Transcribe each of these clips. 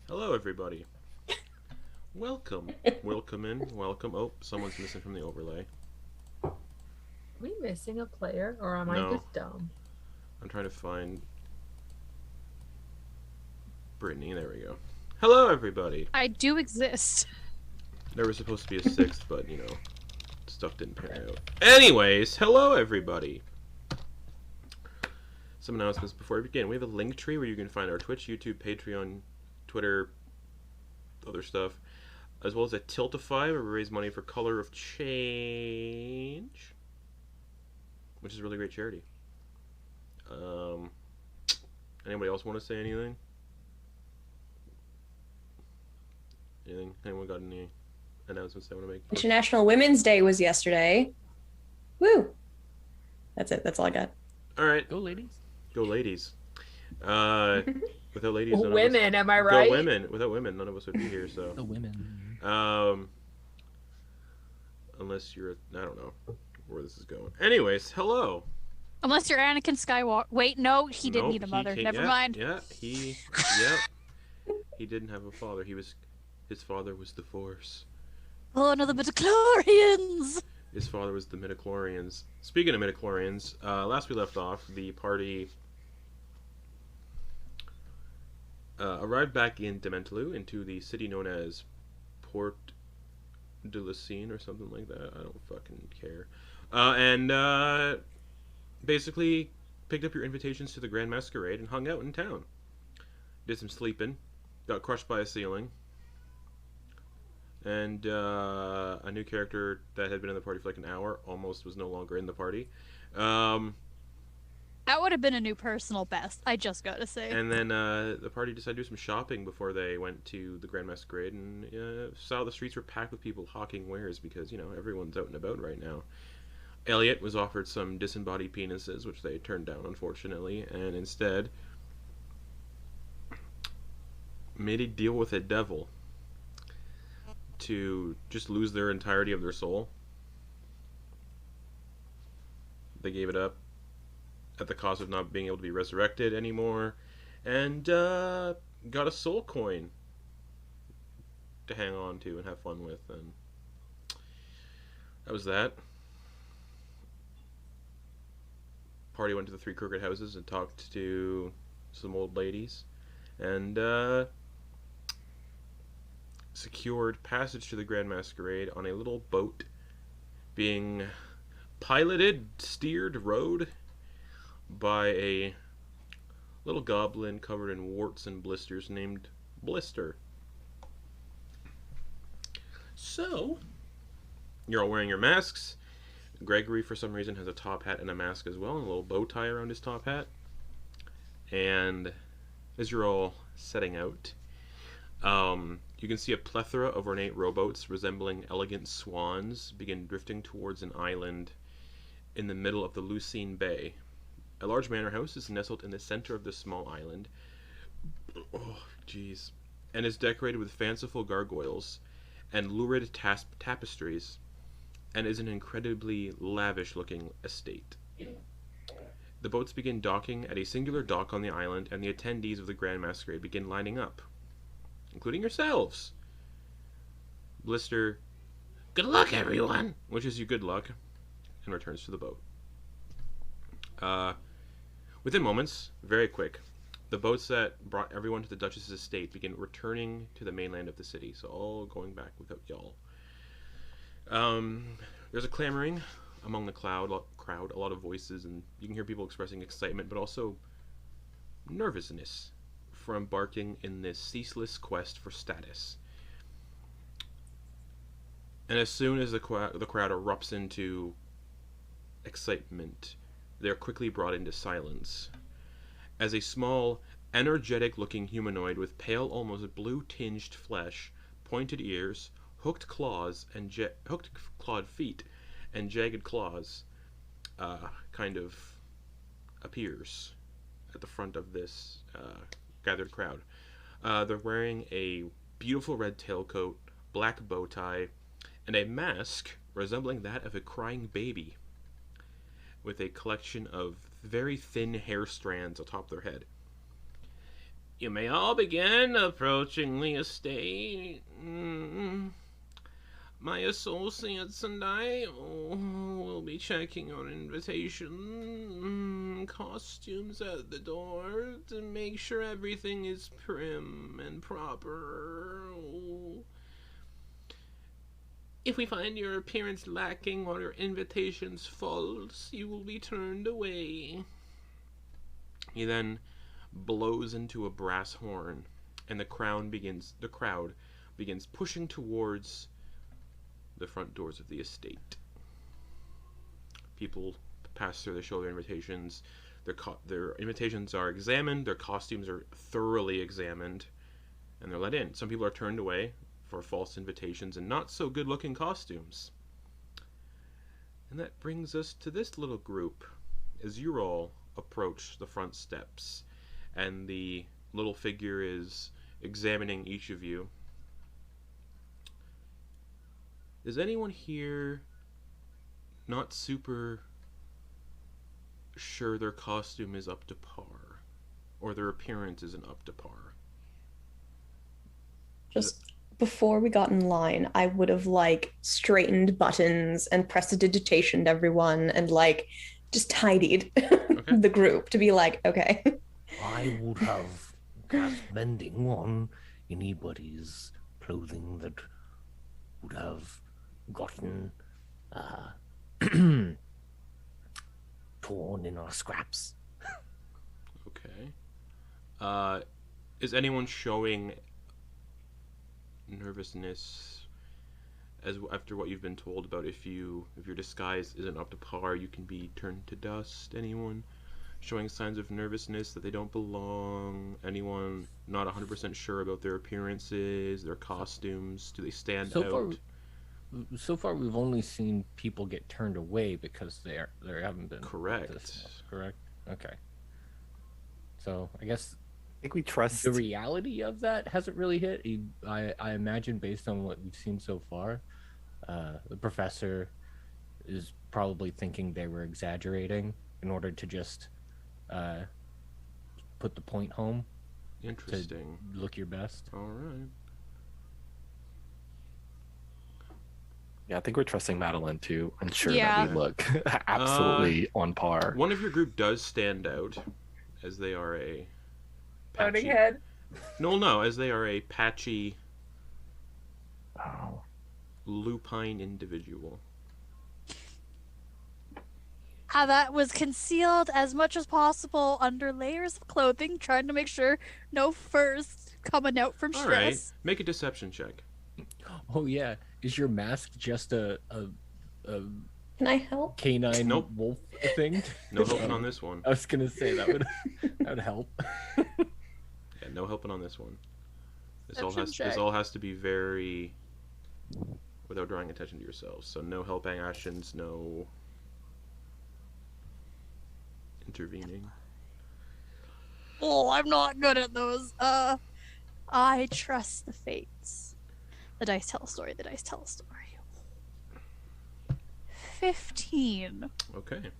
Hello, everybody. Welcome. Welcome in. Welcome. Oh, someone's missing from the overlay. Are we missing a player, or am I No, just dumb? I'm trying to find Brittany. There we go. Hello, everybody. I do exist. There was supposed to be a sixth, but, stuff didn't pan out. Anyways, hello, everybody. Some announcements before we begin. We have a link tree where you can find our Twitch, YouTube, Patreon, Twitter, other stuff, as well as a Tiltify where we raise money for Color of Change, which is a really great charity. Anybody else want to say anything? Anything? Anyone got any announcements they want to make? International Women's Day was yesterday. Woo! That's it. That's all I got. All right. Go, ladies. Go, ladies. Without ladies, none Women, of us, am I right? Go women. Without women, none of us would be here. So The women. Unless you're, I don't know where this is going. Anyways, hello. Unless you're Anakin Skywalker. Wait, no, he didn't Nope, need a mother. Never yeah, mind. Yeah, he didn't have a father. His father was the Force. Oh, another midichlorians! His father was the midichlorians. Speaking of midichlorians, last we left off, the party arrived back in Dementlu, into the city known as Port de Lucine or something like that. I don't fucking care. And basically picked up your invitations to the Grand Masquerade and hung out in town. Did some sleeping. Got crushed by a ceiling. And a new character that had been in the party for like an hour almost was no longer in the party. That would have been a new personal best, I just gotta say. And then the party decided to do some shopping before they went to the Grand Masquerade, and saw the streets were packed with people hawking wares because, everyone's out and about right now. Eliott was offered some disembodied penises, which they turned down, unfortunately, and instead made a deal with a devil to just lose their entirety of their soul. They gave it up at the cost of not being able to be resurrected anymore, and got a soul coin to hang on to and have fun with, and that was that. Party went to the Three Crooked Houses and talked to some old ladies, and secured passage to the Grand Masquerade on a little boat being piloted, steered, rowed by a little goblin covered in warts and blisters named Blister. So, you're all wearing your masks. Gregory, for some reason, has a top hat and a mask as well, and a little bow tie around his top hat. And as you're all setting out, you can see a plethora of ornate rowboats resembling elegant swans begin drifting towards an island in the middle of the Lucine Bay. A large manor house is nestled in the center of this small island. Oh, jeez. And is decorated with fanciful gargoyles and lurid tapestries, and is an incredibly lavish-looking estate. The boats begin docking at a singular dock on the island, and the attendees of the Grand Masquerade begin lining up, including yourselves. Blister, "Good luck, everyone," wishes you good luck, and returns to the boat. Within moments, very quick, the boats that brought everyone to the Duchess's estate begin returning to the mainland of the city, so all going back without y'all. There's a clamoring among the crowd, a lot of voices, and you can hear people expressing excitement, but also nervousness for embarking in this ceaseless quest for status. And as soon as the crowd erupts into excitement, they are quickly brought into silence, as a small, energetic-looking humanoid with pale, almost blue-tinged flesh, pointed ears, hooked clawed feet, and jagged claws, kind of appears at the front of this gathered crowd. They're wearing a beautiful red tailcoat, black bow tie, and a mask resembling that of a crying baby, with a collection of very thin hair strands atop their head. You may all begin approaching the estate. My associates and I will be checking on invitation costumes at the door to make sure everything is prim and proper. If we find your appearance lacking or your invitations false, you will be turned away. He then blows into a brass horn, and the crowd begins pushing towards the front doors of the estate. People pass through, they show their invitations. Their invitations are examined, their costumes are thoroughly examined, and they're let in. Some people are turned away for false invitations and not so good looking costumes. And that brings us to this little group as you all approach the front steps, and the little figure is examining each of you. Is anyone here not super sure their costume is up to par, or their appearance isn't up to par? Just before we got in line, I would have like straightened buttons and prestidigitationed everyone and like just tidied the group to be like, okay. I would have cast mending on anybody's clothing that would have gotten torn in our scraps. Okay. Is anyone showing nervousness after what you've been told about if your disguise isn't up to par, you can be turned to dust? Anyone showing signs of nervousness that they don't belong? Anyone not 100% sure about their appearances, their costumes? Do they stand out? So far, we've only seen people get turned away because they haven't been correct. Correct. Okay. So I guess I think we trust the reality of that hasn't really hit. I imagine based on what we've seen so far, the professor is probably thinking they were exaggerating in order to just put the point home. Interesting. To look your best. All right. Yeah, I think we're trusting Madeliene to ensure Yeah. that we look absolutely on par. One of your group does stand out, as they are a patchy... head. No, as they are a patchy, Oh. lupine individual. How that was concealed as much as possible under layers of clothing, trying to make sure no furs coming out from All stress. right, make a deception check. Oh yeah, is your mask just a Can I help? canine Nope. wolf thing? No helping on this one. I was gonna say that would help. Yeah, no helping on this one. This all has to be very without drawing attention to yourselves. So no helping actions, no intervening. Oh, I'm not good at those. I trust the fates. The dice tell a story. The dice tell a story. 15. Okay.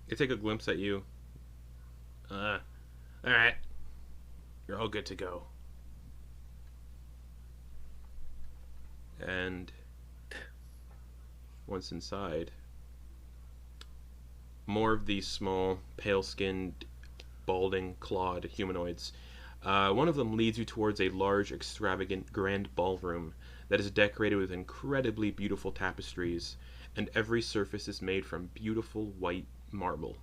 They take a glimpse at you. All right. You're all good to go. And once inside, more of these small, pale-skinned, balding, clawed humanoids. One of them leads you towards a large, extravagant, grand ballroom that is decorated with incredibly beautiful tapestries, and every surface is made from beautiful white marble.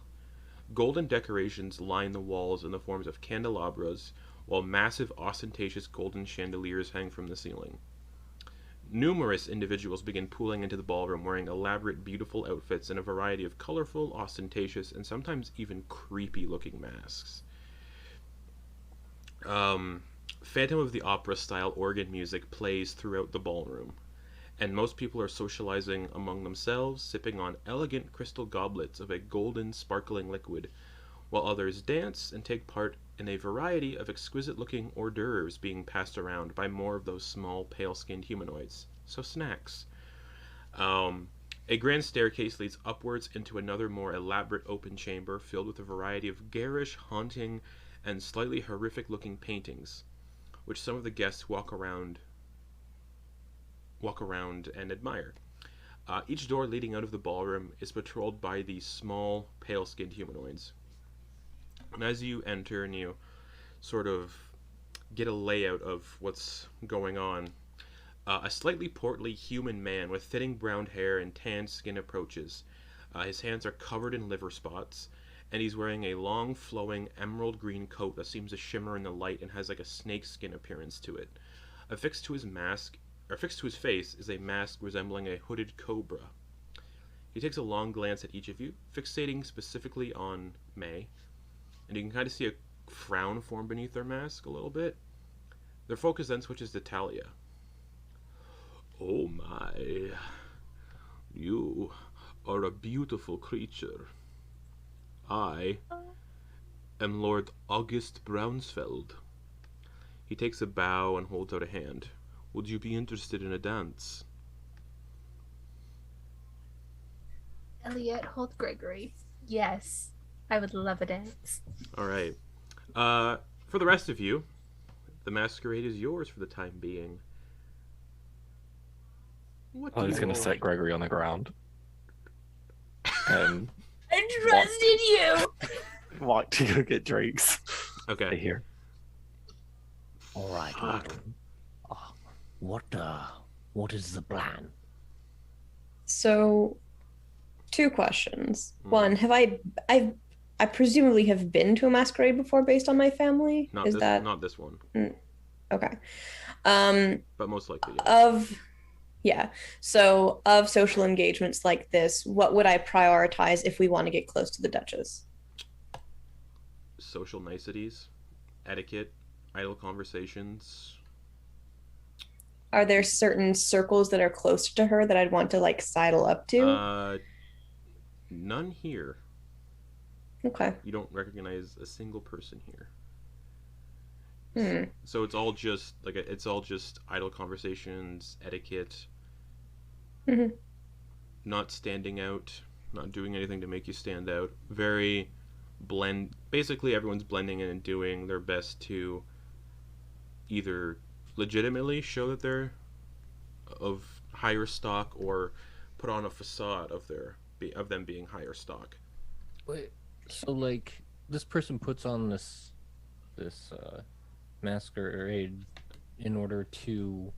Golden decorations line the walls in the forms of candelabras, while massive, ostentatious golden chandeliers hang from the ceiling. Numerous individuals begin pooling into the ballroom wearing elaborate, beautiful outfits and a variety of colorful, ostentatious, and sometimes even creepy-looking masks. Phantom of the Opera style organ music plays throughout the ballroom, and most people are socializing among themselves, sipping on elegant crystal goblets of a golden, sparkling liquid, while others dance and take part in a variety of exquisite-looking hors d'oeuvres being passed around by more of those small, pale-skinned humanoids. So snacks. A grand staircase leads upwards into another more elaborate open chamber filled with a variety of garish, haunting, and slightly horrific-looking paintings, which some of the guests walk around and admire. Each door leading out of the ballroom is patrolled by these small, pale-skinned humanoids. And as you enter and you sort of get a layout of what's going on, a slightly portly human man with thinning brown hair and tanned skin approaches. His hands are covered in liver spots, and he's wearing a long, flowing, emerald green coat that seems to shimmer in the light and has like a snakeskin appearance to it. Affixed to his face is a mask resembling a hooded cobra. He takes a long glance at each of you, fixating specifically on May, and you can kind of see a frown form beneath their mask a little bit. Their focus then switches to Thalia. Oh my, you are a beautiful creature. I am Lord August Brownsfeld. He takes a bow and holds out a hand. Would you be interested in a dance? Eliott, hold Gregory. Yes, I would love a dance. All right. For the rest of you, the masquerade is yours for the time being. What I'm just going to set Gregory on the ground. And I trusted you! walk to go get drinks. Okay. Here. All right, Madeliene. What is the plan? So, 2 questions. One, have I presumably have been to a masquerade before based on my family? Not this one. Okay. But most likely, yeah. So of social engagements like this, what would I prioritize if we want to get close to the Duchess? Social niceties, etiquette, idle conversations. Are there certain circles that are closer to her that I'd want to like sidle up to? None here. Okay. You don't recognize a single person here. So it's all just idle conversations, etiquette. Mm-hmm. Not standing out, not doing anything to make you stand out. Very basically everyone's blending in and doing their best to either legitimately show that they're of higher stock or put on a facade of them being higher stock. Wait, so like this person puts on this masquerade in order to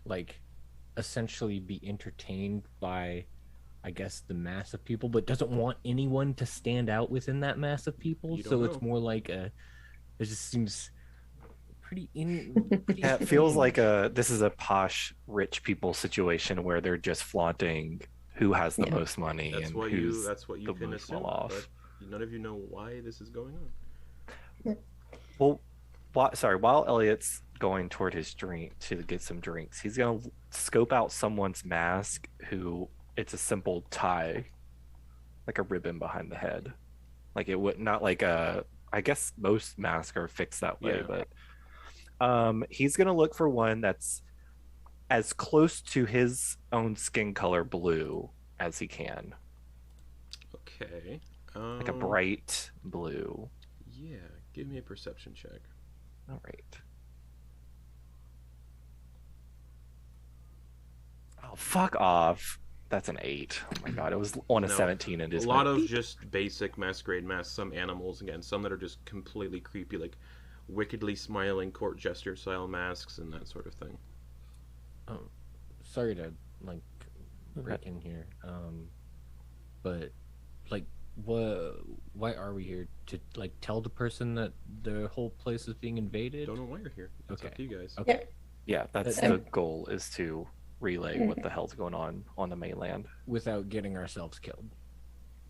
like essentially be entertained by, I guess, the mass of people, but doesn't want anyone to stand out within that mass of people. So it's more like it just seems pretty yeah, it feels like this is a posh rich people situation where they're just flaunting who has the most money that's and what who's you can most assume, well off. But none of you know why this is going on. Well, while Eliott's going toward his drink to get some drinks, he's gonna scope out someone's mask who it's a simple tie, like a ribbon behind the head. Like it would not like I guess most masks are fixed that way, but he's gonna look for one that's as close to his own skin color blue as he can. Okay. Like a bright blue. Yeah, give me a perception check. All right. Oh, fuck off. That's an 8. Oh my god, it was on a 17 and a lot of just basic masquerade masks, some animals again, some that are just completely creepy, like wickedly smiling court jester style masks and that sort of thing. Sorry to like break in here, but like why are we here? To like tell the person that the whole place is being invaded? Don't know why you're here. It's up to you guys. Okay. Yeah, that's the goal, is to relay what the hell's going on the mainland without getting ourselves killed.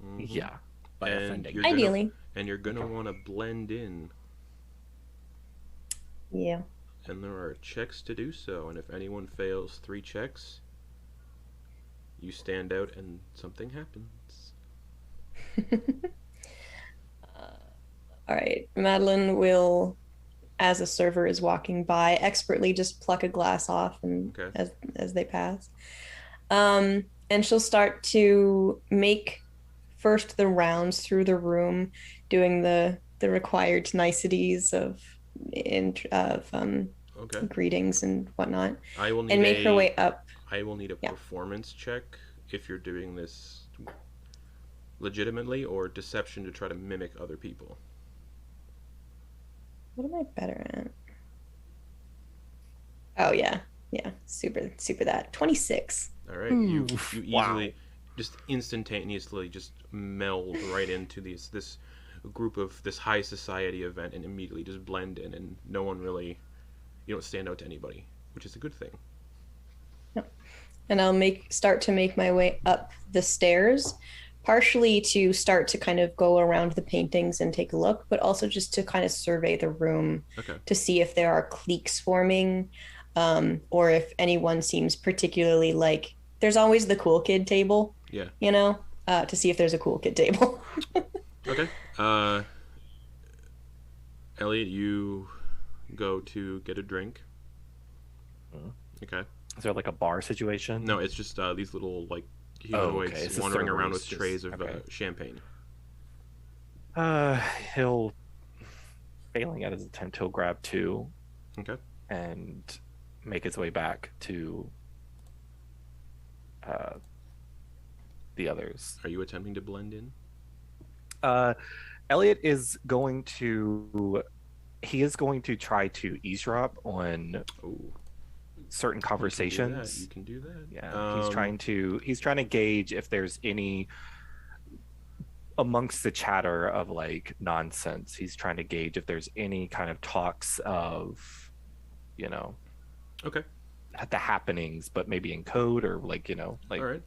Mm-hmm. Yeah, by offending. Ideally. And you're gonna want to blend in. Yeah. And there are checks to do so, and if anyone fails 3 checks, you stand out and something happens. All right. Madeliene will, as a server is walking by, expertly just pluck a glass off and as they pass. And she'll start to make first the rounds through the room, doing the the required niceties of Okay. greetings and whatnot, I will need and make her way up. I will need a Yeah. performance check if you're doing this legitimately, or deception to try to mimic other people. What am I better at? Oh yeah, super that 26. All right, you Wow. easily, just instantaneously, just meld right into this group of this high society event, and immediately just blend in, and no one really, you don't stand out to anybody, which is a good thing. Yep. And I'll start to make my way up the stairs, partially to start to kind of go around the paintings and take a look, but also just to kind of survey the room to see if there are cliques forming, or if anyone seems particularly like, there's always the cool kid table, to see if there's a cool kid table. Okay. Eliott, you go to get a drink. Okay. Is there like a bar situation? No, it's just these little like humanoids It's the wandering around with servers, trays of okay. champagne. He'll, failing at his attempt, he'll grab 2. Okay. And make his way back to the others. Are you attempting to blend in? Eliott is going to. He is going to try to eavesdrop on certain conversations. You can do that. Yeah, he's trying to gauge if there's any amongst the chatter of like nonsense. He's trying to gauge if there's any kind of talks of, Okay. the happenings, but maybe in code or like like. All right.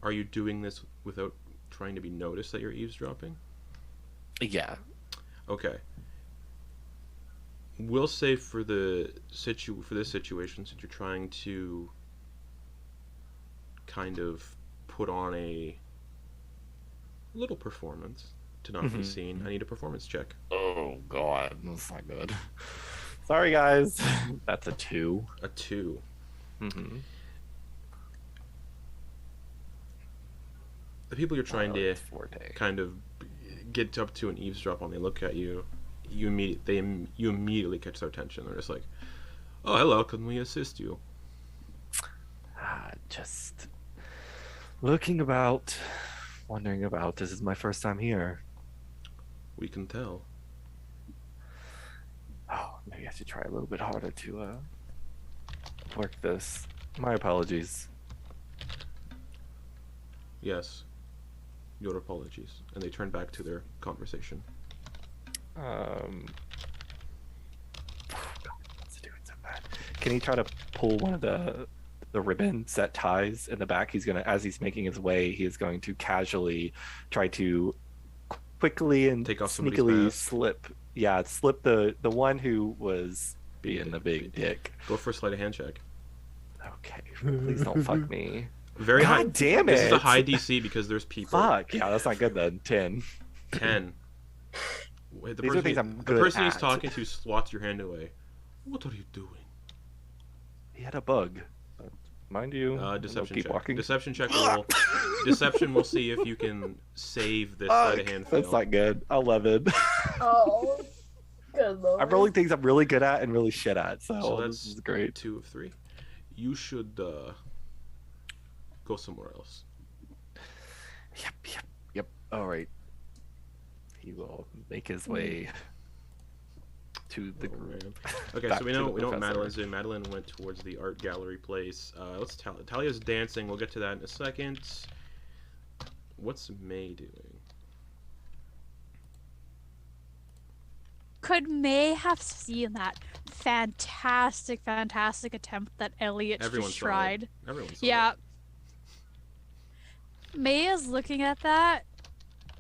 Are you doing this without trying to be noticed that you're eavesdropping? Yeah. Okay. We'll say for this situation, since you're trying to kind of put on a little performance to not be seen, I need a performance check. Oh god, that's not good. Sorry guys. That's a 2. A 2. Mm-hmm. The people you're trying to forte. kind of get up to and eavesdrop on, they look at you. You immediately catch their attention. They're just like, "Oh, hello. Can we assist you?" Just looking about, wondering about. This is my first time here. We can tell. Oh, maybe I should try a little bit harder to work this. My apologies. Yes. Your apologies. And they turn back to their conversation. What's it doing so bad? Can he try to pull one of the ribbons that ties in the back? He's gonna, as he's making his way, he is going to casually try to quickly and take off sneakily slip the one who was being the big dick. Go for a sleight of hand check. Okay, please don't fuck me. Very God high. Damn it! This is a high DC because there's people. Fuck yeah, that's not good then. 10. 10. Wait, These are things I'm the good person he's at. talking to swats your hand away. What are you doing? He had a bug. Mind you. Deception keep check. walking. Deception check will. Deception will see if you can save this sleight of hand fail. That's not good. 11. Oh, good lord. I'm rolling things I'm really good at and really shit at, so that's this is great. 2 of 3. You should go somewhere else. Yep. All right. He will make his way to the group. Okay, Back so we to know the what professor. Madeline's doing. Madeline went towards the art gallery place. Let's Talia's dancing. We'll get to that in a second. What's May doing? Could May have seen that fantastic attempt that Eliott Everyone just saw it. tried? Everyone saw Yeah. it. May is looking at that,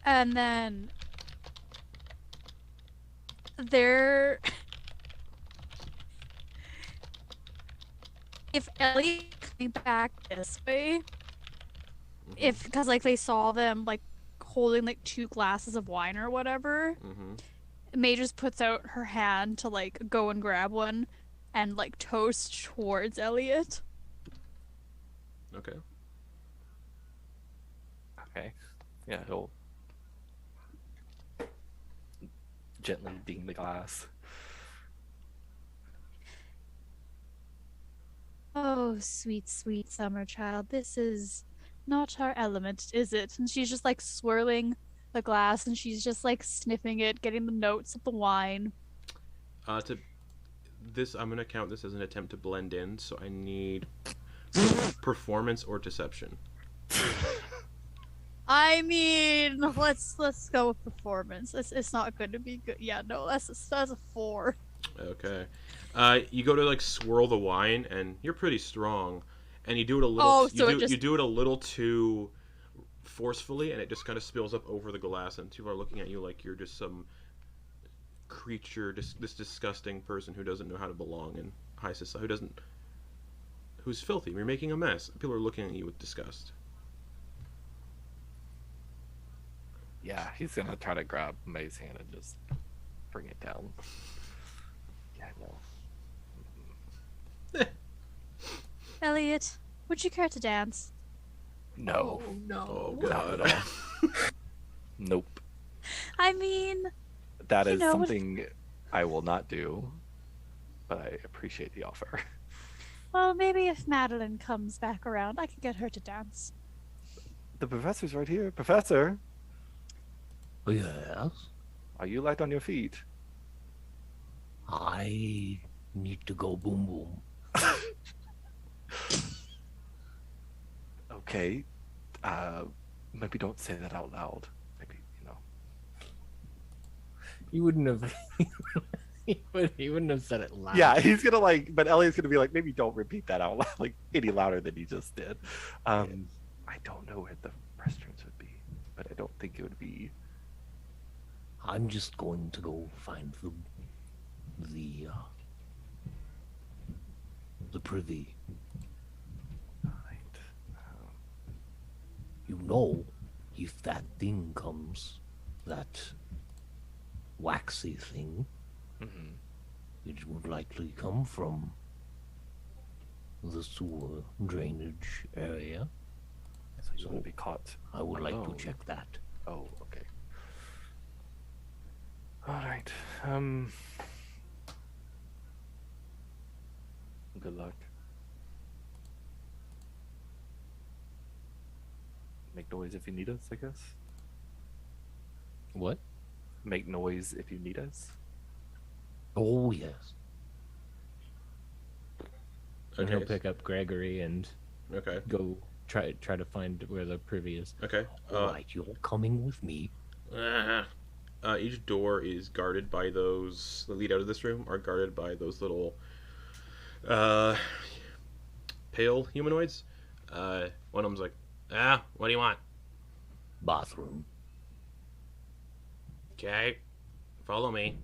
and then there. If Eliott coming back this way, because like they saw them like holding like 2 glasses of wine or whatever, May just puts out her hand to like go and grab one, and like toast towards Eliott. Okay. Okay. Yeah, he'll gently ding the glass. Oh, sweet, sweet summer child. This is not our element, is it? And she's just like swirling the glass and she's just like sniffing it, getting the notes of the wine. To this, I'm gonna count this as an attempt to blend in, so I need performance or deception. I mean, let's go with performance. It's not going to be good. Yeah, no, that's a 4. Okay. You go to like swirl the wine, and you're pretty strong, and you do it a little. Oh, so you do it a little too forcefully, and it just kind of spills up over the glass, and people are looking at you like you're just some creature, this disgusting person who doesn't know how to belong in high society, who's filthy. You're making a mess. People are looking at you with disgust. Yeah, he's gonna try to grab May's hand and just bring it down. Yeah, no. Eliott, would you care to dance? No. Oh, no. Oh Not god. at all. Nope. I mean, That You is know, something I will not do, but I appreciate the offer. well, maybe if Madeliene comes back around, I can get her to dance. The professor's right here. Professor, Yes, are you light on your feet? I need to go boom boom. Okay. Maybe don't say that out loud. Maybe, You wouldn't have. he wouldn't have said it loud. Yeah, he's gonna but Elliott's gonna be like, maybe don't repeat that out loud, like any louder than he just did. I don't know where the restrooms would be, but I don't think it would be. I'm just going to go find the privy. Right. You know, if that thing comes, that waxy thing, Mm-hmm. it would likely come from the sewer drainage area. So you want to be caught. I would like alone. to check that. Oh, okay. All right. Good luck. Make noise if you need us, I guess. What? Make noise if you need us. Oh yes. And he'll Okay. pick up Gregory and Okay. go try to find where the privy is. Okay. All right, you're coming with me. Each door is guarded by those that lead out of this room are guarded by those little pale humanoids. One of them's like, what do you want? Bathroom. Okay, follow me.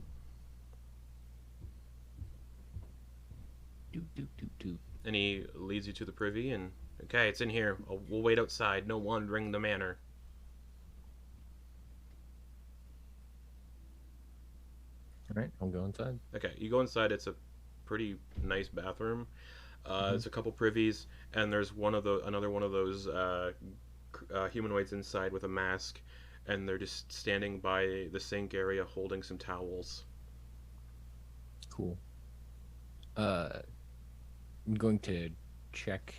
Do. And he leads you to the privy, and okay, it's in here. We'll wait outside. No wandering the manor. All right, I'll go inside. Okay, you go inside. It's a pretty nice bathroom. It's a couple privies, and there's another one of those humanoids inside with a mask, and they're just standing by the sink area holding some towels. Cool. I'm going to check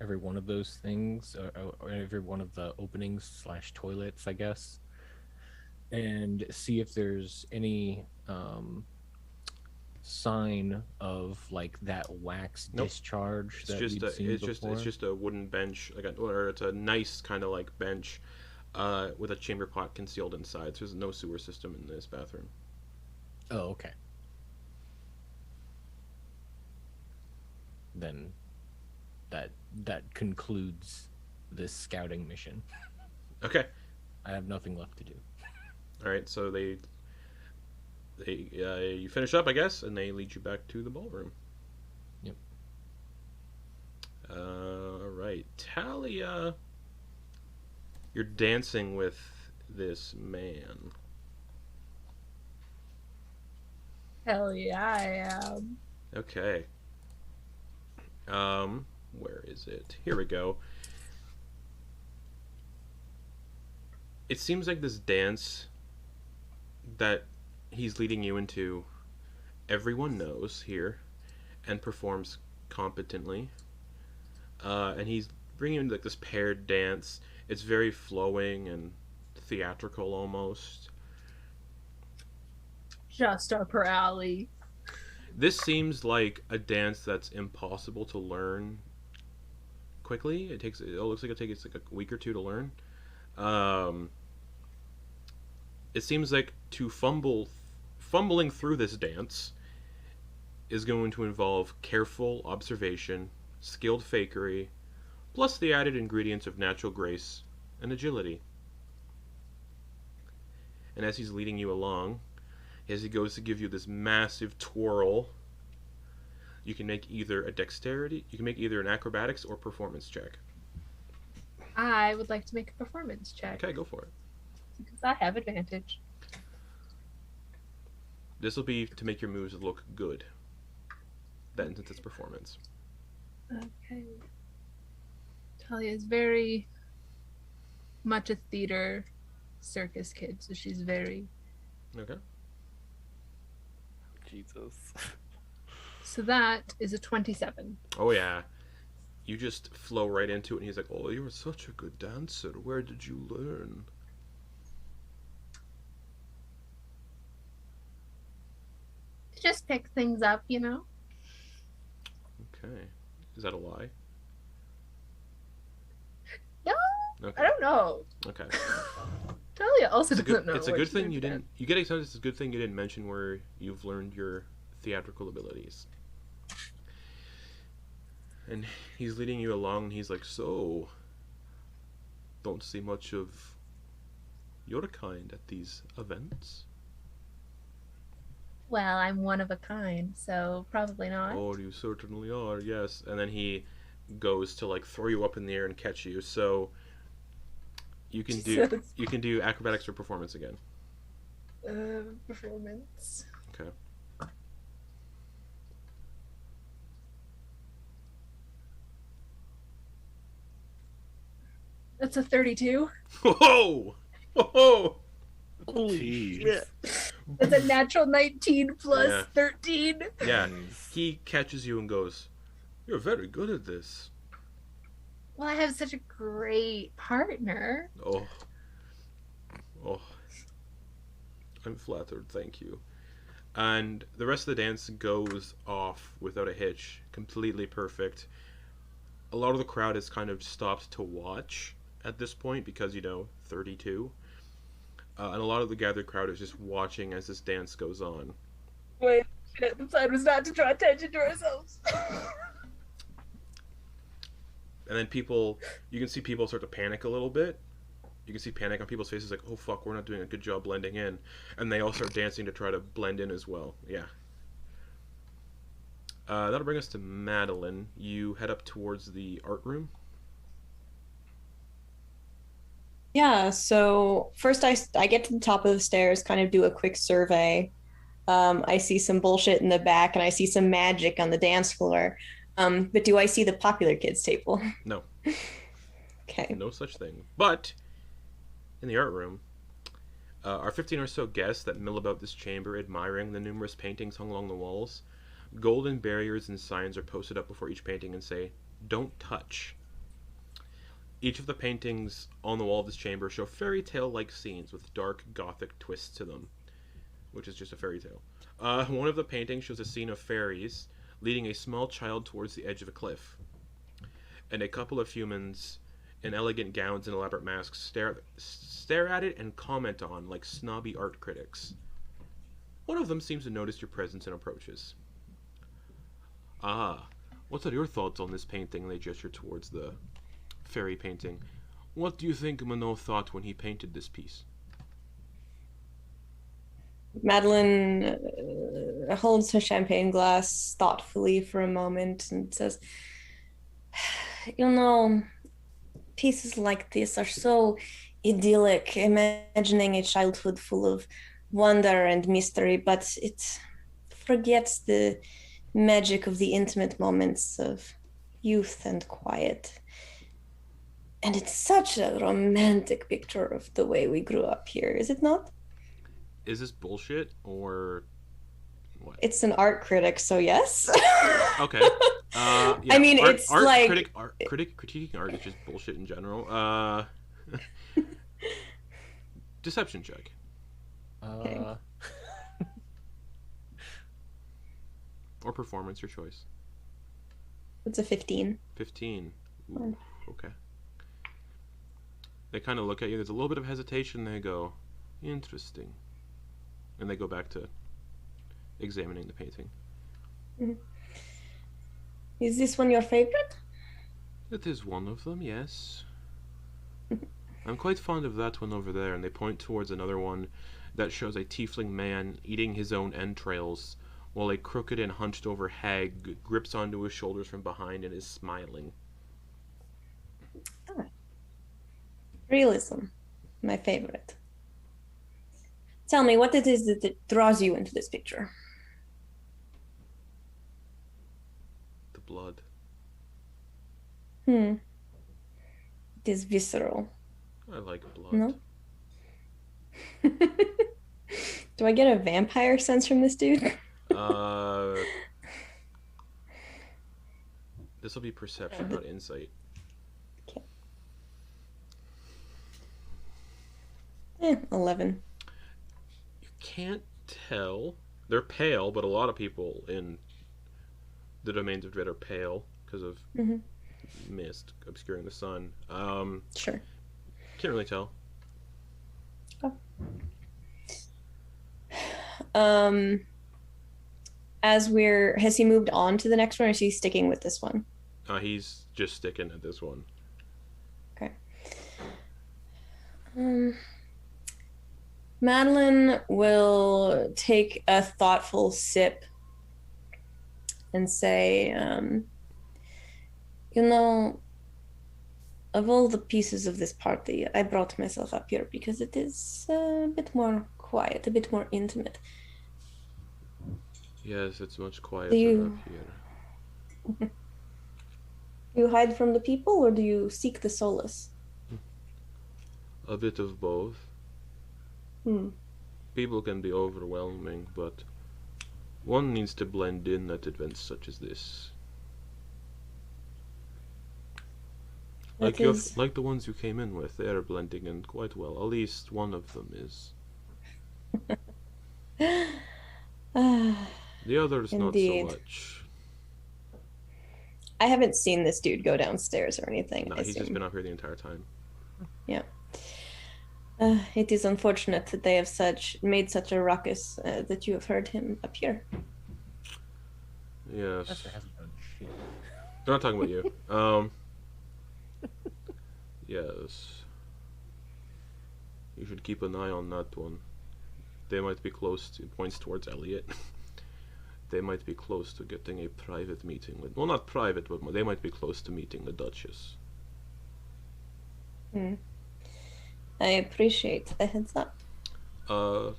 every one of those things, or every one of the openings / toilets, I guess, and see if there's any sign of like that wax Nope. discharge It's that just we'd seen before. it's just a wooden bench, or it's a nice kind of like bench, with a chamber pot concealed inside. So there's no sewer system in this bathroom. Oh, okay. Then that concludes this scouting mission. Okay. I have nothing left to do. All right. So they you finish up, I guess, and they lead you back to the ballroom. Yep. All right, Thalia, you're dancing with this man. Hell yeah, I am. Okay. Where is it? Here we go. It seems like this dance that he's leading you into, everyone knows here and performs competently. And he's bringing in like this paired dance. It's very flowing and theatrical almost. Just up her alley. This seems like a dance that's impossible to learn quickly. It looks like it takes like a week or two to learn. It seems like fumbling through this dance is going to involve careful observation, skilled fakery, plus the added ingredients of natural grace and agility. And as he's leading you along, as he goes to give you this massive twirl, you can make either an acrobatics or performance check. I would like to make a performance check. Okay, go for it. Because I have advantage. This will be to make your moves look good. Then, since it's performance. Okay. Thalia is very much a theater circus kid, so she's very... Okay. Jesus. So that is a 27. Oh yeah. You just flow right into it, and he's like, "Oh, you're such a good dancer. Where did you learn?" Just pick things up, you know? Okay. Is that a lie? No, Okay. I don't know. Okay. Thalia also It's a doesn't good, know. it's a what good she thing did you then. didn't. You get excited. It's a good thing you didn't mention where you've learned your theatrical abilities. And he's leading you along, and he's like, "So, don't see much of your kind at these events." Well, I'm one of a kind, so probably not. Oh, you certainly are. Yes. And then he goes to like throw you up in the air and catch you. So you can do acrobatics or performance again. Performance. Okay. That's a 32. Whoa! Whoa! Jeez. That's a natural 19 plus Yeah. 13. Yeah. He catches you and goes, "You're very good at this." Well, I have such a great partner. Oh. Oh. I'm flattered, thank you. And the rest of the dance goes off without a hitch, completely perfect. A lot of the crowd has kind of stopped to watch at this point because, 32. And a lot of the gathered crowd is just watching as this dance goes on. Wait, the plan was not to draw attention to ourselves. And then you can see people start to panic a little bit. You can see panic on people's faces, like, "Oh fuck, we're not doing a good job blending in." And they all start dancing to try to blend in as well. Yeah. That'll bring us to Madeliene. You head up towards the art room. Yeah, so first I get to the top of the stairs, kind of do a quick survey. I see some bullshit in the back, and I see some magic on the dance floor. But do I see the popular kids table? No. Okay. No such thing. But in the art room, our 15 or so guests that mill about this chamber, admiring the numerous paintings hung along the walls. Golden barriers and signs are posted up before each painting and say, "Don't touch." Each of the paintings on the wall of this chamber show fairy tale-like scenes with dark gothic twists to them, which is just a fairy tale. One of the paintings shows a scene of fairies leading a small child towards the edge of a cliff, and a couple of humans in elegant gowns and elaborate masks stare at it and comment on like snobby art critics. One of them seems to notice your presence and approaches. "Ah, what are your thoughts on this painting?" And they gesture towards the fairy painting. "What do you think Minot thought when he painted this piece?" Madeliene holds her champagne glass thoughtfully for a moment and says, pieces like this are so idyllic, imagining a childhood full of wonder and mystery, but it forgets the magic of the intimate moments of youth and quiet. And it's such a romantic picture of the way we grew up here, is it not? Is this bullshit or what? It's an art critic, so yes. Okay. Yeah, I mean, it's like critiquing art is just bullshit in general. Deception check. Okay. Or performance, your choice. It's a 15. 15. Ooh, okay. They kind of look at you. There's a little bit of hesitation. They go, interesting. And they go back to examining the painting. Mm-hmm. Is this one your favorite? It is one of them, yes. I'm quite fond of that one over there. And they point towards another one that shows a tiefling man eating his own entrails while a crooked and hunched over hag grips onto his shoulders from behind and is smiling. Realism, my favorite. Tell me, what it is that draws you into this picture? The blood. It is visceral. I like blood. No? Do I get a vampire sense from this dude? This will be perception, not insight. Okay. 11. You can't tell. They're pale, but a lot of people in the domains of dread are pale because of mist obscuring the sun. Sure. Can't really tell. Oh. Has he moved on to the next one, or is he sticking with this one? He's just sticking at this one. Okay. Madeliene will take a thoughtful sip and say, you know, of all the pieces of this party, I brought myself up here because it is a bit more quiet, a bit more intimate. Yes, it's much quieter up here. Do you hide from the people, or do you seek the solace? A bit of both. People can be overwhelming, but one needs to blend in at events such as this. Like the ones you came in with, they are blending in quite well. At least one of them is. The others Indeed. not so much. I haven't seen this dude go downstairs or anything. No, he's just been up here the entire time. Yeah. It is unfortunate that they have made such a ruckus that you have heard him appear. Yes. Professor hasn't done shit. They're not talking about you. Yes. You should keep an eye on that one. They might be close to, points towards Eliott. They might be close to getting a private meeting with, well, not private, but they might be close to meeting the Duchess. I appreciate the heads up. I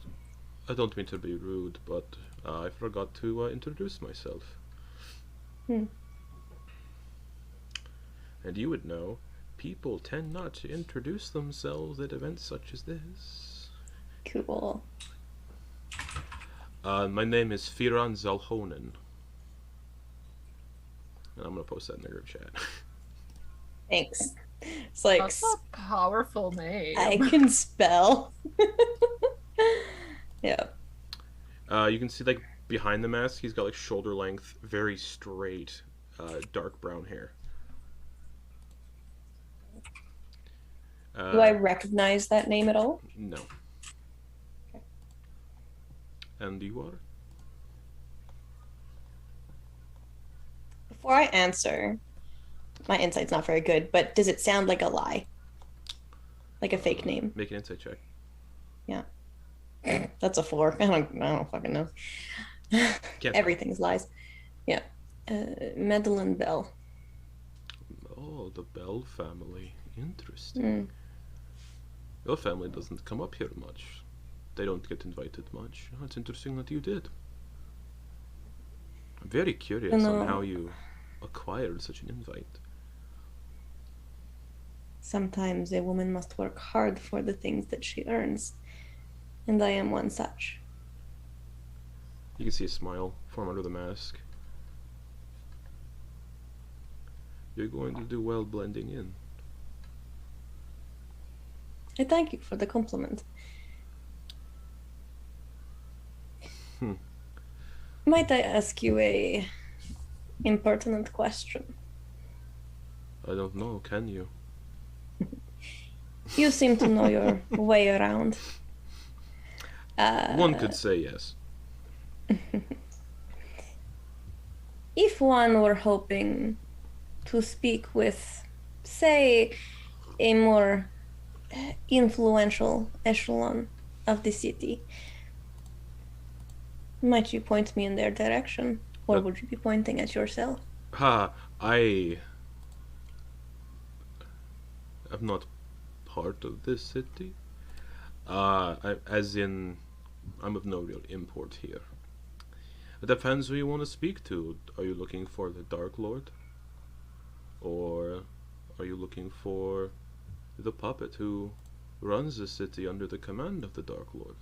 don't mean to be rude, but I forgot to introduce myself. And you would know, people tend not to introduce themselves at events such as this. Cool. My name is Firan Zalhonen. And I'm gonna post that in the group chat. Thanks. It's like, That's a powerful name. I can spell. Yeah. You can see, like, behind the mask, he's got, like, shoulder length, very straight, dark brown hair. Do I recognize that name at all? No. Okay. And you are? Before I answer, my insight's not very good, but does it sound like a lie? Like a fake name? Make an insight check. Yeah. That's a 4. I don't fucking know. Everything's lies. Yeah. Madeliene Bell. Oh, the Bell family. Interesting. Your family doesn't come up here much. They don't get invited much. Oh, it's interesting that you did. I'm very curious on how you acquired such an invite. sometimes a woman must work hard for the things that she earns. And I am one such. You can see a smile form under the mask. You're going to do well blending in. I thank you for the compliment. Might I ask you a impertinent question? I don't know, can you? You seem to know your way around. One could say yes. If one were hoping to speak with, say, a more influential echelon of the city, might you point me in their direction? Or would you be pointing at yourself? I am not part of this city. As in, I'm of no real import here. It depends who you want to speak to. Are you looking for the Dark Lord? Or are you looking for the puppet who runs the city under the command of the Dark Lord?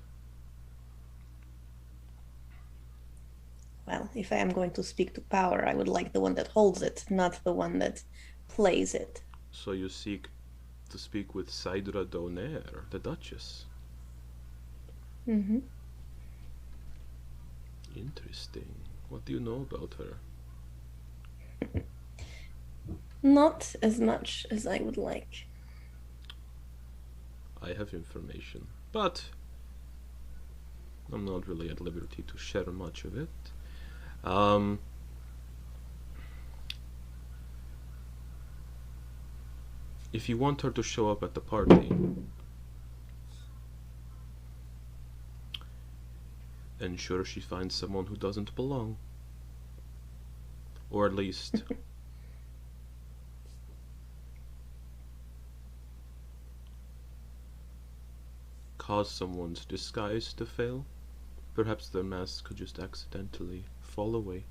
Well, if I am going to speak to power, I would like the one that holds it, not the one that plays it. So you seek to speak with Saidra Donaire, the Duchess? Mm-hmm. Interesting. What do you know about her? Not as much as I would like. I have information, but I'm not really at liberty to share much of it. If you want her to show up at the party, ensure she finds someone who doesn't belong. Or at least cause someone's disguise to fail. Perhaps their mask could just accidentally fall away.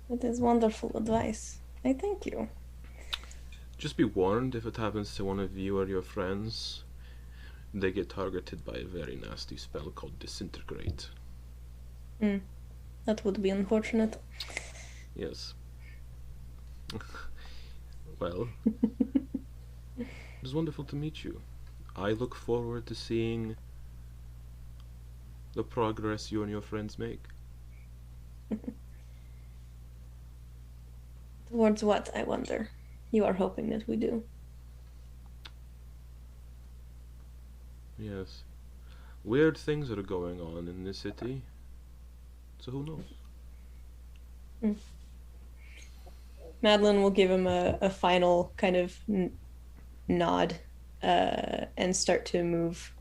That is wonderful advice. I thank you. Just be warned, if it happens to one of you or your friends, they get targeted by a very nasty spell called Disintegrate. That would be unfortunate. Yes. Well, it was wonderful to meet you. I look forward to seeing the progress you and your friends make. Towards what, I wonder? You are hoping that we do. Yes. Weird things are going on in this city. So who knows? Madeliene will give him a final kind of nod and start to move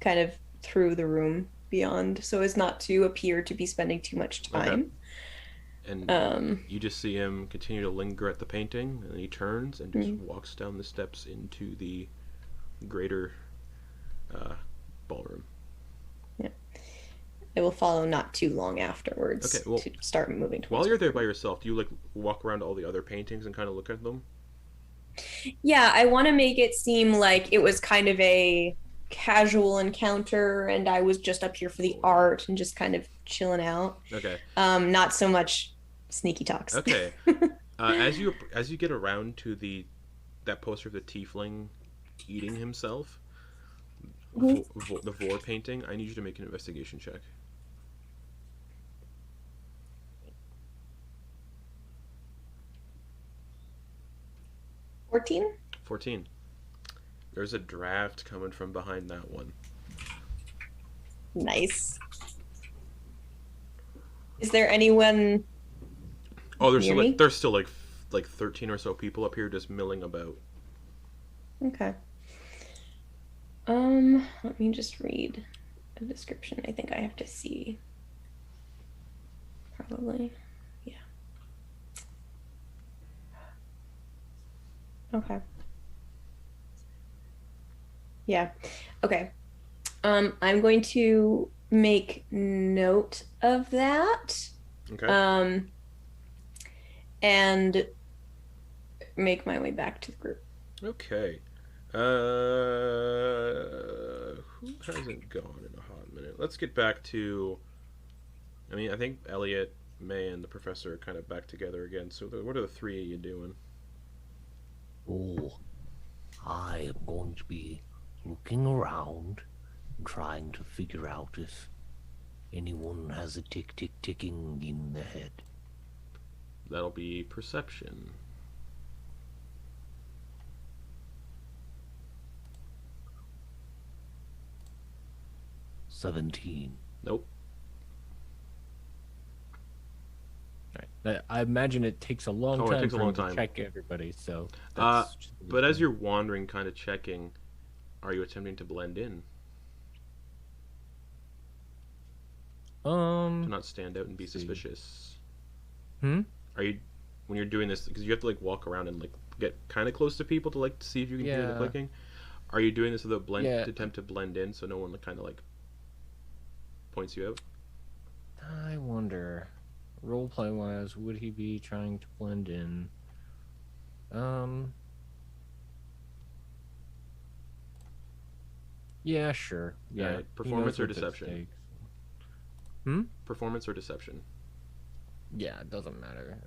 kind of through the room beyond, so as not to appear to be spending too much time. Okay. And you just see him continue to linger at the painting, and he turns and just walks down the steps into the greater ballroom. Yeah. I will follow not too long afterwards to start moving towards. While you're there by yourself, do you like walk around all the other paintings and kind of look at them? Yeah, I want to make it seem like it was kind of a casual encounter and I was just up here for the art and just kind of chilling out. Okay. Not so much sneaky talks. Okay. As you get around to that poster of the tiefling eating himself, the Vor painting, I need you to make an investigation check. 14. There's a draft coming from behind that one. Nice. Is there anyone? Oh, there's still like 13 or so people up here just milling about. Okay. Let me just read a description. I think I have to see. Probably. Yeah. Okay. Yeah. Okay. I'm going to make note of that. Okay. and make my way back to the group. Okay. Who hasn't gone in a hot minute? Let's get back to... I mean, I think Eliott, May, and the professor are kind of back together again. So what are the three of you doing? Oh, I am going to be looking around and trying to figure out if anyone has a ticking in the head. That'll be perception. Nope. Right. I imagine it takes a long time. It takes a long time to check everybody. So, but as you're wandering, kind of checking, are you attempting to blend in? To not stand out and be suspicious. Are you, when you're doing this, because you have to like walk around and like get kind of close to people to like see if you can hear the clicking? Are you doing this with a blend to attempt to blend in so no one kind of like points you out? I wonder, roleplay wise, would he be trying to blend in? Yeah, sure. Yeah. Right. Performance or deception? Performance or deception? Yeah, it doesn't matter.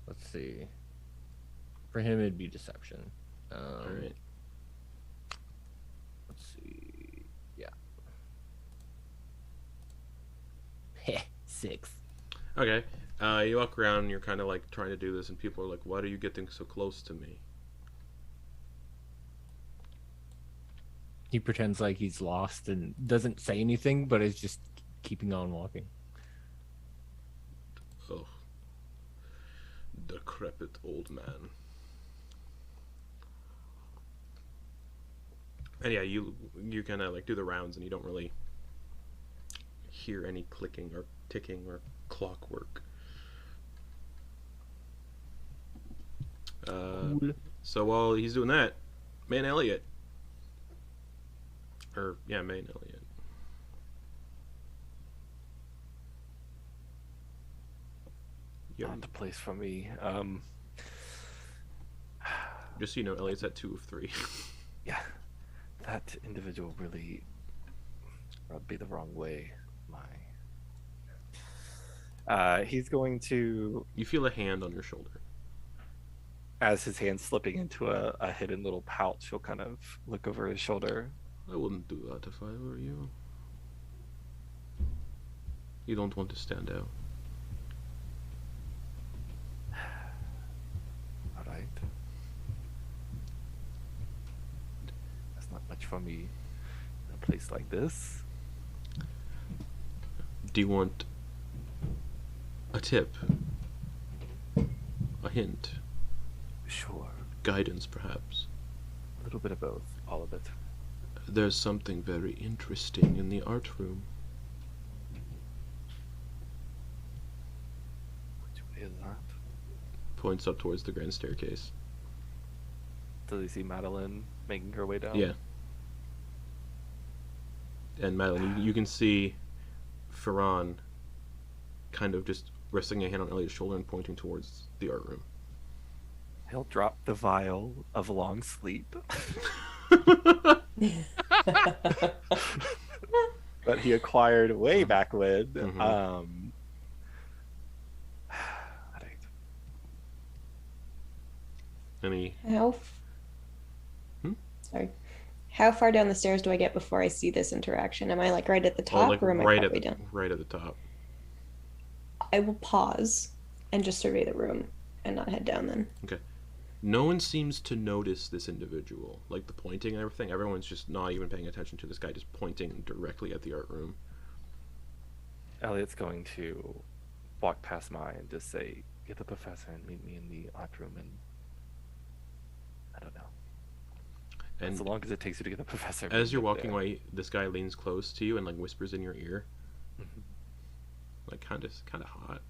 Let's see. For him, it'd be deception. All right. Let's see. Yeah. 6. Okay. You walk around and you're kind of like trying to do this, and people are like, "Why do you get things so close to me?" He pretends like he's lost and doesn't say anything, but is just keeping on walking. Oh, decrepit old man. And yeah, you kind of like do the rounds, and you don't really hear any clicking or ticking or clockwork. So while he's doing that, May and Eliott. May and Eliott. Not the place for me. Just so you know, Elliott's at 2 of 3. Yeah, that individual really rubbed me the wrong way. He's going to... You feel a hand on your shoulder. As his hand's slipping into a hidden little pouch, he'll kind of look over his shoulder. I wouldn't do that if I were you. You don't want to stand out. Alright. That's not much for me in a place like this. Do you want a tip? A hint? Sure. Guidance, perhaps? A little bit of both. All of it. There's something very interesting in the art room. Which way is that? Points up towards the grand staircase. Does he see Madeliene making her way down? Yeah. And Madeliene, you can see Ferran kind of just resting a hand on Elliott's shoulder and pointing towards the art room. He'll drop the vial of long sleep. That he acquired way back when. How far down the stairs do I get before I see this interaction? Am I like right at the top, or am I halfway down? Right at the top. I will pause and just survey the room and not head down then. Okay. No one seems to notice this individual. Like the pointing and everything, everyone's just not even paying attention to this guy, just pointing directly at the art room. Elliott's going to walk past Mai and just say, "Get the professor and meet me in the art room," and I don't know. And as long as it takes you to get the professor. As you're walking away, this guy leans close to you and like whispers in your ear. Like kind of hot.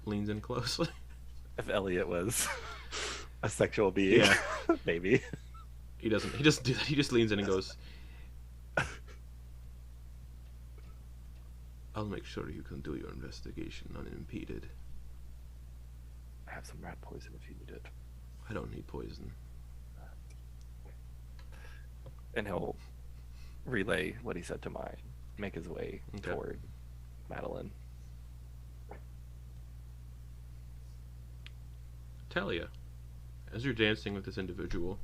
Leans in closely. If Eliott was a sexual being, yeah, maybe. He doesn't do that. He just leans in and goes, "I'll make sure you can do your investigation unimpeded." have some rat poison if you need it. I don't need poison. And he'll relay what he said to mine, make his way toward Madeliene. Thalia, as you're dancing with this individual,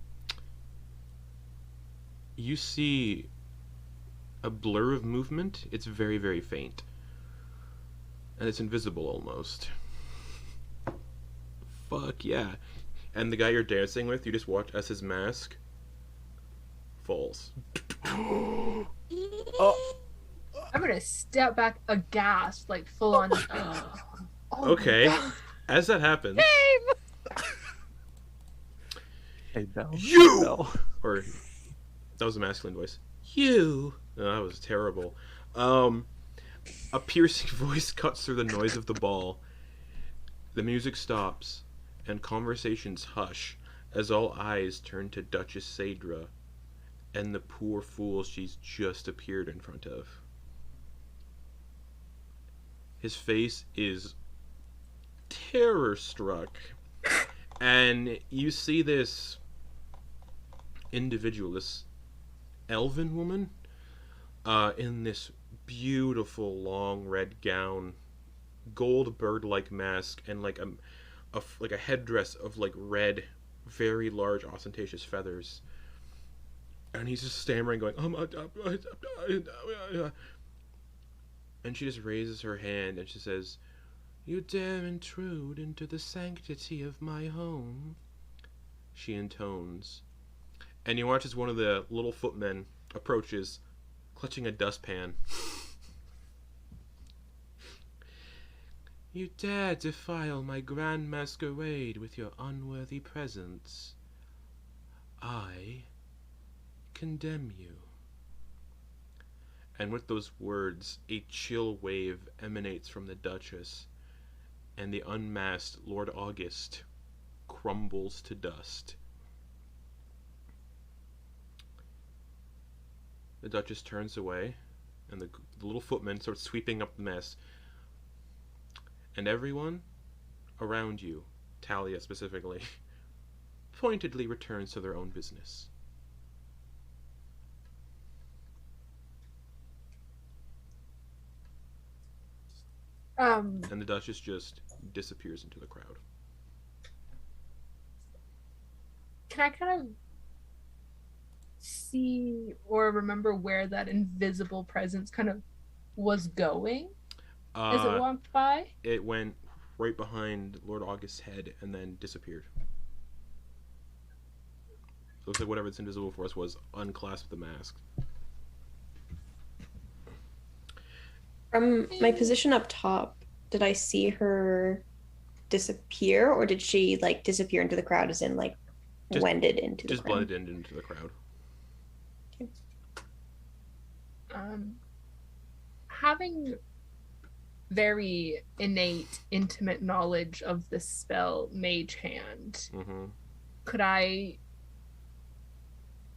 you see a blur of movement. It's very, very faint. And it's invisible almost. Fuck yeah. And the guy you're dancing with, you just watch as his mask falls. I'm gonna step back aghast, like full on. Okay. As that happens. Hey, Belle. You! Belle. Or, that was a masculine voice. You! Oh, that was terrible. A piercing voice cuts through the noise of the ball. The music stops, and conversations hush as all eyes turn to Duchess Sadra and the poor fool she's just appeared in front of. His face is terror-struck, and you see this individual, this elven woman, in this beautiful long red gown, gold bird-like mask, and like a headdress of like red, very large, ostentatious feathers. And he's just stammering, going, and she just raises her hand and she says, "You dare intrude into the sanctity of my home," she intones. And you watch as one of the little footmen approaches, clutching a dustpan. "You dare defile my Grand Masquerade with your unworthy presence. I condemn you." And with those words, a chill wave emanates from the Duchess, and the unmasked Lord August crumbles to dust. The Duchess turns away, and the little footman starts sweeping up the mess. And everyone around you, Thalia specifically, pointedly returns to their own business. And the Duchess just disappears into the crowd. Can I kind of see or remember where that invisible presence kind of was going as it walked by? It went right behind Lord August's head and then disappeared. Looks like whatever its invisible force was unclasped the mask. From my position up top, did I see her disappear, or did she like disappear into the crowd, as in like blended into the crowd? Just blended into the crowd. Okay. Having very innate, intimate knowledge of the spell Mage Hand, could I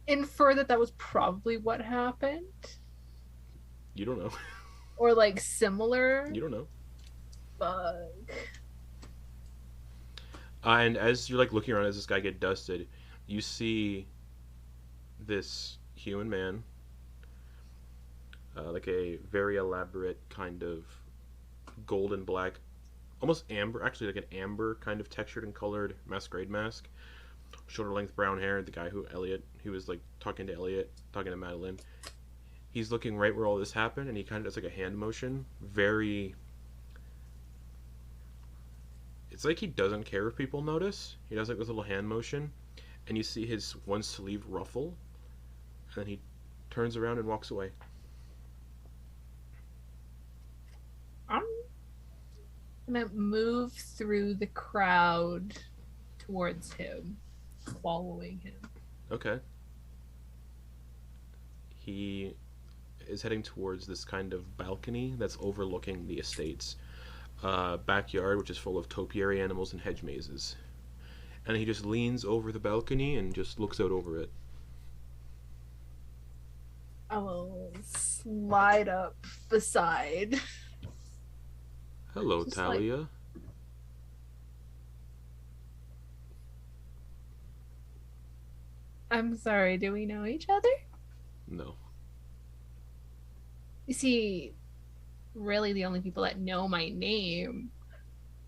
infer that was probably what happened? You don't know. Or like similar? You don't know. Fuck. And as you're like looking around as this guy get dusted, you see this human man, like a very elaborate kind of golden black, almost amber, actually like an amber kind of textured and colored masquerade mask, shoulder length brown hair. The guy who was like talking to Eliott, talking to Madeliene. He's looking right where all this happened, and he kind of does like a hand motion. It's like he doesn't care if people notice. He does like this little hand motion, and you see his one sleeve ruffle, and then he turns around and walks away. I'm gonna move through the crowd towards him, following him. Okay. He is heading towards this kind of balcony that's overlooking the estate's backyard, which is full of topiary animals and hedge mazes. And he just leans over the balcony and just looks out over it. I will slide up beside. Hello, Just Thalia. I'm sorry, do we know each other? No. You see, really the only people that know my name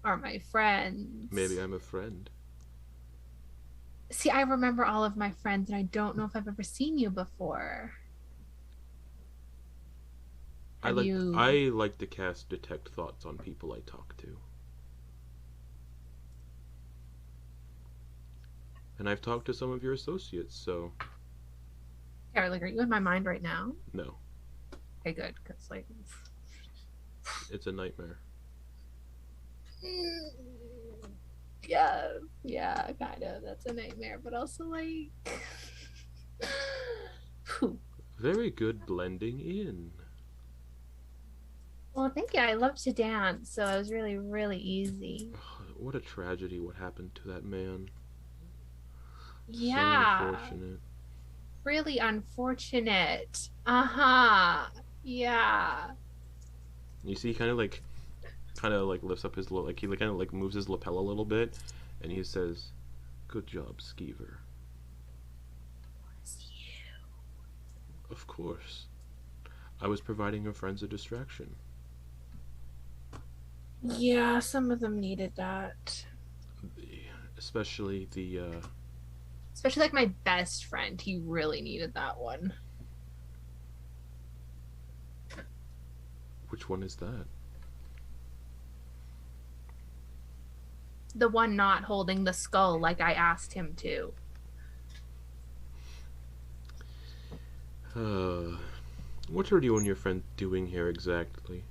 are my friends. Maybe I'm a friend. See, I remember all of my friends, and I don't know if I've ever seen you before. I like to cast detect thoughts on people I talk to. And I've talked to some of your associates, so... Yeah, like, are you in my mind right now? No. Okay, good, because, like... It's a nightmare. Yeah, kind of. That's a nightmare, but also, like... Very good blending in. Well, thank you. I love to dance, so it was really, really easy. What a tragedy what happened to that man. Yeah. So unfortunate. Really unfortunate. Uh-huh. Yeah. You see, he kind of like lifts up his he kind of like moves his lapel a little bit, and he says, "Good job, Skeever." Was you? Of course. I was providing your friends a distraction. Yeah, some of them needed that. Especially Especially like my best friend. He really needed that one. Which one is that? The one not holding the skull like I asked him to. What are you and your friend doing here exactly?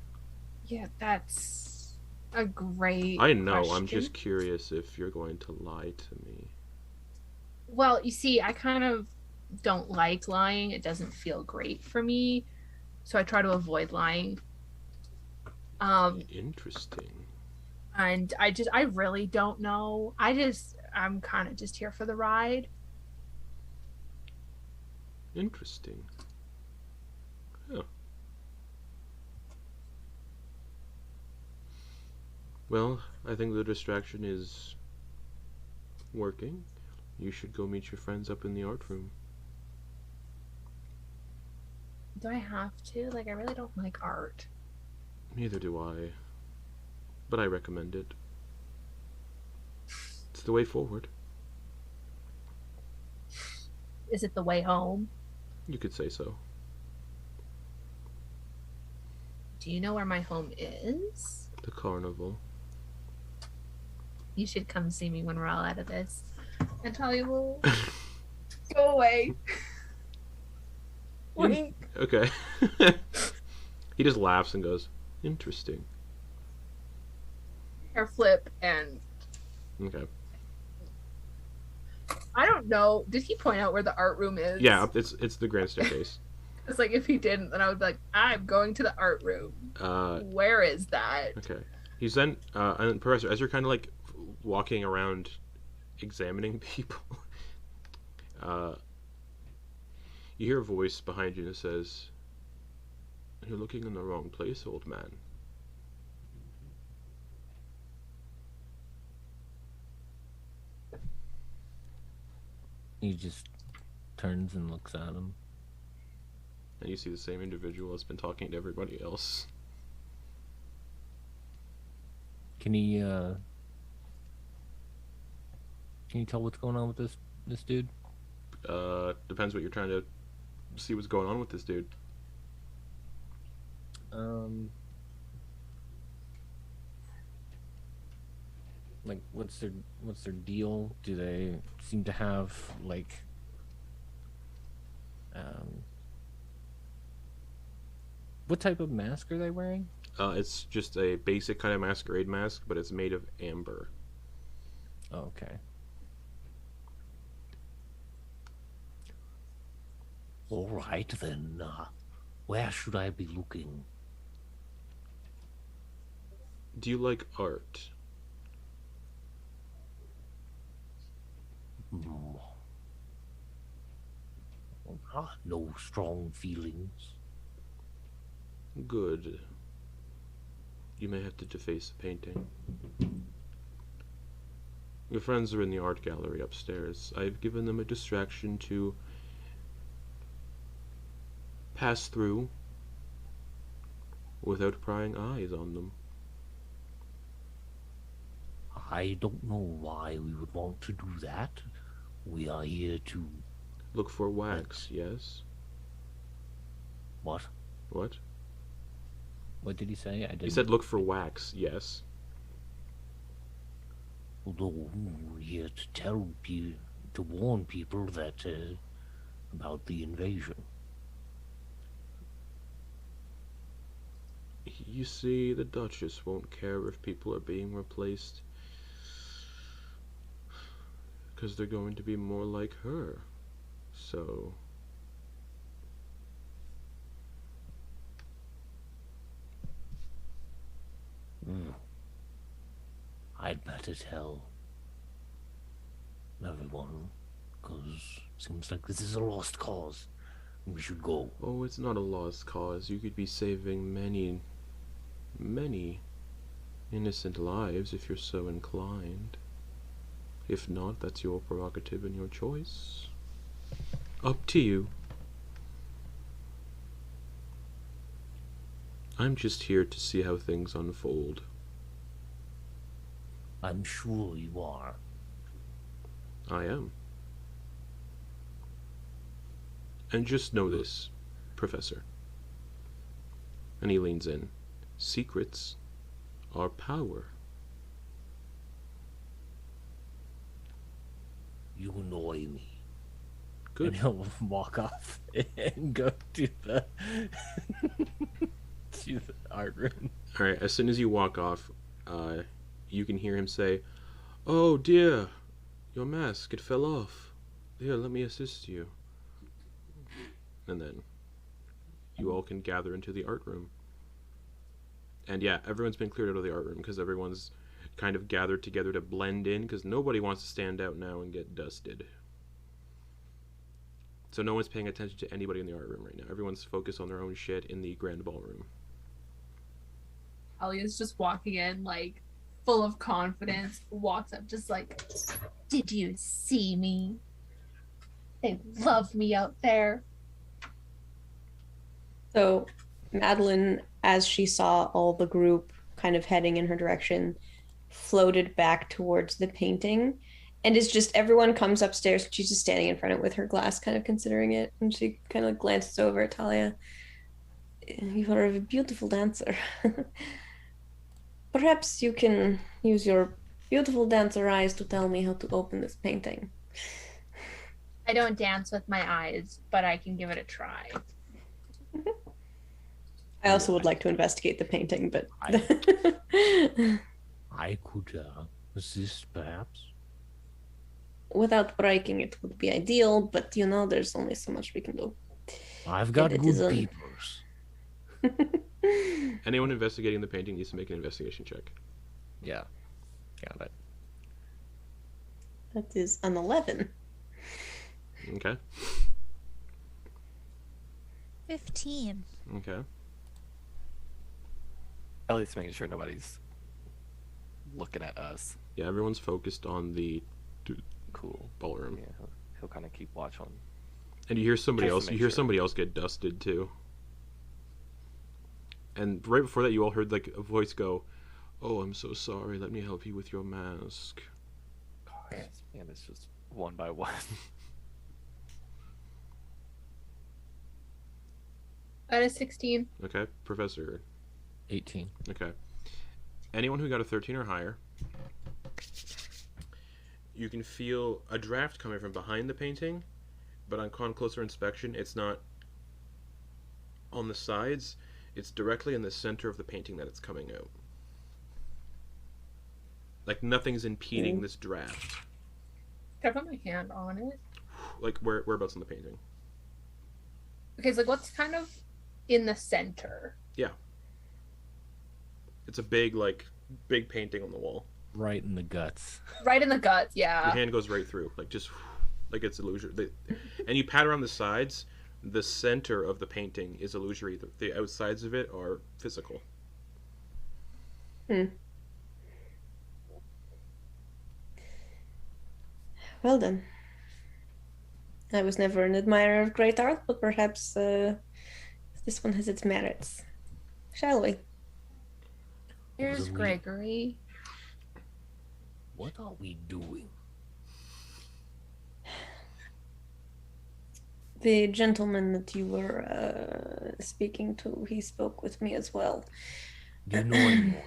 Yeah, that's a great I know, question. I'm just curious if you're going to lie to me. Well, you see, I kind of don't like lying. It doesn't feel great for me. So I try to avoid lying. Interesting. And I really don't know. I'm kind of just here for the ride. Interesting. Huh. Well, I think the distraction is working. You should go meet your friends up in the art room. Do I have to? Like, I really don't like art. Neither do I. But I recommend it. It's the way forward. Is it the way home? You could say so. Do you know where my home is? The carnival. You should come see me when we're all out of this. And Thalia will go away. Wink. Okay. He just laughs and goes, interesting. Hair flip and... Okay. I don't know. Did he point out where the art room is? Yeah, it's the grand staircase. It's like, if he didn't, then I would be like, I'm going to the art room. Where is that? Okay. He's then, and Professor, as you're kind of like walking around examining people, you hear a voice behind you that says, "You're looking in the wrong place, old man." He just turns and looks at him. And you see the same individual that's been talking to everybody else. Can you tell what's going on with this dude? Depends what you're trying to see what's going on with this dude. Like, what's their deal? Do they seem to have like what type of mask are they wearing? It's just a basic kind of masquerade mask, but it's made of amber. Oh, okay. All right, then. Where should I be looking? Do you like art? No strong feelings. Good. You may have to deface the painting. Your friends are in the art gallery upstairs. I've given them a distraction to pass through without prying eyes on them. I don't know why we would want to do that. We are here to... Look for wax, yes? What? What? What did he say? I didn't... He said look for wax, yes. Although we're here to tell you, to warn people that, about the invasion. You see, the Duchess won't care if people are being replaced, because they're going to be more like her. So... I'd better tell everyone, because it seems like this is a lost cause. We should go. Oh, it's not a lost cause. You could be saving many, many innocent lives if you're so inclined. If not, that's your prerogative and your choice. Up to you. I'm just here to see how things unfold. I'm sure you are. I am. And just know this, Professor. And he leans in. Secrets are power. You annoy me. Good. And he'll walk off and go to the to the art room. Alright, as soon as you walk off, you can hear him say, "Oh dear, your mask, it fell off. Here, let me assist you." And then you all can gather into the art room. And yeah, everyone's been cleared out of the art room because everyone's kind of gathered together to blend in, because nobody wants to stand out now and get dusted. So no one's paying attention to anybody in the art room right now. Everyone's focused on their own shit in the grand ballroom. Alia's just walking in, like, full of confidence, walks up just like, "Did you see me? They love me out there." So Madeliene, as she saw all the group kind of heading in her direction, floated back towards the painting, and is just, everyone comes upstairs, she's just standing in front of it with her glass, kind of considering it, and she kind of glances over at Thalia. "You are a beautiful dancer. Perhaps you can use your beautiful dancer eyes to tell me how to open this painting." I don't dance with my eyes, but I can give it a try. I also would like to investigate the painting, but I could assist, perhaps. without breaking it would be ideal, but you know, there's only so much we can do. I've got It good isn't- peepers. Anyone investigating the painting needs to make an investigation check. Yeah. Got it. That is an 11. Okay. 15. Okay. Elliott's making sure nobody's looking at us. Yeah, everyone's focused on the Cool. ballroom. Yeah, he'll kind of keep watch on. And you hear somebody Just to else. make You hear sure. somebody else get dusted too. And right before that, you all heard like a voice go, "Oh, I'm so sorry. Let me help you with your mask." And it's just one by one. That is 16. Okay, Professor. 18. Okay. Anyone who got a 13 or higher, you can feel a draft coming from behind the painting, but on closer inspection, it's not on the sides. It's directly in the center of the painting that it's coming out. Like nothing's impeding this draft. Can I put my hand on it? Like whereabouts in the painting? Okay, so like what's kind of in the center? It's a big painting on the wall. Right in the guts. Right in the guts, Your yeah. hand goes right through, like just like it's illusory. And you pat around the sides. The center of the painting is illusory. The outsides of it are physical. Well then. I was never an admirer of great art, but perhaps this one has its merits. Shall we? Here's Gregory. What are we doing? The gentleman that you were speaking to, he spoke with me as well. Do you know anyone?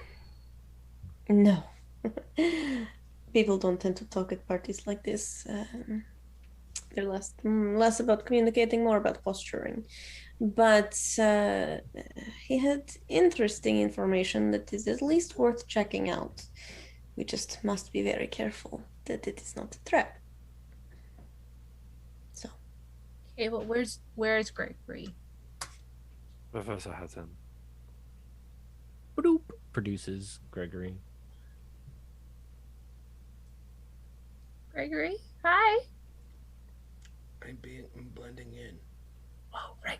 No. People don't tend to talk at parties like this. They're less about communicating, more about posturing. But he had interesting information that is at least worth checking out. We just must be very careful that it is not a trap. So. Okay, but where's Gregory? Professor has him. Bloop, produces Gregory. Gregory? Hi. I'm blending in. Oh, right.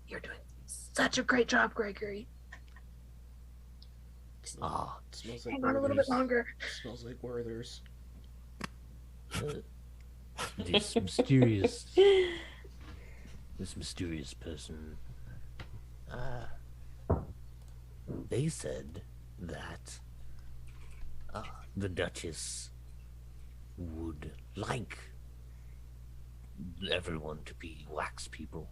You're doing such a great job, Gregory. Ah, Smells like hang on a little bit longer. Smells like Werther's. this mysterious person. They said that the Duchess would like everyone to be wax people.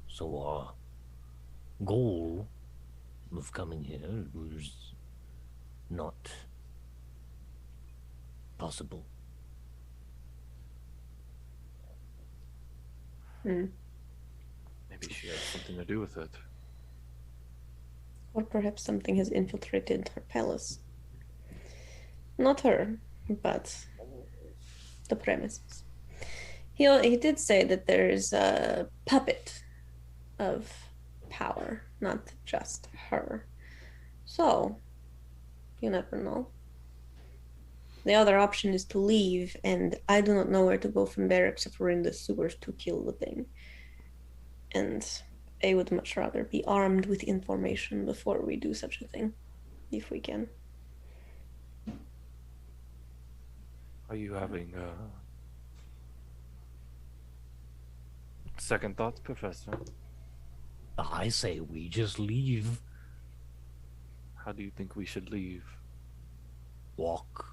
So our goal of coming here was not possible. Maybe she has something to do with it. Or perhaps something has infiltrated her palace. Not her, but the premises. He did say that there is a puppet of power, not just her. So, you never know. The other option is to leave, and I do not know where to go from there except for in the sewers to kill the thing. And I would much rather be armed with information before we do such a thing, if we can. Are you having second thoughts, Professor? I say we just leave. How do you think we should leave? Walk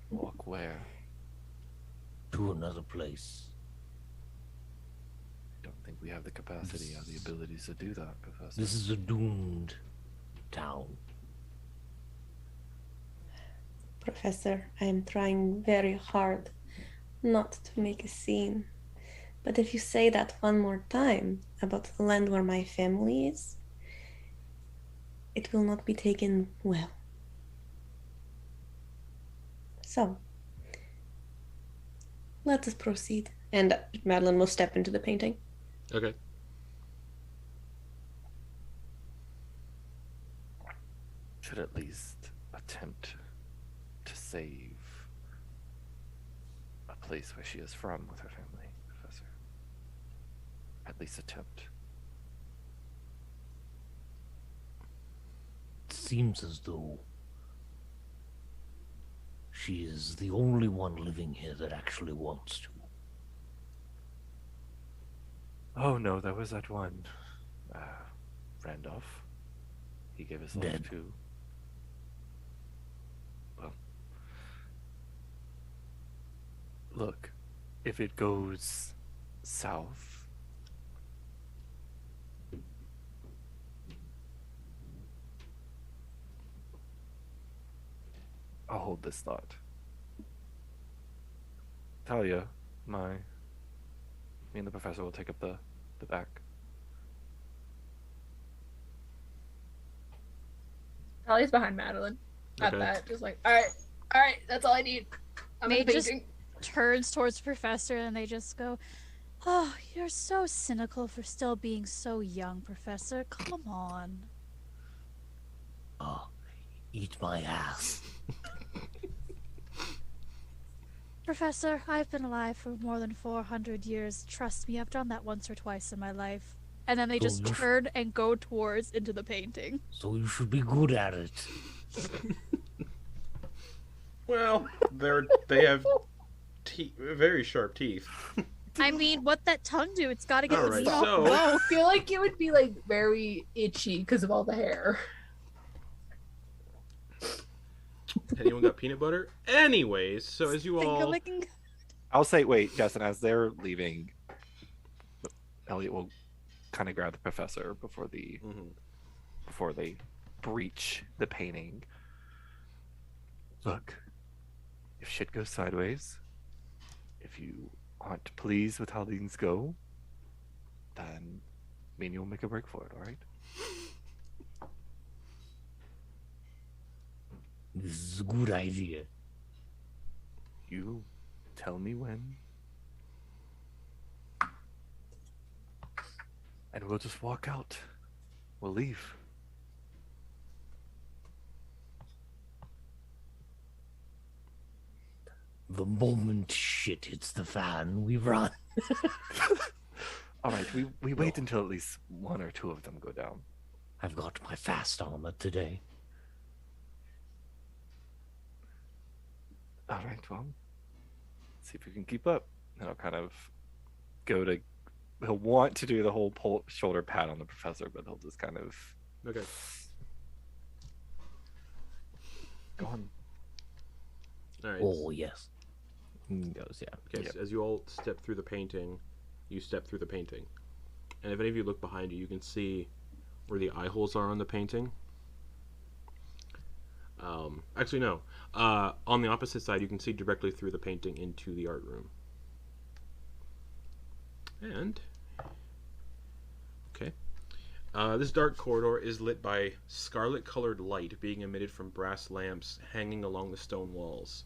Walk where? to another place. I don't think we have the capacity or the abilities to do that, Professor. This is a doomed town. Professor, I am trying very hard not to make a scene. But if you say that one more time about the land where my family is, it will not be taken well. So, let us proceed. And Madeliene will step into the painting. Okay. Should at least attempt to save a place where she is from with her family, Professor. At least attempt. It seems as though she is the only one living here that actually wants to. Oh no, there was that one. Randolph. He gave his life Dead. to. Well. Look, if it goes south. I'll hold this thought. Thalia, me and the professor will take up the back. Thalia's behind Madeliene. At Okay. that, just like, all right, that's all I need. I'm May in the just painting. turns towards the professor and they just go, "Oh, you're so cynical for still being so young, Professor. Come on." Oh, eat my ass. Professor, I've been alive for more than 400 years. Trust me, I've done that once or twice in my life. And then they So just you- turn and go towards into the painting. So you should be good at it. Well, they have very sharp teeth. I mean, what that tongue do? It's got to get All the right, meat off so- the I bone. feel like it would be like very itchy because of all the hair. Anyone got peanut butter? Anyways, so as you Finger all... licking. I'll say, wait, Justin, as they're leaving, Eliott will kind of grab the professor before they breach the painting. Look, if shit goes sideways, if you aren't pleased with how things go, then me and you'll make a break for it, all right? This is a good idea. You tell me when, and we'll just walk out. We'll leave. The moment shit hits the fan, we run. All right, we wait until at least one or two of them go down. I've got my fast armor today. All right, well, see if we can keep up. And I'll kind of he'll want to do the whole shoulder pat on the professor, but he'll just kind of Okay. go on. All right. Oh, yes. He goes, yeah. Okay, so as you all step through the painting, you step through the painting. And if any of you look behind you, you can see where the eye holes are on the painting. Actually, no. On the opposite side, you can see directly through the painting into the art room. And... okay. This dark corridor is lit by scarlet-colored light being emitted from brass lamps hanging along the stone walls.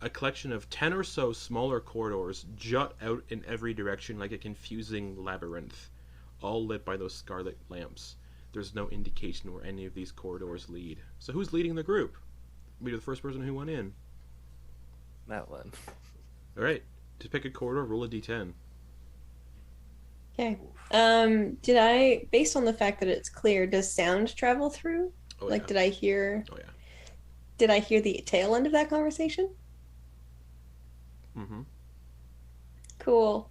A collection of 10 or so smaller corridors jut out in every direction like a confusing labyrinth, all lit by those scarlet lamps. There's no indication where any of these corridors lead. So who's leading the group? Be the first person who went in. Madeliene. Alright, to pick a corridor, roll a d10. Okay. Did I, based on the fact that it's clear, does sound travel through? Oh, Like, yeah. did I hear? Oh, yeah. Did I hear the tail end of that conversation? Mm-hmm. Cool.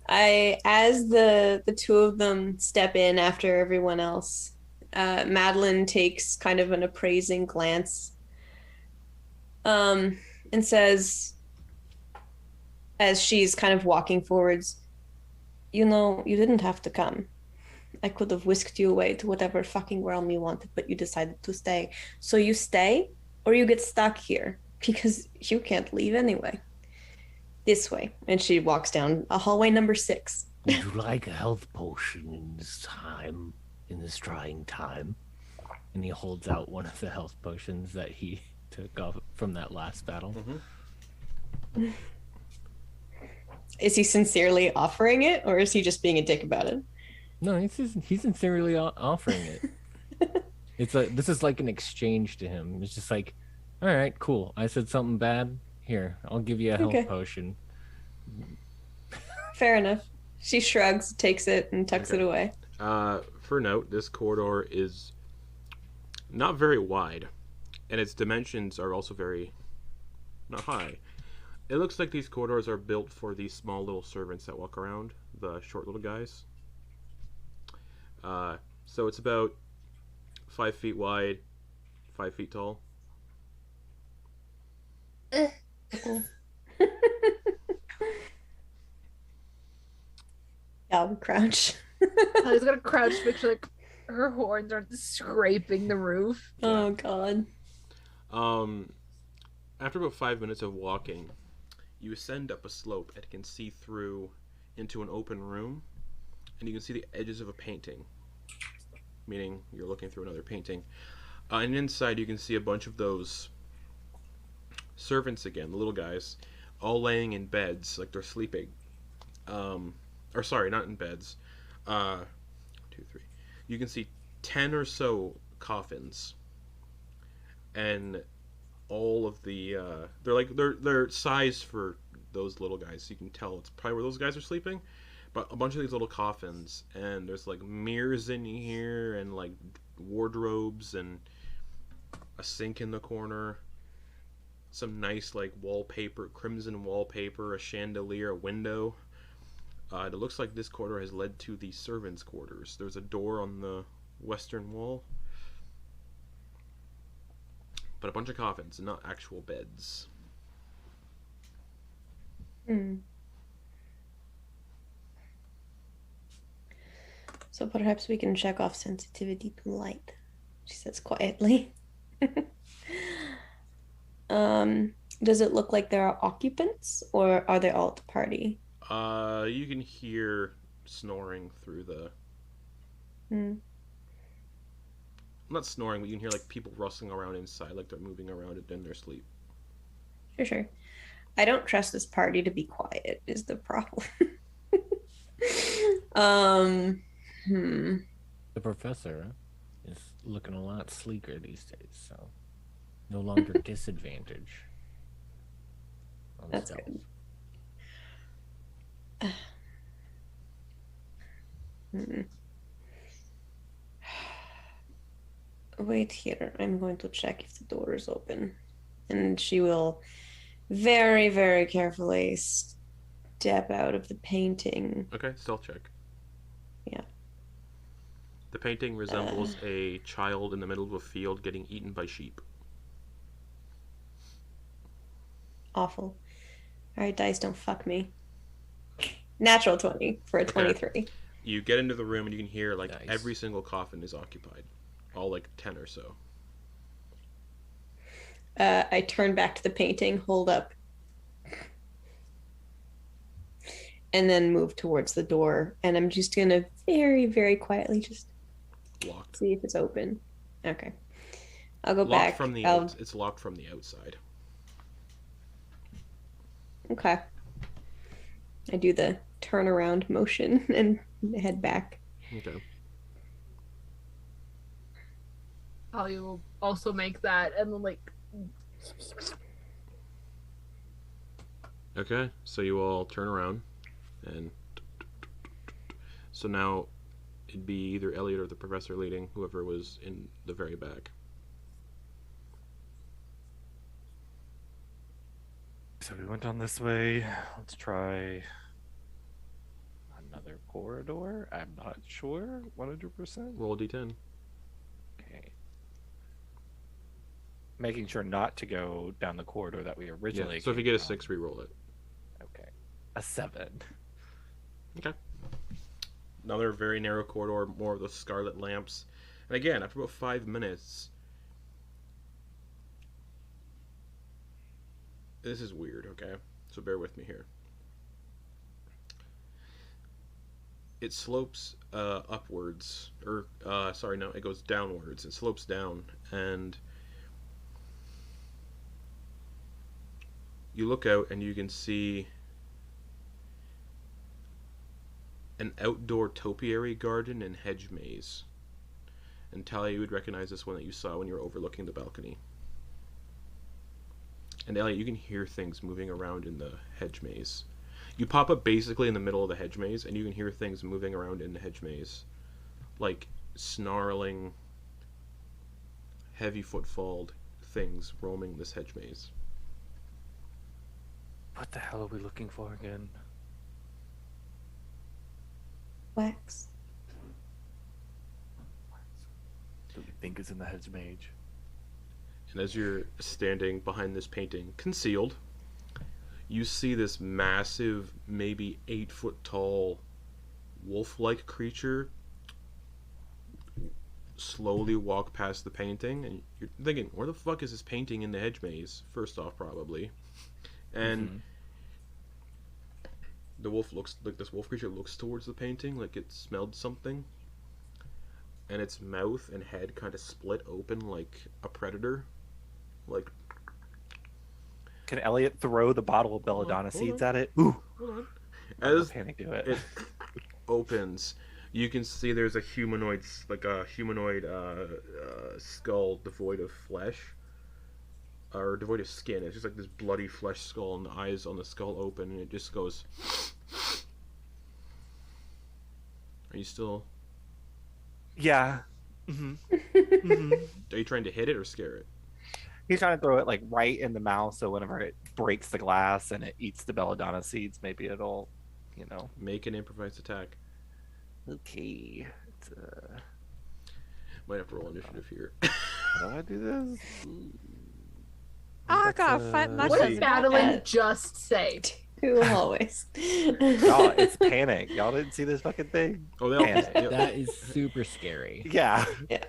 As the two of them step in after everyone else, Madeliene takes kind of an appraising glance, and says, as she's kind of walking forwards, "You know, you didn't have to come. I could have whisked you away to whatever fucking realm you wanted, but you decided to stay. So you stay, or you get stuck here, because you can't leave anyway. This way." And she walks down a hallway number 6. Would you like a health potion in this trying time? And he holds out one of the health potions that he took off from that last battle. Mm-hmm. Is he sincerely offering it, or is he just being a dick about it? No, he's sincerely offering it. It's like, this is like an exchange to him. It's just like, all right, cool. I said something bad. Here, I'll give you a health Okay. potion. Fair enough. She shrugs, takes it, and tucks it away. For note, this corridor is not very wide, and its dimensions are also not high. It looks like these corridors are built for these small little servants that walk around, the short little guys. So it's about 5 feet wide, 5 feet tall. Yeah, we crouch. I was gonna crouch to make sure like her horns aren't scraping the roof. Oh god. After about 5 minutes of walking, you ascend up a slope and can see through into an open room, and you can see the edges of a painting, meaning you're looking through another painting. And inside you can see a bunch of those servants again, the little guys, all laying in beds like they're sleeping. Or sorry, not in beds. 2, 3. You can see 10 or so coffins, and all of the they're sized for those little guys. You can tell it's probably where those guys are sleeping. But a bunch of these little coffins, and there's like mirrors in here, and like wardrobes, and a sink in the corner, some nice like wallpaper, crimson wallpaper, a chandelier, a window. It looks like this corridor has led to the servants' quarters. There's a door on the western wall, but a bunch of coffins, not actual beds. So perhaps we can check off sensitivity to light, she says quietly. Does it look like there are occupants, or are they all at the party? You can hear snoring through the... Not snoring, but you can hear like people rustling around inside, like they're moving around in their sleep. Sure. I don't trust this party to be quiet, is the problem. The professor is looking a lot sleeker these days, so no longer disadvantage. That's good. Wait here. I'm going to check if the door is open. And she will very, very carefully step out of the painting. Okay, stealth check. Yeah. The painting resembles a child in the middle of a field getting eaten by sheep. Awful. Alright, dice, don't fuck me. Natural 20 for a 23. Okay. You get into the room and you can hear like Nice. every single coffin is occupied. All like 10 or so. I turn back to the painting, hold up, and then move towards the door. And I'm just gonna very, very quietly just Locked. see if it's open. Okay. I'll go Locked back. from the it's locked from the outside. Okay. I do the turnaround motion and head back. Okay. Thalia will also make that and then like. Okay, so you all turn around, and so now it'd be either Eliott or the professor leading, whoever was in the very back. So we went down this way. Let's try another corridor. I'm not sure 100%. Roll a d10. Okay. Making sure not to go down the corridor that we originally. Yeah, so if you came get a down. 6, re-roll it. Okay. A 7. Okay. Another very narrow corridor, more of those scarlet lamps. And again, after about 5 minutes... This is weird, okay? So bear with me here. It slopes upwards, or, sorry, no, it goes downwards. It slopes down, and you look out and you can see an outdoor topiary garden and hedge maze. And Thalia, you would recognize this one that you saw when you were overlooking the balcony. And Eliott, you can hear things moving around in the hedge maze. You pop up basically in the middle of the hedge maze, and you can hear things moving around in the hedge maze. Like snarling, heavy footfalled things roaming this hedge maze. What the hell are we looking for again? Wax. What do we think is in the hedge mage? And as you're standing behind this painting, concealed, you see this massive, maybe 8-foot tall, wolf-like creature slowly walk past the painting, and you're thinking, where the fuck is this painting in the hedge maze? First off, probably. And the wolf looks like this wolf creature looks towards the painting like it smelled something, and its mouth and head kind of split open like a predator. Like, can Eliott throw the bottle of belladonna hold seeds on. at it? Ooh! Hold on. As As panic do it. it opens, you can see there's a humanoid, skull devoid of flesh, or devoid of skin. It's just like this bloody flesh skull, and the eyes on the skull open, and it just goes. Are you still? Yeah. Are you trying to hit it or scare it? He's trying to throw it like right in the mouth, so whenever it breaks the glass and it eats the belladonna seeds, maybe it'll, Make an improvised attack. Okay. Might have to roll initiative here. How do I do this? Oh god, What did Madeliene just say? Who always? Y'all, it's panic. Y'all didn't see this fucking thing? Oh, they all. Panic. That is super scary. Yeah. Yeah.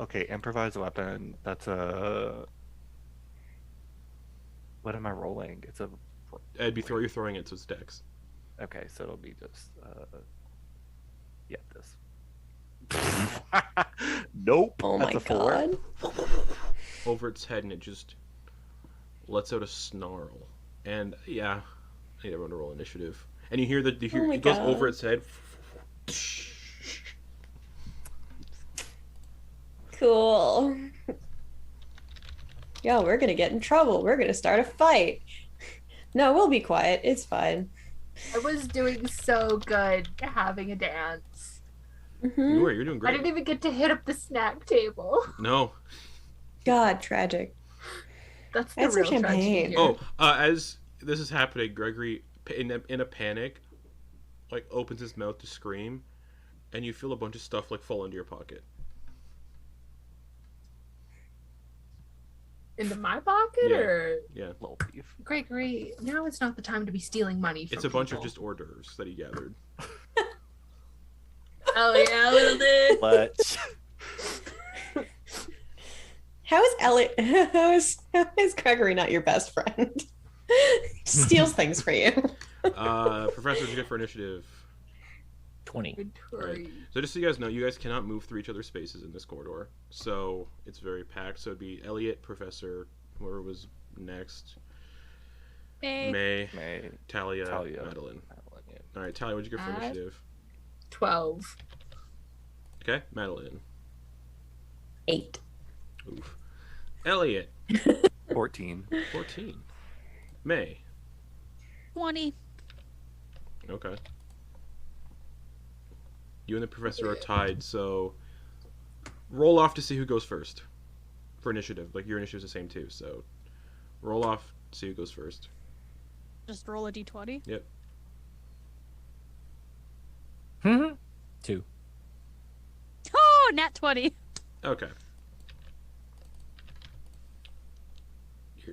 Okay, improvised weapon. That's a. What am I rolling? It's a. It'd be you're throwing it, so it's dex. Okay, so it'll be just. Yeah, this. Nope. Oh my that's a 4. god. Over its head, and it just lets out a snarl. And yeah, I need everyone to roll initiative. And you hear Oh my it goes God. over its head. Cool. Yo, we're gonna get in trouble. We're gonna start a fight. No, we'll be quiet. It's fine. I was doing so good having a dance. Mhm. You're doing I great. didn't even get to hit up the snack table. No. God, tragic. That's the Add some real tragedy champagne. here. Oh, as this is happening, Gregory, in a panic, like opens his mouth to scream, and you feel a bunch of stuff like fall into your pocket. Into my pocket, Yeah. or Yeah, Little thief. Gregory? Now it's not the time to be stealing money from it's a bunch of people. just hors d'oeuvres that he gathered. Oh yeah, a little bit. But How is Eliott? How is Gregory not your best friend? Steals things for you. Professor, you get for initiative. 20. Right. So just so you guys know, you guys cannot move through each other's spaces in this corridor. So it's very packed. So it'd be Eliott, Professor, whoever was next, May, Thalia, Madeliene. Yeah. All right, Thalia, what'd you get for initiative? 12. Okay, Madeliene. 8. Oof. Eliott, 14. 14. May. 20. Okay. You and the professor are tied, so roll off to see who goes first for initiative. Like your initiative's the same too, so roll off, see who goes first. Just roll a d20. Yep. 2. Oh, nat 20. Okay.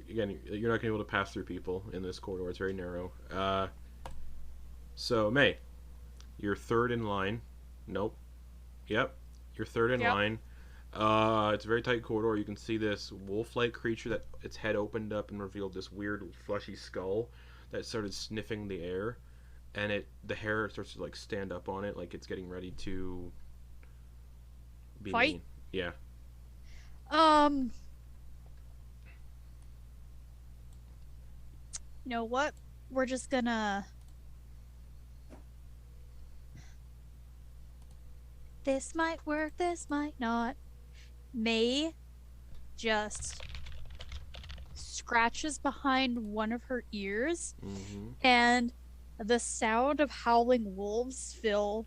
You're not going to be able to pass through people in this corridor. It's very narrow. So, May, you're third in line. Nope. Yep. You're third in line. It's a very tight corridor. You can see this wolf-like creature that its head opened up and revealed this weird fleshy skull that started sniffing the air, and the hair starts to like stand up on it, like it's getting ready to be Fight? mean. Yeah. You know what? We're just gonna... This might work, this might not. May just scratches behind one of her ears, Mm-hmm. and the sound of howling wolves fill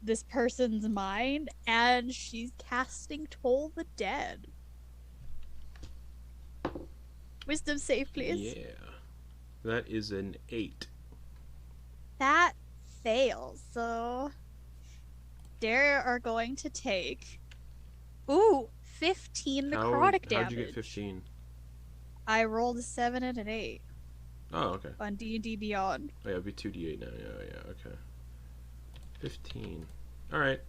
this person's mind, and she's casting Toll the Dead. Wisdom save, please. Yeah. That is an 8. That fails, so they are going to take 15 necrotic damage. How'd you get 15? I rolled a 7 and an 8 Oh, okay. on D&D Beyond. Oh, yeah, it'd be 2d8 now. Yeah, okay. 15. Alright.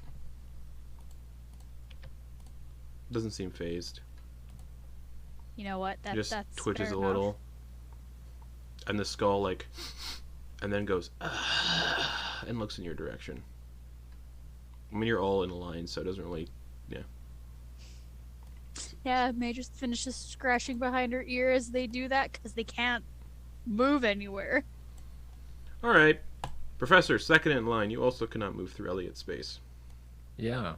Doesn't seem phased. You know what? He just That's twitches fair a enough. little. And the skull, like, and then goes, and looks in your direction. I mean, you're all in a line, so it doesn't really, Yeah, May just finishes scratching behind her ear as they do that because they can't move anywhere. Alright. Professor, second in line, you also cannot move through Eliott's space. Yeah.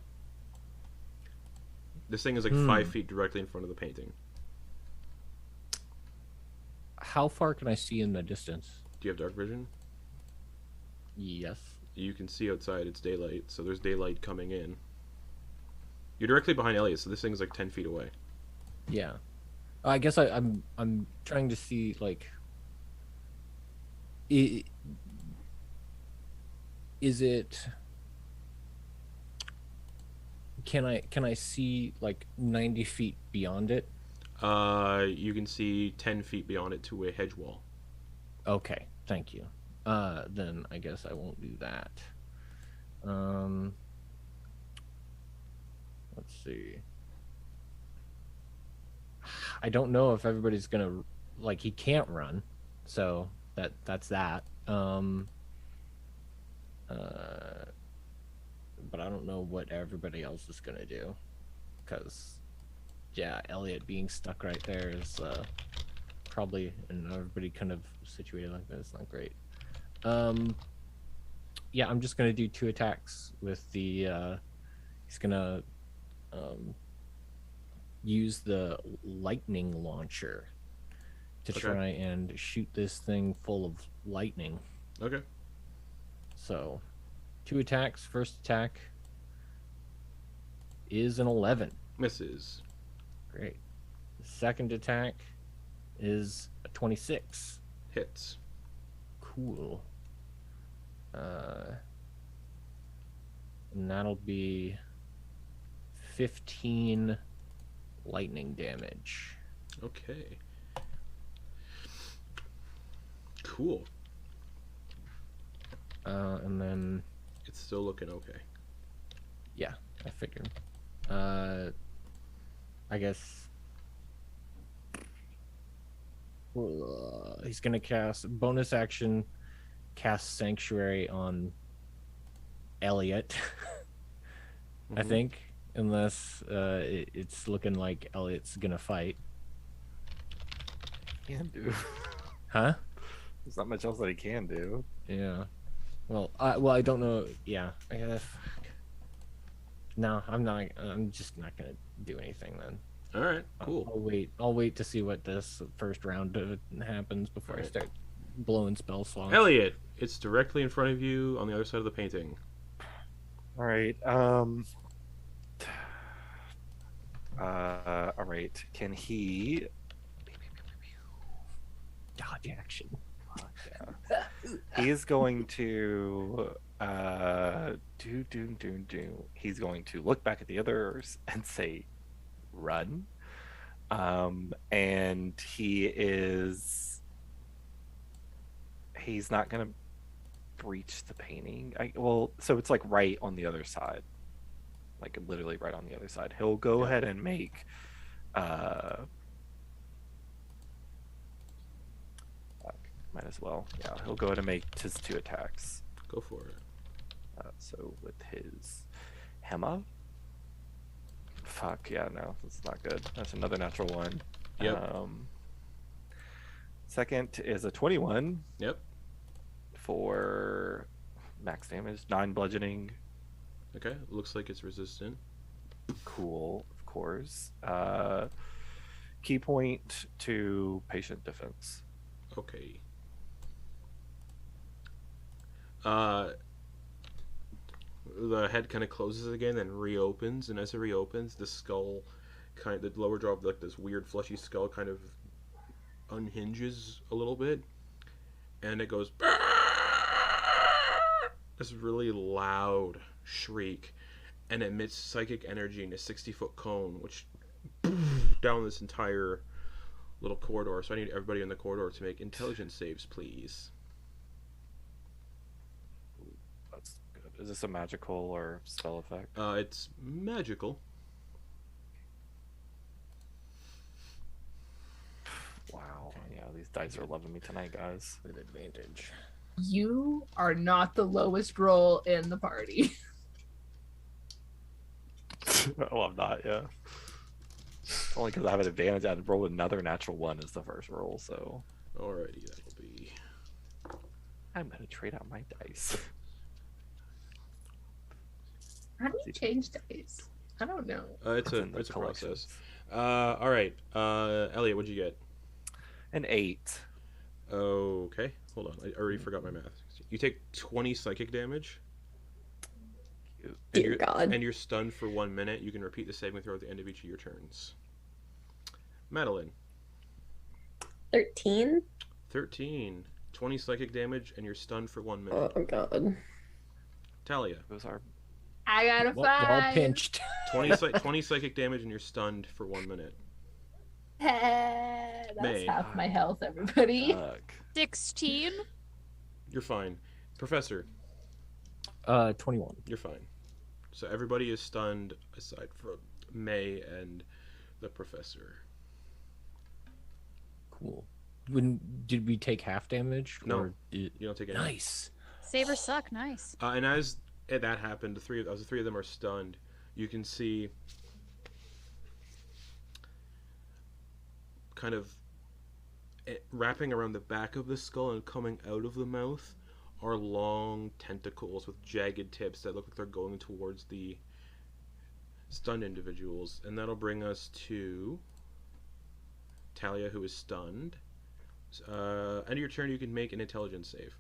This thing is like 5 feet directly in front of the painting. How far can I see in the distance? Do you have dark vision? Yes. You can see outside. It's daylight, so there's daylight coming in. You're directly behind Eliott, so this thing's like 10 feet away. Yeah. I guess I'm trying to see like. Is it? Can I see like 90 feet beyond it? You can see 10 feet beyond it to a hedge wall. Okay, thank you. Then I guess I won't do that. Let's see. I don't know if everybody's gonna like. He can't run, so that's that. But I don't know what everybody else is gonna do, because yeah, Eliott being stuck right there is probably, and everybody kind of situated like that, it's not great. Yeah, I'm just gonna do 2 attacks with the he's gonna use the lightning launcher to try and shoot this thing full of lightning. Okay. So 2 attacks. First attack is an 11. Misses. Great. The second attack is a 26. Hits. Cool. And that'll be 15 lightning damage. Okay. Cool. And then it's still looking okay. Yeah, I figured. I guess he's gonna cast bonus action, cast Sanctuary on Eliott. I think, unless it's looking like Elliott's gonna fight. Can do. Huh? There's not much else that he can do. Yeah. Well, I don't know. Yeah. No, I'm not. I'm just not gonna do anything then. All right. Cool. I'll wait to see what this first round happens before I start blowing spell slots. Eliott, it's directly in front of you on the other side of the painting. All right. All right. Can he dodge action? Yeah. He's going to he's going to look back at the others and say run. And he's not gonna breach the painting. So it's like right on the other side, like literally right on the other side. He'll go ahead and make might as well. Yeah, he'll go ahead and make his 2 attacks. Go for it. So with his Hema. Fuck, yeah, no, that's not good. That's another natural 1. Yep. Second is a 21. Yep. For max damage, 9 bludgeoning. Okay, looks like it's resistant. Cool, of course. Key point to patient defense. Okay. The head kind of closes again and reopens, and as it reopens, the skull the lower jaw of like this weird fleshy skull kind of unhinges a little bit, and it goes this really loud shriek and emits psychic energy in a 60-foot cone, which down this entire little corridor. So I need everybody in the corridor to make intelligence saves, please. That's good. Is this a magical or spell effect? It's magical. Wow. Yeah, these dice are loving me tonight, guys. With advantage. You are not the lowest roll in the party. Oh, I'm not, yeah. Only because I have an advantage. I'd roll another natural 1 as the first roll, so. Alrighty, that'll be. I'm gonna trade out my dice. How do you change dice? I don't know. It's a process. Alright. Eliott, what'd you get? An 8. Okay, hold on. I already forgot my math. You take 20 psychic damage. Dear God. And you're stunned for 1 minute. You can repeat the saving throw at the end of each of your turns. Madeliene. 13. 13. 20 psychic damage, and you're stunned for 1 minute. Oh, God. Talia. Those are I got a We're all 5. pinched. 20 psychic damage, and you're stunned for 1 minute. That's May. half my health, everybody. fuck. 16. You're fine. Professor, 21. you're fine. So everybody is stunned aside from May and the professor. Cool. Did we take half damage? No, Or you don't take any. Nice. Sabers suck. Nice. And as that happened, as the three of them are stunned, you can see kind of wrapping around the back of the skull and coming out of the mouth are long tentacles with jagged tips that look like they're going towards the stunned individuals. And that'll bring us to Thalia, who is stunned. End of your turn, you can make an intelligence save.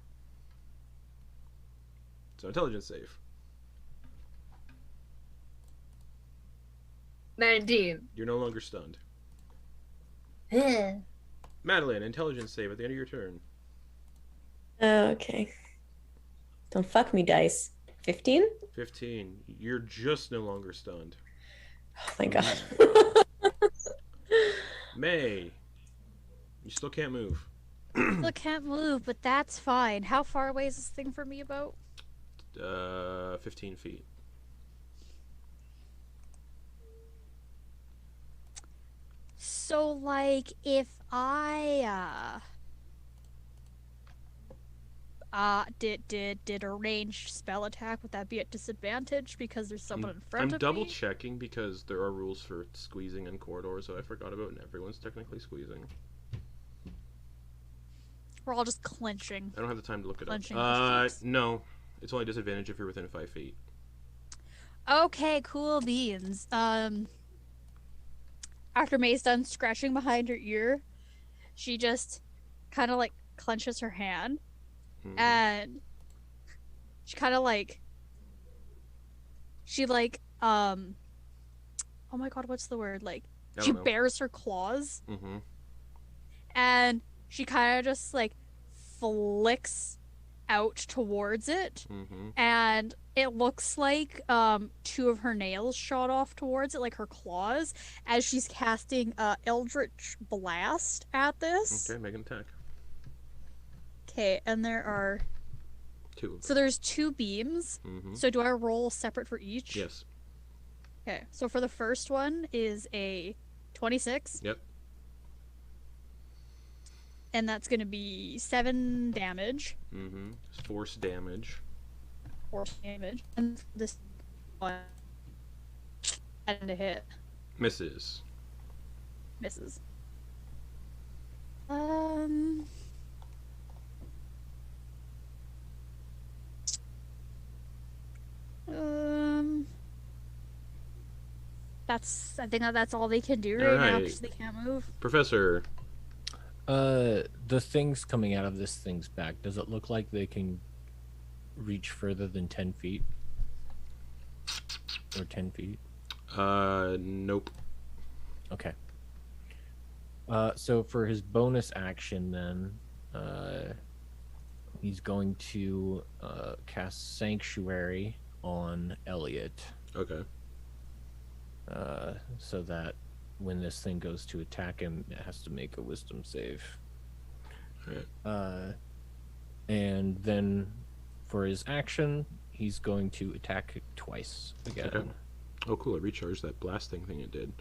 So, intelligence save. 19. You're no longer stunned. Ugh. Madeliene, intelligence save at the end of your turn. Okay. Don't fuck me, dice. 15? 15. You're just no longer stunned. Oh my God. May. You still can't move. Still can't move, but that's fine. How far away is this thing from me about? 15 feet. So, like, if I, did a ranged spell attack, would that be at disadvantage because there's someone in front I'm of double me? checking because there are rules for squeezing in corridors that I forgot about, and everyone's technically squeezing. We're all just clenching. I don't have the time to look it Clenching up. the cheeks. No. It's only disadvantage if you're within 5 feet. Okay, cool beans. After May's done scratching behind her ear, she just kind of like clenches her hand, and she kind of like, oh my God, what's the word? Like, I she don't know. bares her claws, Mm-hmm. and she kind of just like flicks out towards it, Mm-hmm. and it looks like two of her nails shot off towards it, like her claws, as she's casting Eldritch Blast at this. Okay, make an attack. Okay, and there are 2 of them. so there's 2 beams. Mm-hmm. So do I roll separate for each? Yes. Okay, so for the first one is a 26. Yep. And that's gonna be 7 damage. Mm-hmm. Force damage. 4 damage. And this one and a hit. Misses. Misses. I think that's all they can do right now Alright. because they can't move. Professor. The things coming out of this thing's back, does it look like they can reach further than 10 feet? Or 10 feet? Nope. Okay. So for his bonus action then, he's going to cast Sanctuary on Eliott. Okay. So that when this thing goes to attack him, it has to make a wisdom save. Alright. And then for his action, he's going to attack it twice again. Okay. Oh, cool. It recharged that blasting thing it did.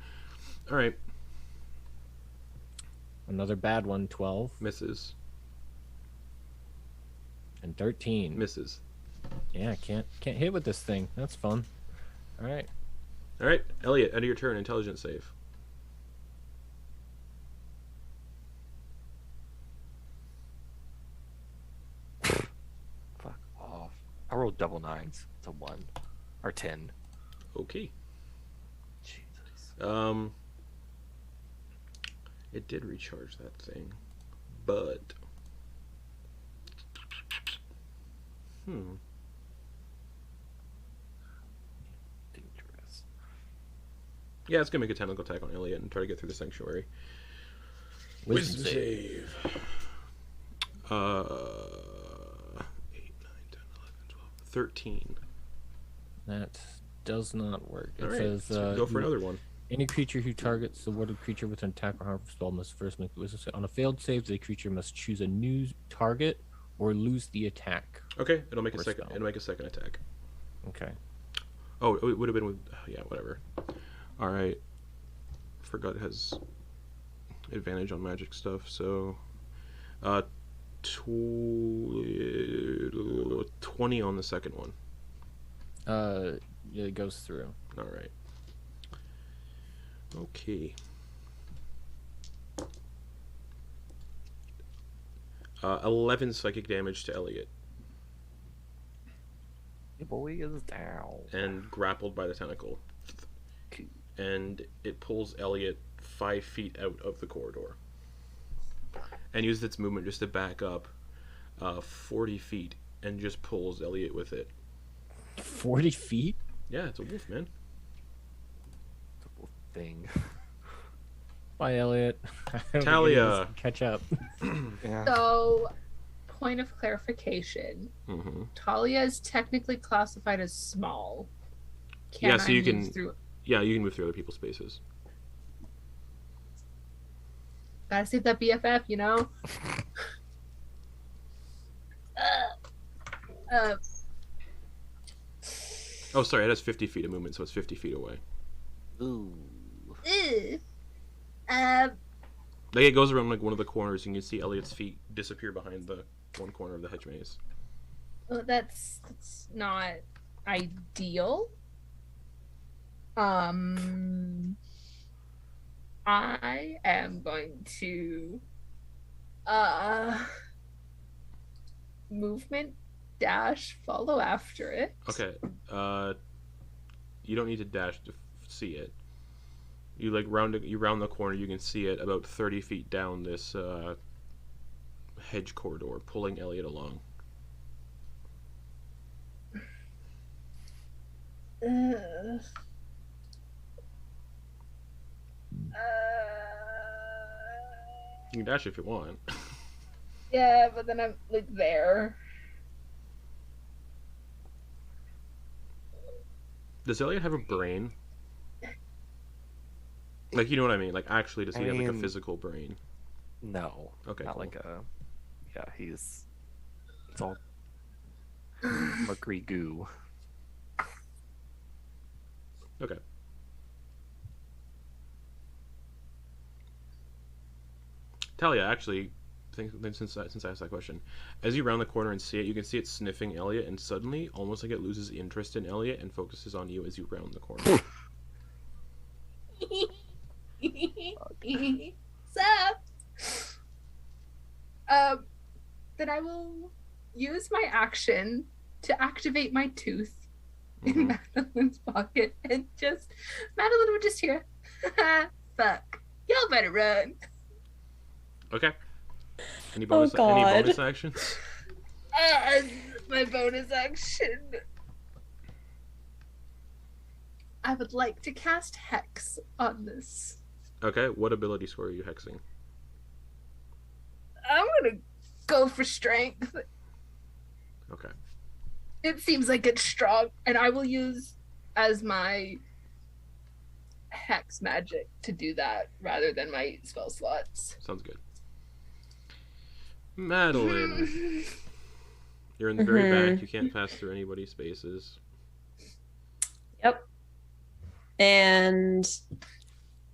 Alright. Another bad one, 12. Misses. And 13. Misses. Yeah, can't hit with this thing. That's fun. Alright. Alright, Eliott, end of your turn. Intelligence save. Fuck off. I rolled double 9s. It's a 1. Or 10. Okay. Jesus. It did recharge that thing, but Dangerous. Yeah, it's gonna make a tentacle attack on Eliott and try to get through the sanctuary. Wisdom save. 8, 9, 10, 11, 12, 13. That does not work. It All right, says so go for another one. Any creature who targets the warded creature with an attack or harmful spell must first make a wisdom save. On a failed save, the creature must choose a new target or lose the attack. Okay, it'll make a Or second. spell. It'll make a second attack. Okay. Oh, it would have been with. Yeah, whatever. All right. Forgot it has advantage on magic stuff. So, 20 on the second one. It goes through. All right. Okay. 11 psychic damage to Eliott, The boy is down. and grappled by the tentacle. And it pulls Eliott 5 feet out of the corridor. And uses its movement just to back up 40 feet and just pulls Eliott with it. 40 feet? Yeah, it's a wolf, man. Thing. Bye, Eliott. I don't think Thalia. any of us can catch up. Yeah. So, point of clarification. Mm-hmm. Thalia is technically classified as small. Yeah, so I you move can- through? Yeah, you can move through other people's spaces. Gotta save that BFF, you know. Oh, sorry, it has 50 feet of movement, so it's 50 feet away. Ooh. Like, it goes around like one of the corners, and you can see Elliott's feet disappear behind the one corner of the hedge maze. Well, that's not ideal. I am going to movement dash follow after it. Okay, you don't need to dash to see it. You like round the corner, you can see it about 30 feet down this hedge corridor, pulling Eliott along. You can dash if you want. Yeah, but then I'm like there. Does Eliott have a brain? Like, you know what I mean? Like, actually, does he have like a mean- physical brain? No. Okay, Not cool. like a. Yeah, he's. It's all mercury goo. Okay. Thalia, actually, since I asked that question, as you round the corner and see it, you can see it sniffing Eliott, and suddenly, almost like it loses interest in Eliott and focuses on you as you round the corner. Sup? Then I will use my action to activate my tooth in Madeleine's pocket and just Madeleine would just hear, fuck, y'all better run. Okay. Any bonus actions? My bonus action. I would like to cast Hex on this. Okay, what ability score are you hexing? I'm gonna go for strength. Okay. It seems like it's strong, and I will use as my Hex magic to do that rather than my spell slots. Sounds good. Madeliene. You're in the very back. You can't pass through anybody's spaces. Yep. And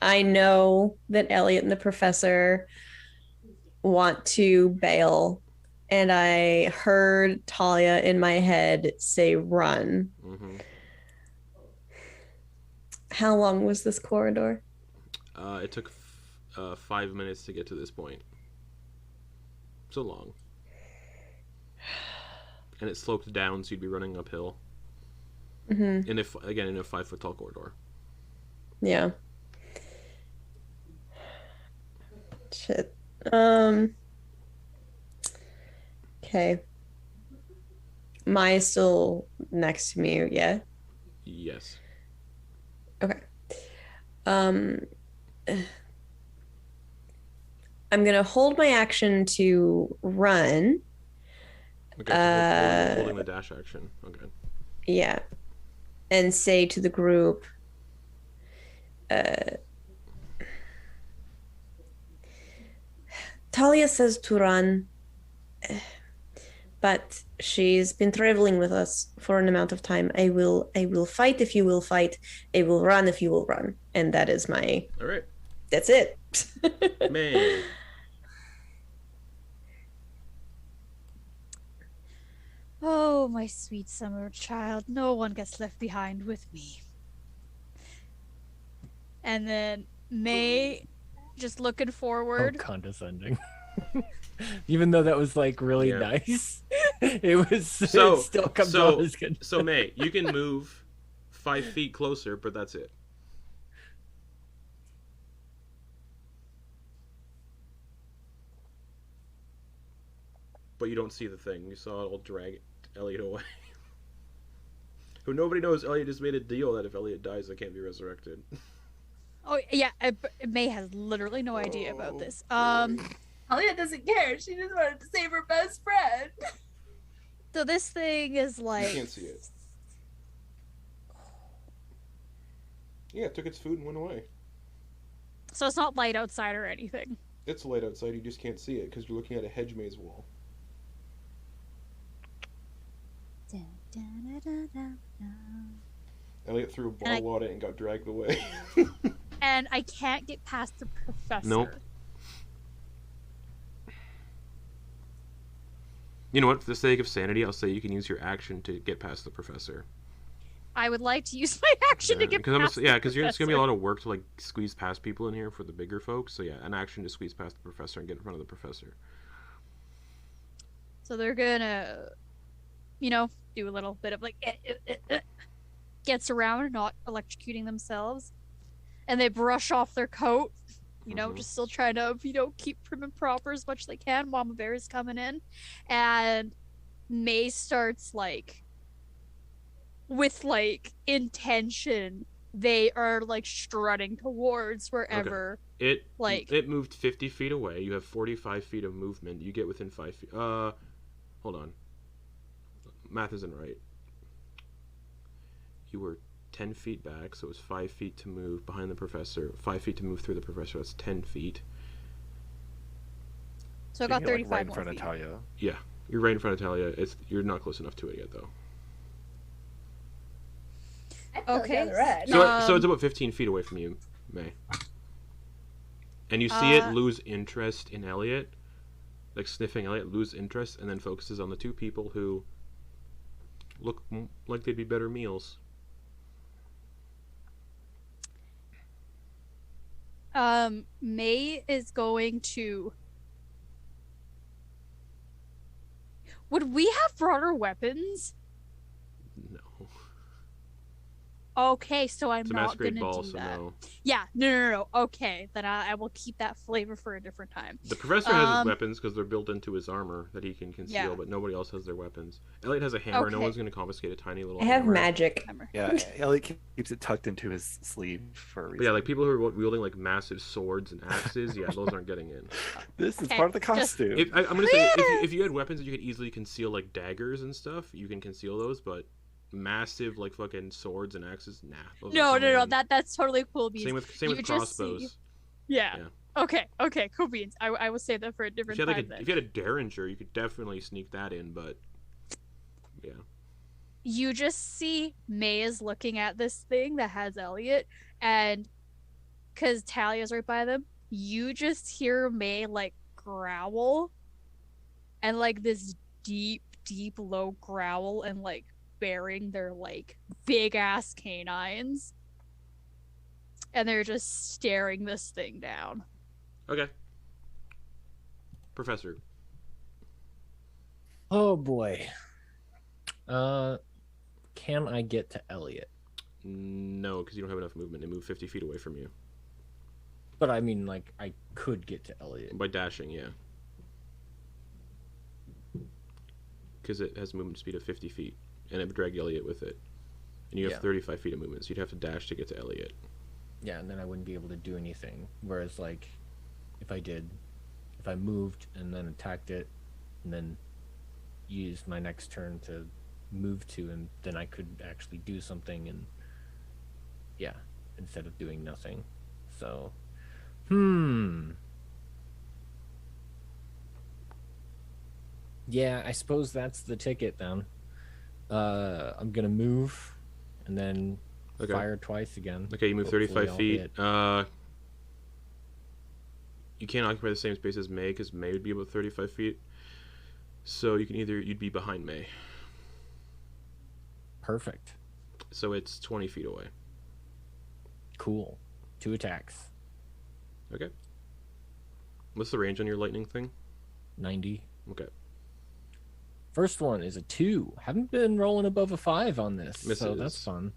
I know that Eliott and the professor want to bail. And I heard Thalia in my head say run. Mm-hmm. How long was this corridor? It took 5 minutes to get to this point. So long. And it sloped down, so you'd be running uphill. Mm-hmm. And in a 5-foot tall corridor. Yeah. Shit. Okay. Maya's still next to me, yeah? Yes. Okay. I'm gonna hold my action to run. Okay, so holding the dash action. Okay. Yeah. And say to the group, Thalia says to run, but she's been traveling with us for an amount of time. I will fight if you will fight. I will run if you will run. And that is my... All right. That's it. May. Oh, my sweet summer child. No one gets left behind with me. And then May, just looking forward. Oh, condescending. Even though that was like really nice, it was it still comes off as good. So May, you can move 5 feet closer, but that's it. But you don't see the thing. You saw it all drag Eliott away. Who nobody knows, Eliott just made a deal that if Eliott dies, it can't be resurrected. Oh yeah, May has literally no idea about this. Eliott doesn't care. She just wanted to save her best friend. So this thing is like... You can't see it. Yeah, it took its food and went away. So it's not light outside or anything. It's light outside, you just can't see it because you're looking at a hedge maze wall. Eliott threw a ball at it and got dragged away. And I can't get past the professor. Nope. You know what? For the sake of sanity, I'll say you can use your action to get past the professor. I would like to use my action to get past the because it's going to be a lot of work to like squeeze past people in here for the bigger folks. So yeah, an action to squeeze past the professor and get in front of the professor. So they're gonna, do a little bit of like, gets around, not electrocuting themselves. And they brush off their coat, just still trying to, keep prim and proper as much as they can. Mama Bear is coming in. And May starts, with, intention. They are, strutting towards wherever. Okay. It moved 50 feet away. You have 45 feet of movement. You get within 5 feet. Hold on. Math isn't right. You were 10 feet back, so it's 5 feet to move behind the professor, 5 feet to move through the professor. That's 10 feet. So I got 35 right in more front feet. of Thalia. Yeah, you're right in front of Thalia. You're not close enough to it yet, though. Okay. So it's about 15 feet away from you, May. And you see it lose interest in Eliott, sniffing Eliott, lose interest, and then focuses on the two people who look like they'd be better meals. May is going to... Would we have broader weapons? No. Okay, so I'm it's a not going masquerade to ball, do so that. no. Yeah, no. Okay, then I will keep that flavor for a different time. The professor has his weapons because they're built into his armor that he can conceal, Yeah. But nobody else has their weapons. Eliott has a hammer. Okay. No one's going to confiscate a tiny little I have hammer. magic. Yeah, Eliott keeps it tucked into his sleeve for a reason. But yeah, people who are wielding massive swords and axes, yeah, those aren't getting in. This is part of the costume. I'm going to say, if you had weapons that you could easily conceal, daggers and stuff, you can conceal those, but massive, fucking swords and axes, nah. No, that's totally cool beans. Same with crossbows. Yeah. Okay, cool beans. I will save that for a different time then. If you had a Derringer, you could definitely sneak that in, but yeah. You just see May is looking at this thing that has Eliott, and because Thalia's right by them, you just hear May growl, and this deep low growl, and baring their big ass canines, and they're just staring this thing down. Okay. Professor. Oh boy. Can I get to Eliott? No, because you don't have enough movement. They move 50 feet away from you. But I mean, I could get to Eliott. By dashing, yeah. because it has a movement speed of 50 feet, and it would drag Eliott with it. And you have 35 feet of movement, so you'd have to dash to get to Eliott. Yeah, and then I wouldn't be able to do anything. Whereas, like, if I moved and then attacked it, and then used my next turn to move to him, then I could actually do something, and yeah, instead of doing nothing. So, yeah, I suppose that's the ticket then. I'm gonna move, and then fire twice again. Okay, you move Hopefully 35 I'll feet. hit. You can't occupy the same space as May, because May would be about 35 feet. So you'd be behind May. Perfect. So it's 20 feet away. Cool. 2 attacks. Okay. What's the range on your lightning thing? 90. Okay. First one is a 2. Haven't been rolling above a 5 on this, Misses. so that's fun.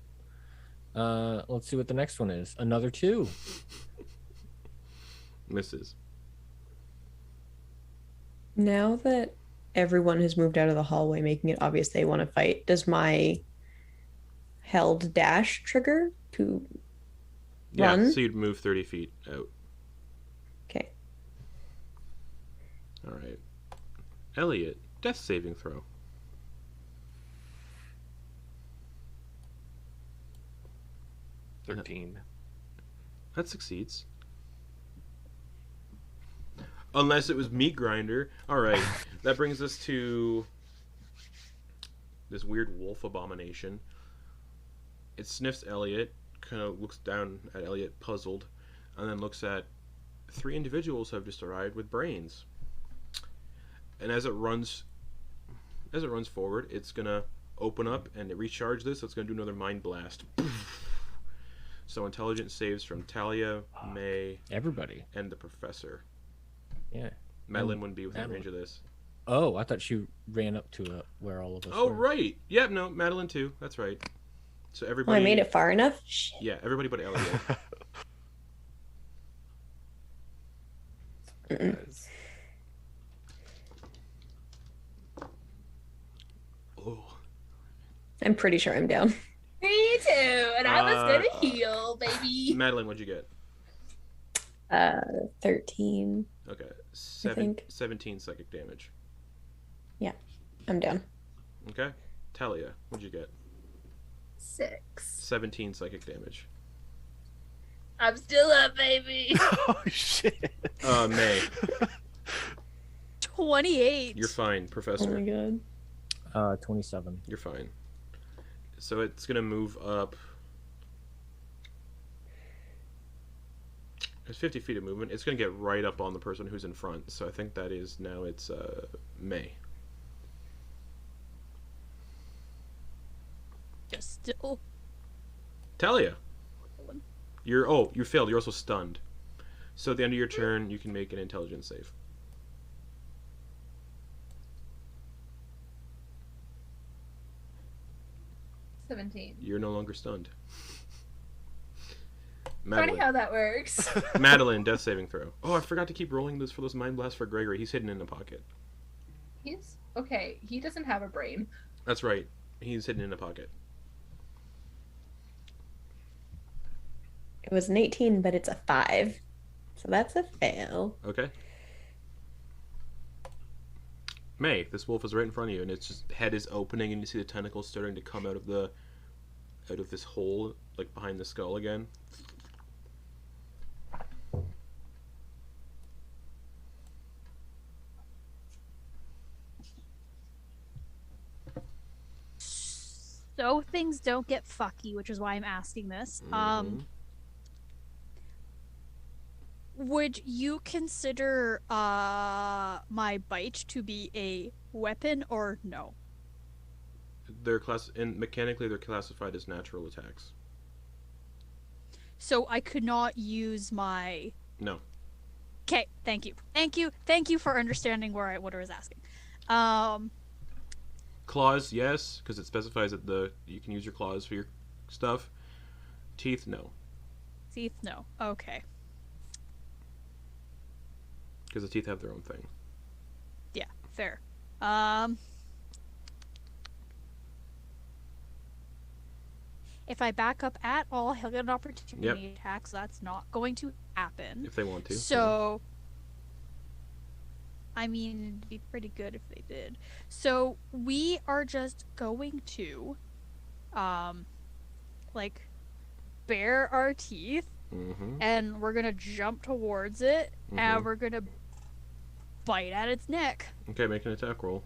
Let's see what the next one is. Another 2. Misses. Now that everyone has moved out of the hallway, making it obvious they want to fight, does my held dash trigger to run? Yeah, so you'd move 30 feet out. Okay. All right. Eliott, death saving throw. That succeeds. Unless it was meat grinder. Alright. That brings us to this weird wolf abomination. It sniffs Eliott, kind of looks down at Eliott puzzled, and then looks at 3 individuals who have just arrived with brains. And as it runs forward, it's gonna open up and recharge this, so it's gonna do another mind blast. So intelligence saves from Thalia, May, everybody, and the professor. Yeah. Madeliene wouldn't be within range of this. Oh, I thought she ran up to where all of us were. Right. Yeah, no, Madeliene too. That's right. So everybody... Oh, I made it far enough? Shit. Yeah, everybody but Eliott. Oh. I'm pretty sure I'm down. Me too, and I was gonna heal, baby. Madeliene, what'd you get? 13. Okay, I think. 17 psychic damage. Yeah, I'm down. Okay, Thalia, what'd you get? 6. 17 psychic damage. I'm still up, baby. Oh shit. May. 28. You're fine, Professor. Oh my god. 27. You're fine. So it's gonna move up. There's 50 feet of movement. It's gonna get right up on the person who's in front. So I think that is now it's May. Just still. Thalia. You failed. You're also stunned. So at the end of your turn, you can make an intelligence save. You're no longer stunned. Funny how that works. Madeliene, death saving throw. Oh, I forgot to keep rolling this for those mind blasts for Gregory. He's hidden in the pocket. He's okay. He doesn't have a brain. That's right. He's hidden in a pocket. It was an 18, but it's a 5. So that's a fail. Okay. May, this wolf is right in front of you, and its just head is opening, and you see the tentacles starting to come out of this hole, like behind the skull again. So things don't get fucky, which is why I'm asking this. Would you consider my bite to be a weapon or no? Mechanically they're classified as natural attacks. So I could not use my... No. Okay, thank you. Thank you for understanding what I was asking. Claws, yes, because it specifies that you can use your claws for your stuff. Teeth, no. Teeth, no. Okay. Because the teeth have their own thing. Yeah, fair. If I back up at all, he'll get an opportunity attack, so that's not going to happen. If they want to. So, I mean, it'd be pretty good if they did. So, we are just going to, like, bare our teeth, and we're gonna jump towards it, and we're gonna bite at its neck. Okay, make an attack roll.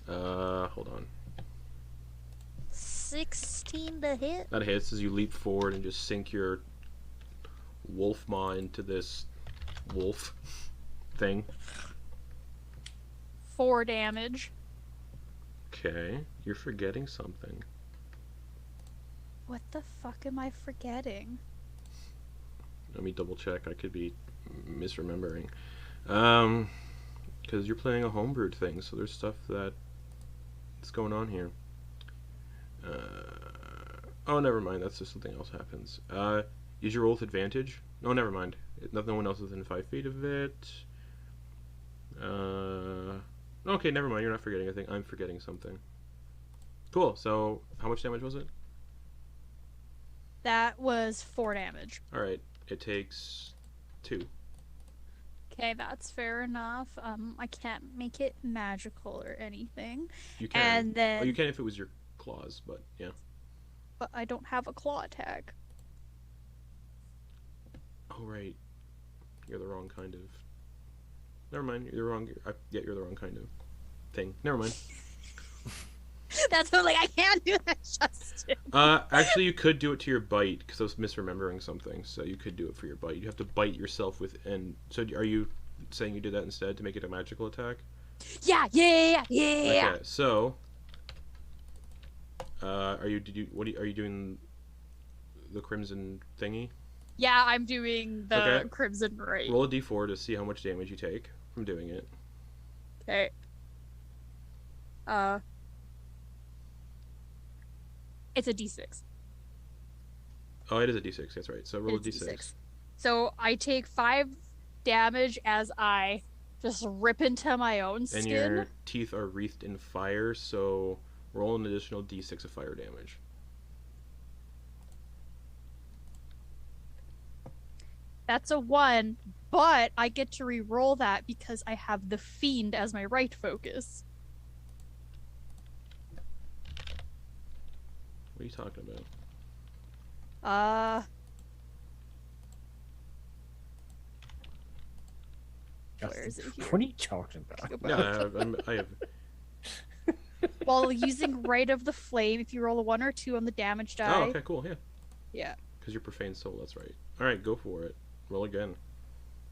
Hold on. 16 to hit. That hits as you leap forward and just sink your wolf maw into this wolf thing. 4 damage. Okay, you're forgetting something. What the fuck am I forgetting? Let me double check. I could be misremembering. Because you're playing a homebrewed thing, so there's stuff that's going on here. Oh, never mind. That's just something else happens. Use your roll with advantage. No, never mind. No one else is within 5 feet of it. Okay, never mind. You're not forgetting anything. I'm forgetting something. Cool. So, how much damage was it? That was 4 damage. Alright. It takes 2. Okay, that's fair enough. I can't make it magical or anything. You can. And then... Well, you can if it was your claws, but yeah. But I don't have a claw attack. Oh, right. You're the wrong kind of... Never mind. You're wrong. Yeah, you're the wrong kind of thing. Never mind. That's what, like, I can't do that, Justin. Actually, you could do it to your bite, because I was misremembering something, so you could do it for your bite. You have to bite yourself with... And so are you saying you did that instead to make it a magical attack? Yeah. Okay, so... are you doing the crimson thingy? Yeah, I'm doing the crimson right. Roll a d4 to see how much damage you take from doing it. Okay. It's a d6. Oh, it is a d6. That's right. So roll a d6. So I take 5 damage as I just rip into my own skin. And your teeth are wreathed in fire, so roll an additional d6 of fire damage. That's a 1, but I get to re-roll that because I have the Fiend as my right focus. What are you talking about? Where is it here? What are you talking about? No, I have... While using Rite of the Flame, if you roll a 1 or 2 on the damage die. Oh, okay, cool, yeah. Yeah. Because you're profane soul, that's right. Alright, go for it. Roll again.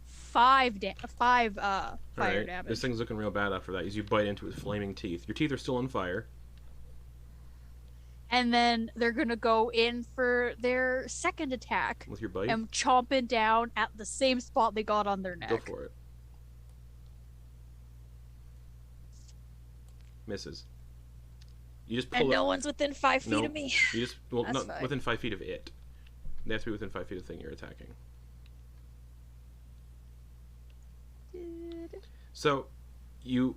5 fire damage. This thing's looking real bad after that, as you bite into its flaming teeth. Your teeth are still on fire. And then they're gonna go in for their second attack. With your bite? And chomping down at the same spot they got on their neck. Go for it. Misses. You just pull and no one's within 5 feet of me. You just not fine. within 5 feet of it. They have to be within 5 feet of the thing you're attacking. So,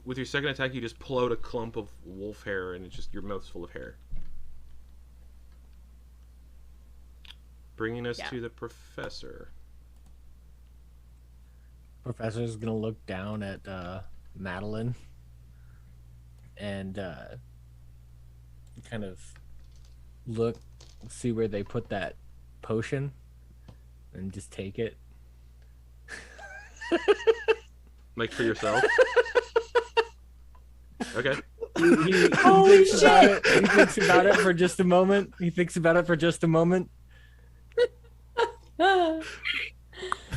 with your second attack, you just pull out a clump of wolf hair, and it's just your mouth's full of hair. Bringing us to the professor. Professor's gonna look down at Madeliene and kind of see where they put that potion, and just take it. Like for yourself? Okay. He thinks about it. He thinks about it for just a moment. All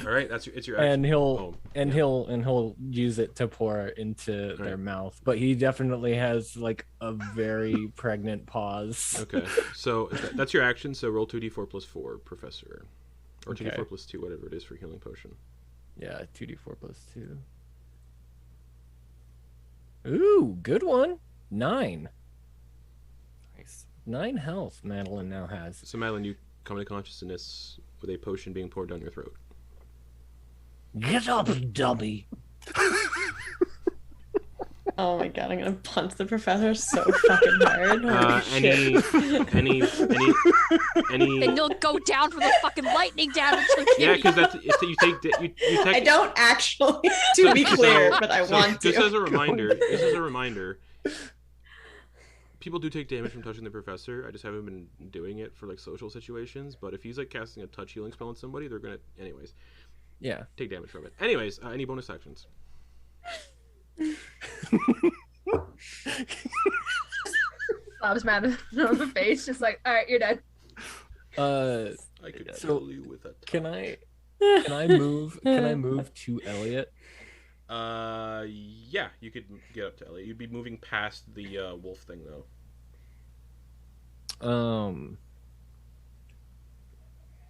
right, it's your action. And he'll use it to pour into their mouth. But he definitely has like a very pregnant pause. Okay, so that's your action. So roll 2d4 plus 4, Professor, or 2d4 plus 2, whatever it is for healing potion. Yeah, 2d4 plus 2. Ooh, good one. 9. Nice. 9 health Madeliene now has. So Madeliene, you come to consciousness with a potion being poured down your throat. Get up, dummy. Oh my god, I'm gonna punch the professor so fucking hard. Any And you'll go down for the fucking lightning damage. Yeah, because you take. I don't actually, to be clear, but I want to. Just as a reminder, people do take damage from touching the professor. I just haven't been doing it for like social situations. But if he's like casting a touch healing spell on somebody, they're gonna anyways. Yeah. Take damage from it. Anyways, any bonus actions? Slaps Madeline on the face, just like, all right, you're dead. I could kill you with that. Can I move? Can I move to Eliott? Yeah, you could get up to Eliott. You'd be moving past the wolf thing though.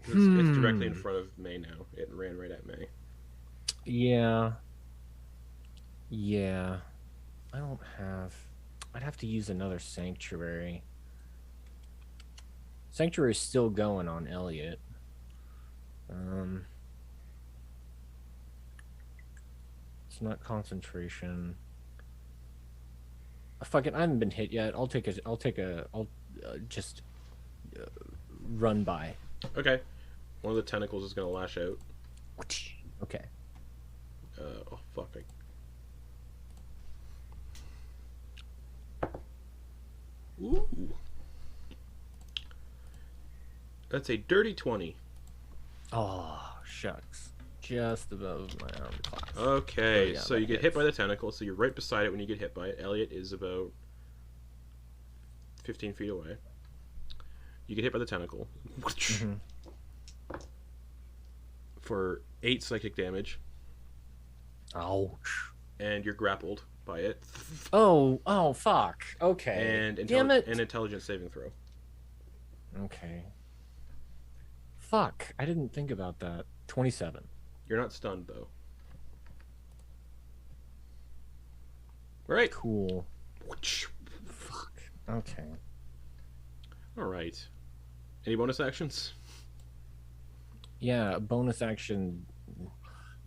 It's directly in front of May now. It ran right at May. Yeah. I don't have... I'd have to use another sanctuary. Sanctuary's still going on Eliott. It's not concentration. Fuck it, I haven't been hit yet. I'll just run by. Okay. One of the tentacles is gonna lash out. Okay. Oh fuck. Ooh. That's a dirty 20. Oh, shucks. Just above my arm class. Okay, Oh, yeah, so you get hit by the tentacle, so you're right beside it when you get hit by it. Eliott is about 15 feet away. You get hit by the tentacle. Mm-hmm. For 8 psychic damage. Ouch. And you're grappled by it. Oh, fuck. Okay. And Damn it. an intelligence saving throw. Okay. Fuck. I didn't think about that. 27. You're not stunned, though. Alright. Cool. Fuck. Okay. Alright. Any bonus actions? Yeah, bonus action.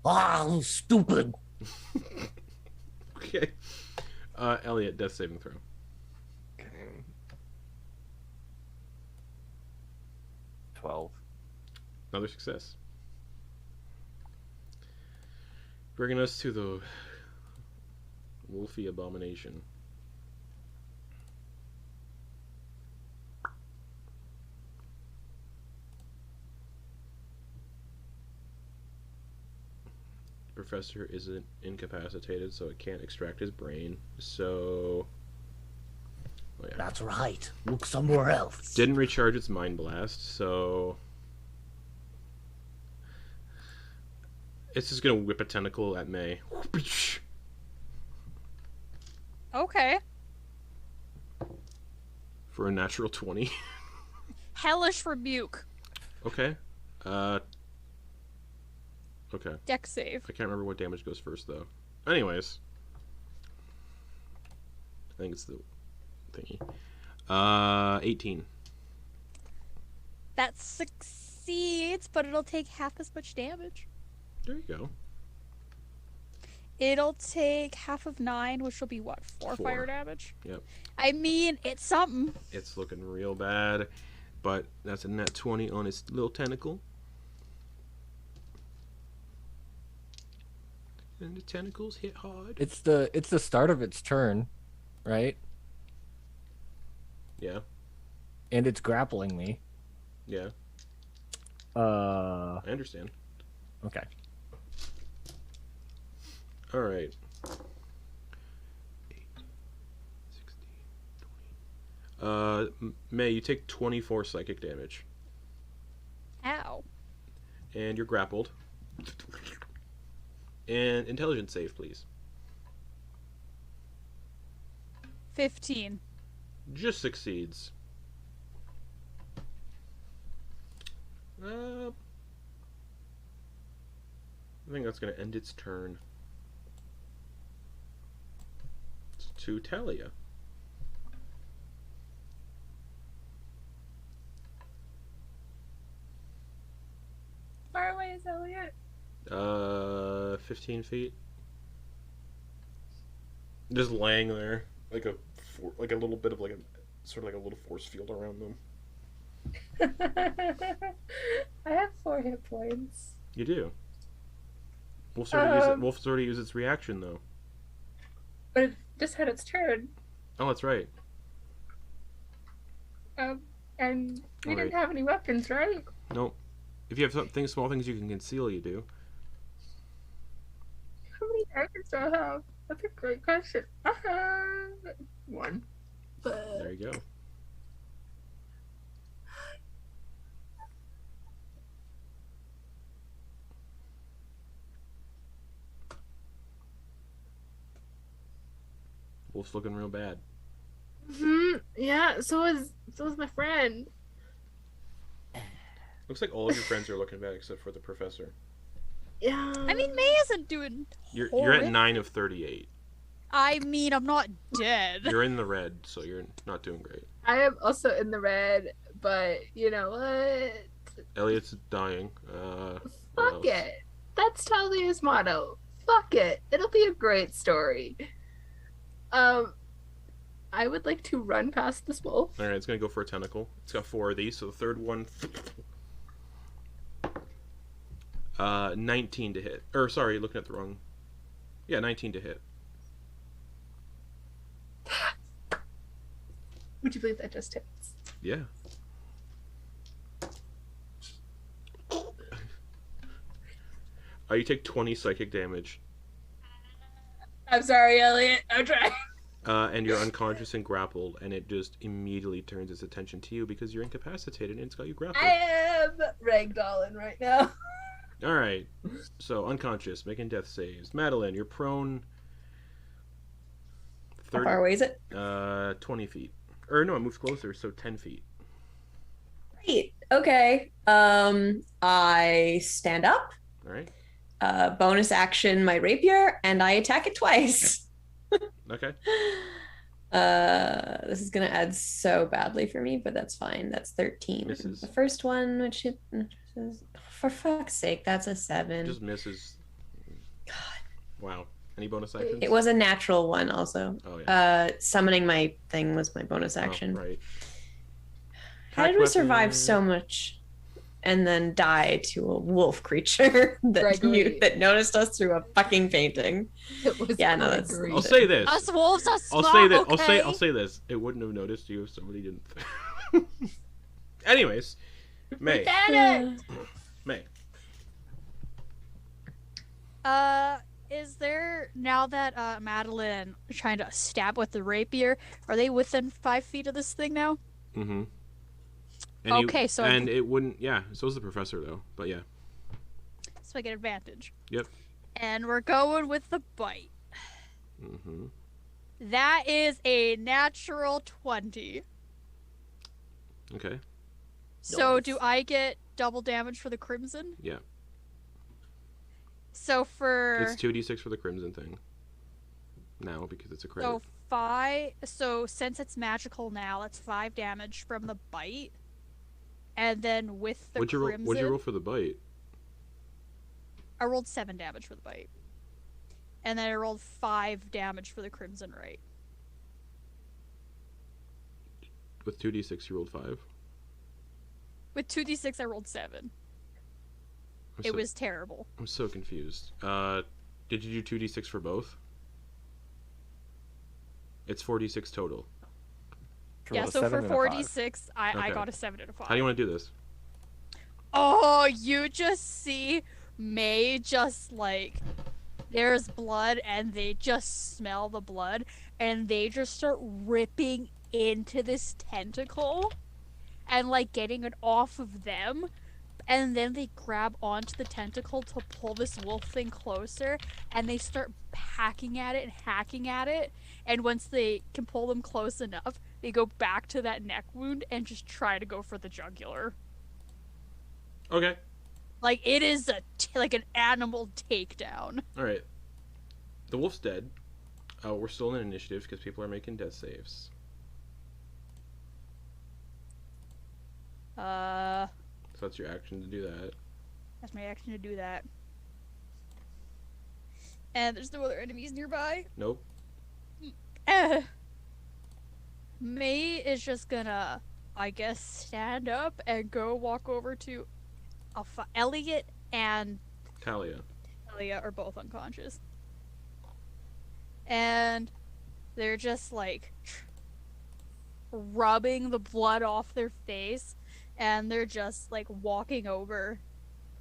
Ah, stupid. Okay. Eliott, death saving throw. Okay. 12. Another success. Bringing us to the Wolfy Abomination. Professor isn't incapacitated, so it can't extract his brain. So... Oh, yeah. That's right. Look somewhere else. Didn't recharge its mind blast, so... It's just gonna whip a tentacle at May. Okay. For a natural 20. Hellish rebuke. Okay. Okay. Dex save. I can't remember what damage goes first, though. Anyways. I think it's the thingy. 18. That succeeds, but it'll take half as much damage. There you go. It'll take half of 9, which will be what, 4 fire damage? Yep. I mean, it's something. It's looking real bad, but that's a net 20 on its little tentacle. And the tentacles hit hard. It's the start of its turn, right? Yeah. And it's grappling me. Yeah. I understand. Okay. All right. 8, 16, 20. May, you take 24 psychic damage. Ow. And you're grappled. And intelligence save, please. 15. Just succeeds. I think that's going to end its turn. It's to Thalia. Far away is Eliott? 15 feet. Just laying there, like a little bit of like a sort of like a little force field around them. I have 4 hit points. You do. Wolf's already used its reaction though. But it just had its turn. Oh, that's right. And we didn't have any weapons, right? Nope. If you have small things you can conceal, you do. How many items do I have? That's a great question. I have 1. But... There you go. Wolf's looking real bad. Yeah, so is my friend. Looks like all of your friends are looking bad except for the professor. Yeah. I mean, May isn't doing. You're at 9 of 38. I mean, I'm not dead. You're in the red, so you're not doing great. I am also in the red, but you know what? Eliott's dying. Fuck it. That's Thalia's motto. Fuck it. It'll be a great story. I would like to run past this wolf. Alright, it's gonna go for a tentacle. It's got 4 of these, so the third one... 19 to hit. Or, sorry, looking at the wrong... Yeah, 19 to hit. Would you believe that just hits? Yeah. You take 20 psychic damage. I'm sorry, Eliott. I'm trying. And you're unconscious and grappled, and it just immediately turns its attention to you because you're incapacitated and it's got you grappled. I am ragdolling right now. Alright, so unconscious, making death saves. Madeliene, you're prone... How far away is it? 20 feet. Or no, it moves closer, so 10 feet. Great. Okay. I stand up. Alright. Bonus action my rapier, and I attack it twice. Okay. This is gonna add so badly for me, but that's fine. That's 13. Misses. The first one, which is, for fuck's sake, that's a 7. Just misses. God. Wow. Any bonus actions? It was a natural one also. Oh, yeah. Summoning my thing was my bonus action. Oh, right. How did we survive so much and then die to a wolf creature that noticed us through a fucking painting? Yeah, no, that's... I'll say this. Us wolves are smart, I'll say this. It wouldn't have noticed you if somebody didn't. Anyways, May. May. Is there, now that Madeliene is trying to stab with the rapier, are they within 5 feet of this thing now? Mm-hmm. Okay, so... And it wouldn't... Yeah, so is the professor, though. But yeah. So I get advantage. Yep. And we're going with the bite. Mm-hmm. That is a natural 20. Okay. So do I get double damage for the crimson? Yeah. So for... It's 2d6 for the crimson thing. Now, because it's a credit. So 5... So since it's magical now, it's 5 damage from the bite. And then with the crimson... What'd you roll for the bite? I rolled 7 damage for the bite. And then I rolled 5 damage for the crimson right. With 2d6, you rolled 5? With 2d6, I rolled 7. It was terrible. I'm so confused. Did you do 2d6 for both? It's 4d6 total. Yeah, so for 4d6, I got a 7 and a 5. How do you want to do this? Oh, you just see May just like... There's blood, and they just smell the blood, and they just start ripping into this tentacle, and like getting it off of them, and then they grab onto the tentacle to pull this wolf thing closer, and they start hacking at it and hacking at it, and once they can pull them close enough, they go back to that neck wound and just try to go for the jugular. Okay. Like, it is like an animal takedown. Alright. The wolf's dead. We're still in initiative because people are making death saves. So that's your action to do that. That's my action to do that. And there's no other enemies nearby? Nope. May is just gonna, I guess, stand up and go walk over to Eliott and Thalia. Thalia are both unconscious. And they're just like rubbing the blood off their face, and they're just like walking over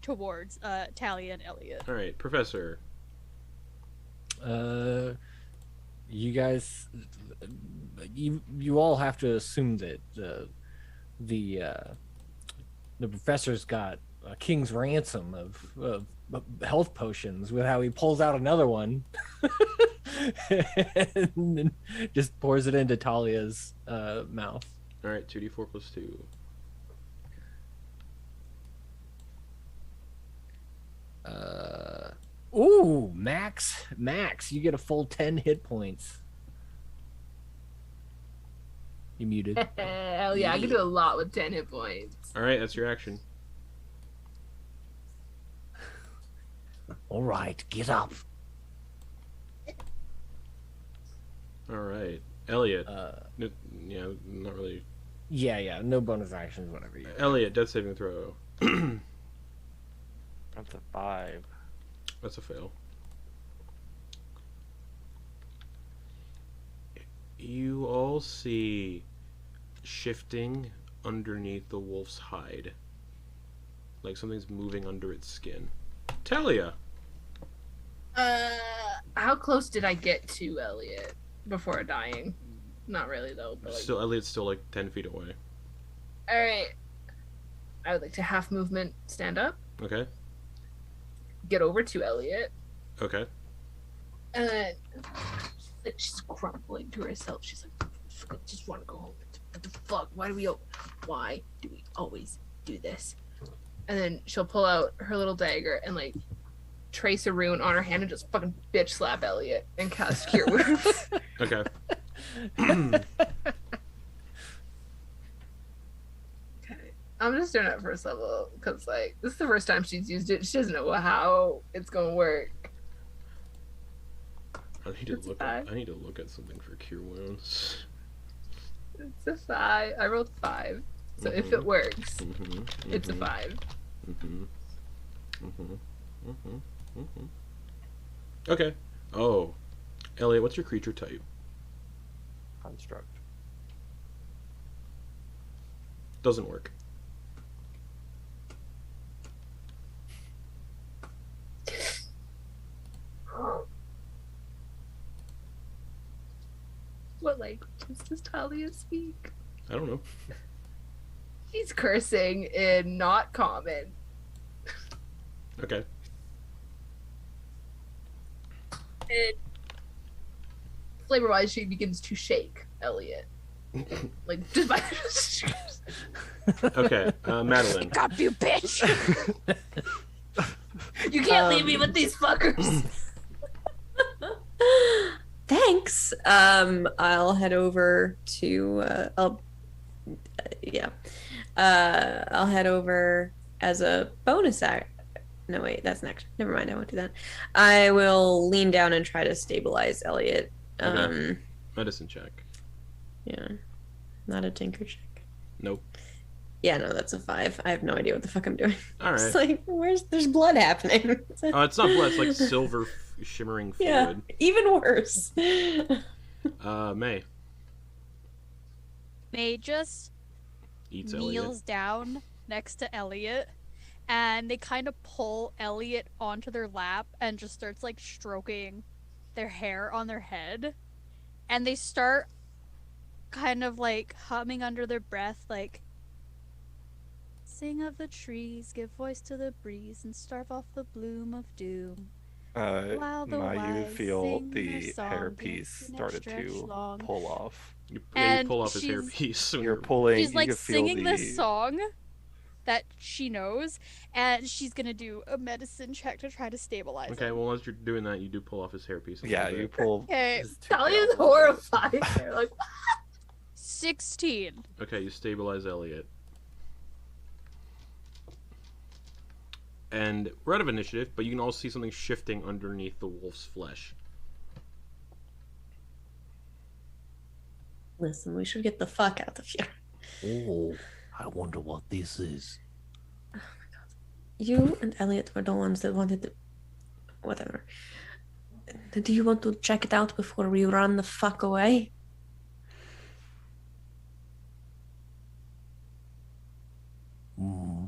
towards Thalia and Eliott. All right, Professor. You guys, you all have to assume that the professor's got a king's ransom of health potions with how he pulls out another one and then just pours it into Thalia's mouth. All right, 2d4 plus 2. Ooh, max, you get a full 10 hit points. You muted. Hell yeah, I can do a lot with 10 hit points. All right, that's your action. All right, get up. All right, Eliott. Yeah, not really. Yeah, no bonus actions, whatever you. Eliott, death saving throw. That's a 5. That's a fail. You all see shifting underneath the wolf's hide. Like something's moving under its skin. Thalia! How close did I get to Eliott before dying? Not really, though. But Still, Elliott's still like 10 feet away. Alright. I would like to half movement stand up. Okay. Get over to Eliott. Okay. And then she's grumbling to herself. She's like, I just want to go home. What the fuck? Why do we always do this? And then she'll pull out her little dagger and like trace a rune on her hand and just fucking bitch slap Eliott and cast Cure Wounds. Okay. I'm just doing it first level because like this is the first time she's used it. She doesn't know how it's gonna work. I need to look at something for cure wounds. It's a 5. I rolled 5, so if it works, it's a 5. Okay. Oh, Eliott, what's your creature type? Construct. Doesn't work. What languages does Thalia speak? I don't know. She's cursing in not common. Okay. And flavor-wise, she begins to shake Eliott. Like, just by... Okay, Madeliene. Got you, bitch! You can't leave me with these fuckers! Thanks. I'll head over to I'll head over as a bonus act. No, wait, that's next. Never mind, I won't do that. I will lean down and try to stabilize Eliott. Okay. Medicine check. Yeah. Not a tinker check. Nope. Yeah, no, that's a 5. I have no idea what the fuck I'm doing. All right. It's like, there's blood happening. Oh, it's not blood, it's like silver shimmering fluid. Yeah, even worse. May. May just Eats kneels Eliott. down next to Eliott, and they kind of pull Eliott onto their lap and just starts like stroking their hair on their head, and they start kind of like humming under their breath like, sing of the trees, give voice to the breeze, and starve off the bloom of doom. While the you wise feel sing the their song, hairpiece dancing started stretch to long. pull off. You And pull off his she's- hairpiece. when You're pulling. She's you like can feel singing the, this song that she knows, and she's gonna do a medicine check to try to stabilize Okay, him. well, as you're doing that, you do pull off his hairpiece. a Yeah, little you bit. pull. Okay. his tooth Thalia's out. horrified. They're like, 16. Okay, you stabilize Eliott. And we're out of initiative, but you can also see something shifting underneath the wolf's flesh. Listen, we should get the fuck out of here. Oh, I wonder what this is. Oh my god. You and Eliott were the ones that wanted to... Whatever. Do you want to check it out before we run the fuck away? Mm.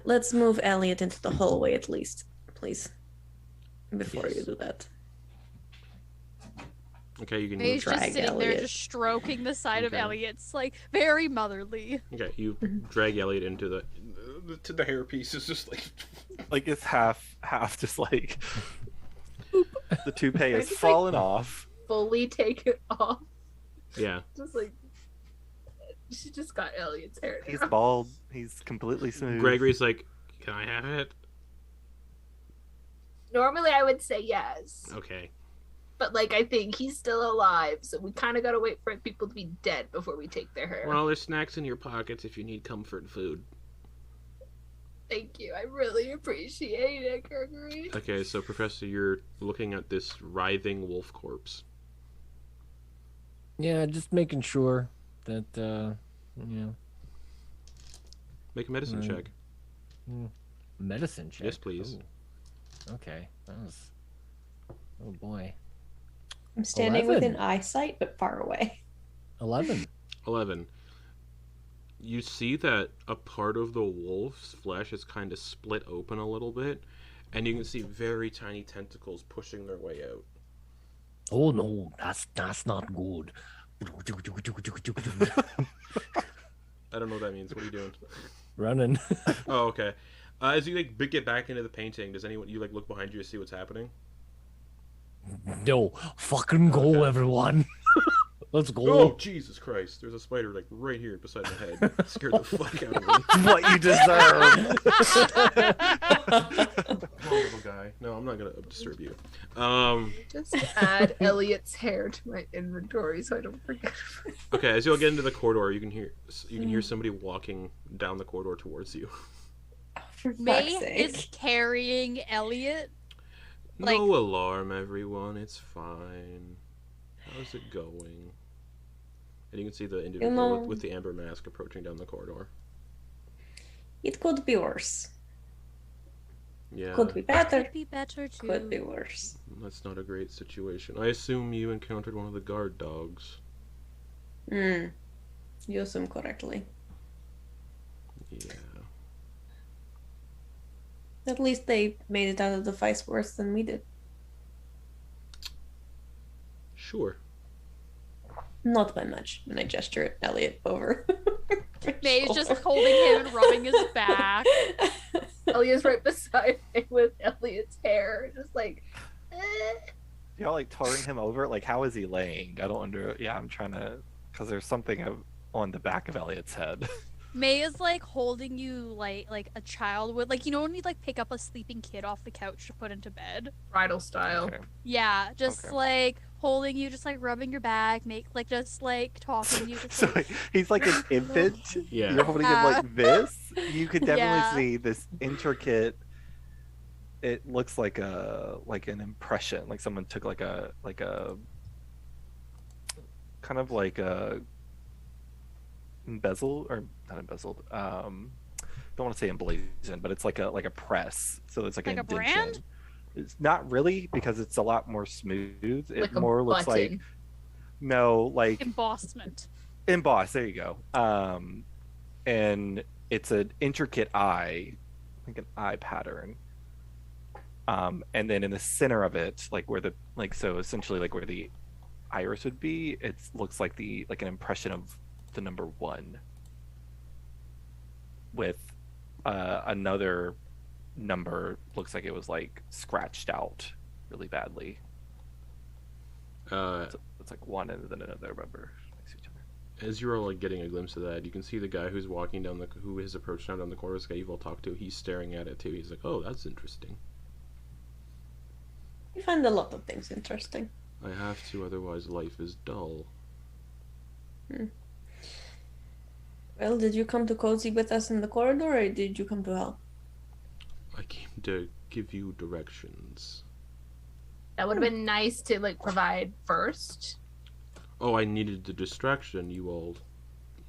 Let's move Eliott into the hallway at least, please. Before you do that. Okay, you can He's move. just sitting there, Eliott. just stroking the side of Eliott's, like, very motherly. Okay, you drag Eliott into the hairpiece. Is just like it's half, just like the toupee has fallen off. Fully take it off. Yeah. Just like she just got Eliott's hair. He's now. bald. He's completely smooth. Gregory's like, can I have it? Normally I would say yes. Okay. But like I think he's still alive, so we kind of gotta wait for people to be dead before we take their hair. Well, there's snacks in your pockets if you need comfort food. Thank you. I really appreciate it, Gregory. Okay, so Professor, you're looking at this writhing wolf corpse. Yeah, just making sure that Make a medicine check. medicine check. Yes, please. Ooh. Okay, that was. Oh boy. I'm standing 11. within eyesight, but far away. 11. 11. You see that a part of the wolf's flesh is kind of split open a little bit, and you can see very tiny tentacles pushing their way out. Oh no, that's not good. I don't know what that means. What are you doing? Running. Oh, okay. As you get back into the painting, does anyone you look behind you to see what's happening? No, fucking go, everyone. Let's go. Oh, Jesus Christ! There's a spider right here beside my head. It scared the fuck out of me. What you deserve. Poor little guy. No, I'm not gonna disturb you. Just add Eliott's hair to my inventory so I don't forget. Okay, as you all get into the corridor, you can hear somebody walking down the corridor towards you. For May fuck's is sake. carrying Eliott. No alarm, everyone. It's fine. How's it going? And you can see the individual with the amber mask approaching down the corridor. It could be worse. Yeah, Could be better. Could be better too. Could be worse. that's not a great situation. I assume you encountered one of the guard dogs. You assume correctly. Yeah. At least they made it out of the fight worse than we did. Sure. Not by much. And I gesture at Eliott over. May is just holding him and rubbing his back. Eliott's right beside me with Eliott's hair, just like. Y'all touring him over? How is he laying? I don't Yeah, I'm trying to, because there's something on the back of Eliott's head. May is holding you like a child would, when you pick up a sleeping kid off the couch to put into bed. Bridal style. Okay. Yeah, just holding you, just rubbing your back, talking to you. Just, So he's like an infant. Yeah. You're holding him like this. You could definitely Yeah. see this intricate. It looks like an impression, like someone took a kind of like a embezzled or not embezzled. Don't want to say emblazoned, but it's like a press. So it's like an a indentation. brand? It's not really, because it's a lot more smooth. It Like a more looks like button. embossment. embossed. There you go. And it's an intricate eye, like an eye pattern. And then in the center of it, so essentially where the iris would be, it looks like an impression of the number 1 with another number. Looks like it was scratched out really badly. It's 1 and then another number next to each other. As you're all getting a glimpse of that, you can see the guy who's walking who has approached down the corridor. This guy you've all talked to, he's staring at it too. He's like, "Oh, that's interesting. You find a lot of things interesting. I have to, otherwise life is dull." Well, did you come to cozy with us in the corridor, or did you come to help? I came to give you directions. That would have been nice to provide first. Oh, I needed the distraction. You all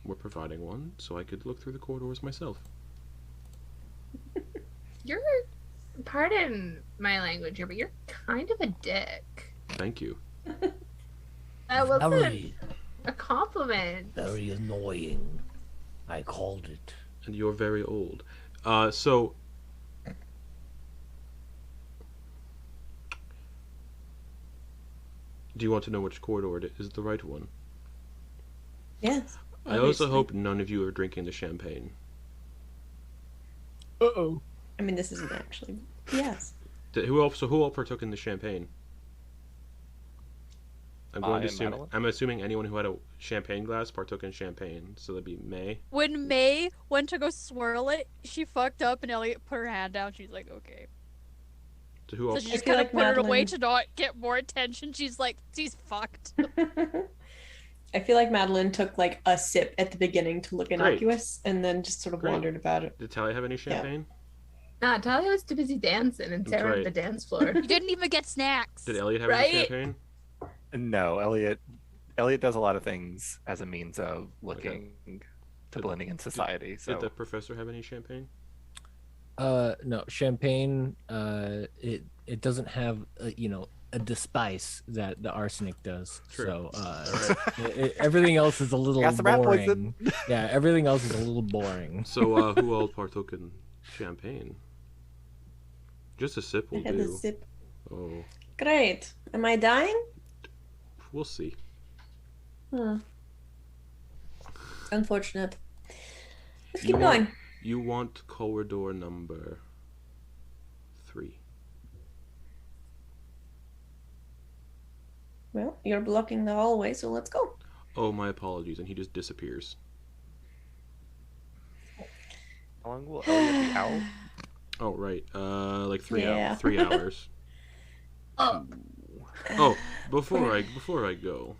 were providing one, so I could look through the corridors myself. You're, pardon my language here, but you're kind of a dick. Thank you. That wasn't Very, a compliment. very annoying. I called it. And you're very old. So... Do you want to know which corridor is the right one? Yes. I also hope none of you are drinking the champagne. Uh-oh. I mean, this isn't actually. Yes. Who all partook in the champagne? I'm assuming anyone who had a champagne glass partook in champagne, so that'd be May. When May went to go swirl it, she fucked up, and Eliott put her hand down. She's like, okay. So who So else? she just feel kind of like put it away Madeliene- to not get more attention. She's like, she's fucked. I feel like Madeliene took like a sip at the beginning to look innocuous and then just sort of Great. wandered about it. Did Thalia have any champagne? Nah, Thalia was too busy dancing and That's staring right. at the dance floor. You didn't even get snacks. Did Eliott have Right? any champagne? No, Eliott does a lot of things as a means of looking to blending in society. So Did the professor have any champagne? No, champagne. It doesn't have a despice that the arsenic does. True. So everything else is a little Got some rat boring. poison. Yeah, everything else is a little boring. So who all partook in champagne? Just a sip I will had a do. sip. Oh, Great. Am I dying? we'll see. Unfortunate. Let's You keep want- going. You want corridor number 3. Well, you're blocking the hallway, so let's go. Oh, my apologies, and he just disappears. how long will Eliott be out? Oh, right. Like 3 Yeah. 3 hours. Oh, Oh, before I go,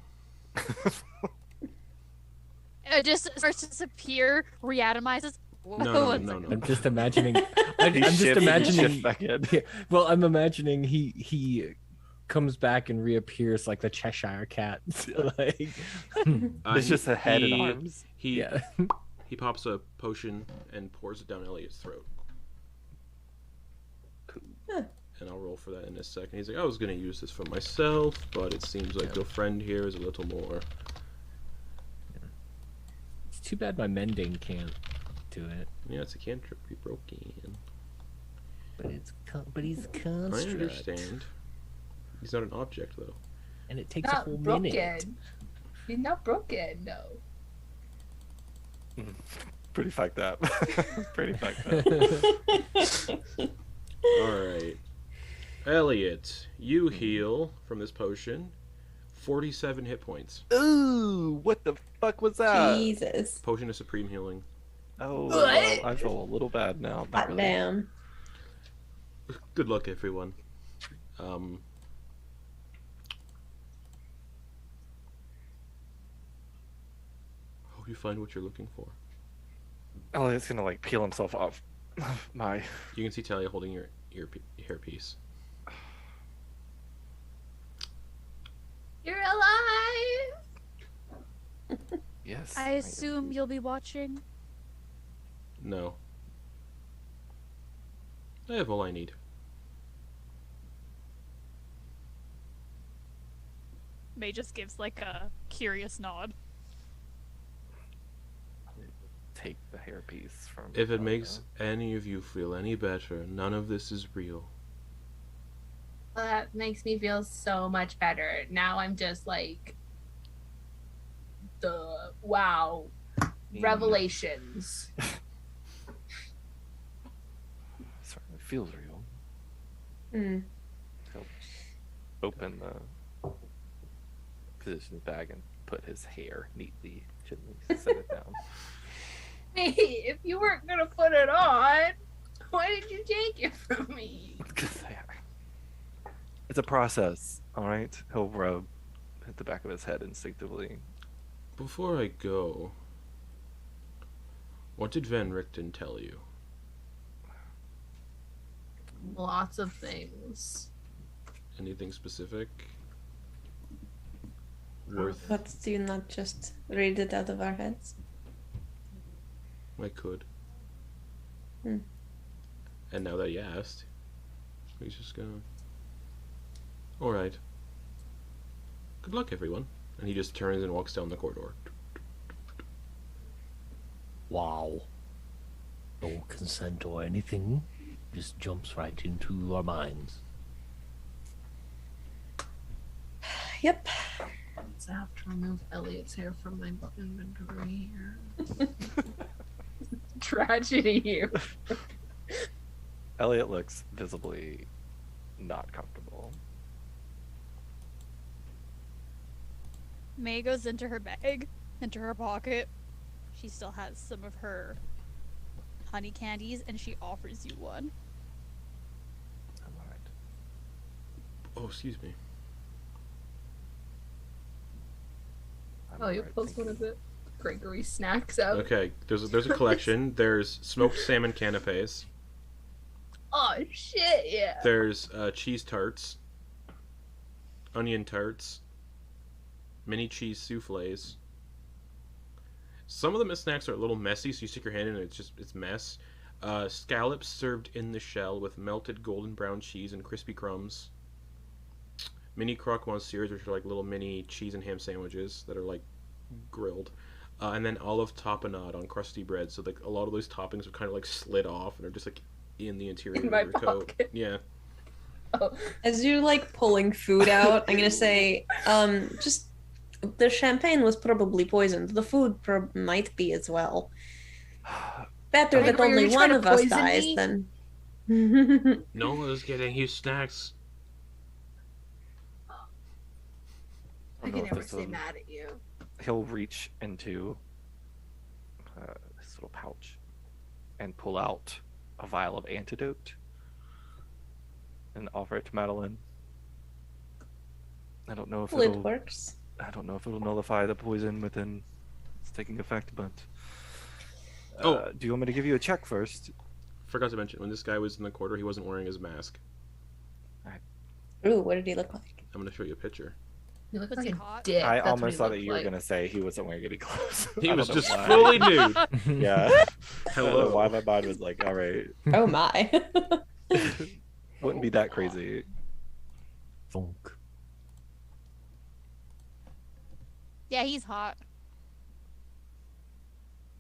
It just starts to disappear, reatomizes. no. I'm just imagining. I'm He just shifts imagining. back in. Yeah, well, I'm imagining he comes back and reappears like the Cheshire Cat. Like, It's just a head and he- arms. He yeah. he pops a potion and pours it down Elliott's throat. Huh. And I'll roll for that in a second. He's like, I was gonna use this for myself, but it seems like your friend here is a little more. It's too bad my mending can't do it. Yeah, it's a cantrip. Be broken. But he's I construct. understand. He's not an object though. And it takes a not whole broken. minute. He's not broken, no. Pretty fucked up. Pretty fucked up. All right, Eliott, you heal from this potion 47 hit points. Ooh, what the fuck was that? Jesus. Potion of supreme healing. Oh, What? well, I feel a little bad now. Not Hot really. damn. Good luck, everyone. Hope you find what you're looking for. Eliott's gonna like peel himself off my. You can see Thalia holding your hairpiece. You're alive! Yes. I assume you'll be watching. No. I have all I need. May just gives like a curious nod. Take the hairpiece from. If it makes any of you feel any better, none of this is real. Well, that makes me feel so much better. Now I'm just like, the wow, revelations. Certainly feels real. Mm. He'll open the position his bag and put his hair neatly, gently set it down. Hey, if you weren't gonna put it on, why did you take it from me? It's a process, all right. He'll rub at the back of his head instinctively. Before I go, what did Van Richten tell you? Lots of things. Anything specific? worth. But do you not just read it out of our heads? I could. Hmm. And now that you asked, he's just gonna. All right. Good luck, everyone. And he just turns and walks down the corridor. Wow. No consent or anything. Just jumps right into our minds. Yep. So I have to remove Eliott's hair from my inventory here. Tragedy here. Eliott looks visibly not comfortable. May goes into her bag, into her pocket. She still has some of her honey candies, and she offers you one. I'm alright. Oh, excuse me. Eliott pulls one of the Gregory snacks out. Okay, there's a collection. There's smoked salmon canapes. Oh shit, yeah. There's cheese tarts, onion tarts, mini cheese souffles. Some of the snacks are a little messy, so you stick your hand in and it's mess. Scallops served in the shell with melted golden brown cheese and crispy crumbs. Mini croque-monsieurs, which are like little mini cheese and ham sandwiches that are like grilled. And then olive tapenade on crusty bread. So like a lot of those toppings are kind of like slid off and are just like in the interior of your coat. Yeah. Oh. As you're like pulling food out, I'm gonna say, just the champagne was probably poisoned. The food might be as well. Better that only one of us dies than. No one is getting you snacks. I can never stay mad at you. He'll reach into his little pouch and pull out a vial of antidote and offer it to Madeliene. I don't know if it works. I don't know if it'll nullify the poison within its taking effect, but do you want me to give you a check first? Forgot to mention, when this guy was in the corridor, he wasn't wearing his mask. Ooh, what did he look like? I'm gonna show you a picture. He looked Was like he a hot? dick. I That's what almost he thought that looked you were like. gonna say he wasn't wearing any clothes. He I was don't know just why. fully nude. Yeah. I don't know Hello. why my mind was like, all right. Oh my. Wouldn't be that crazy. Funk. Yeah, he's hot.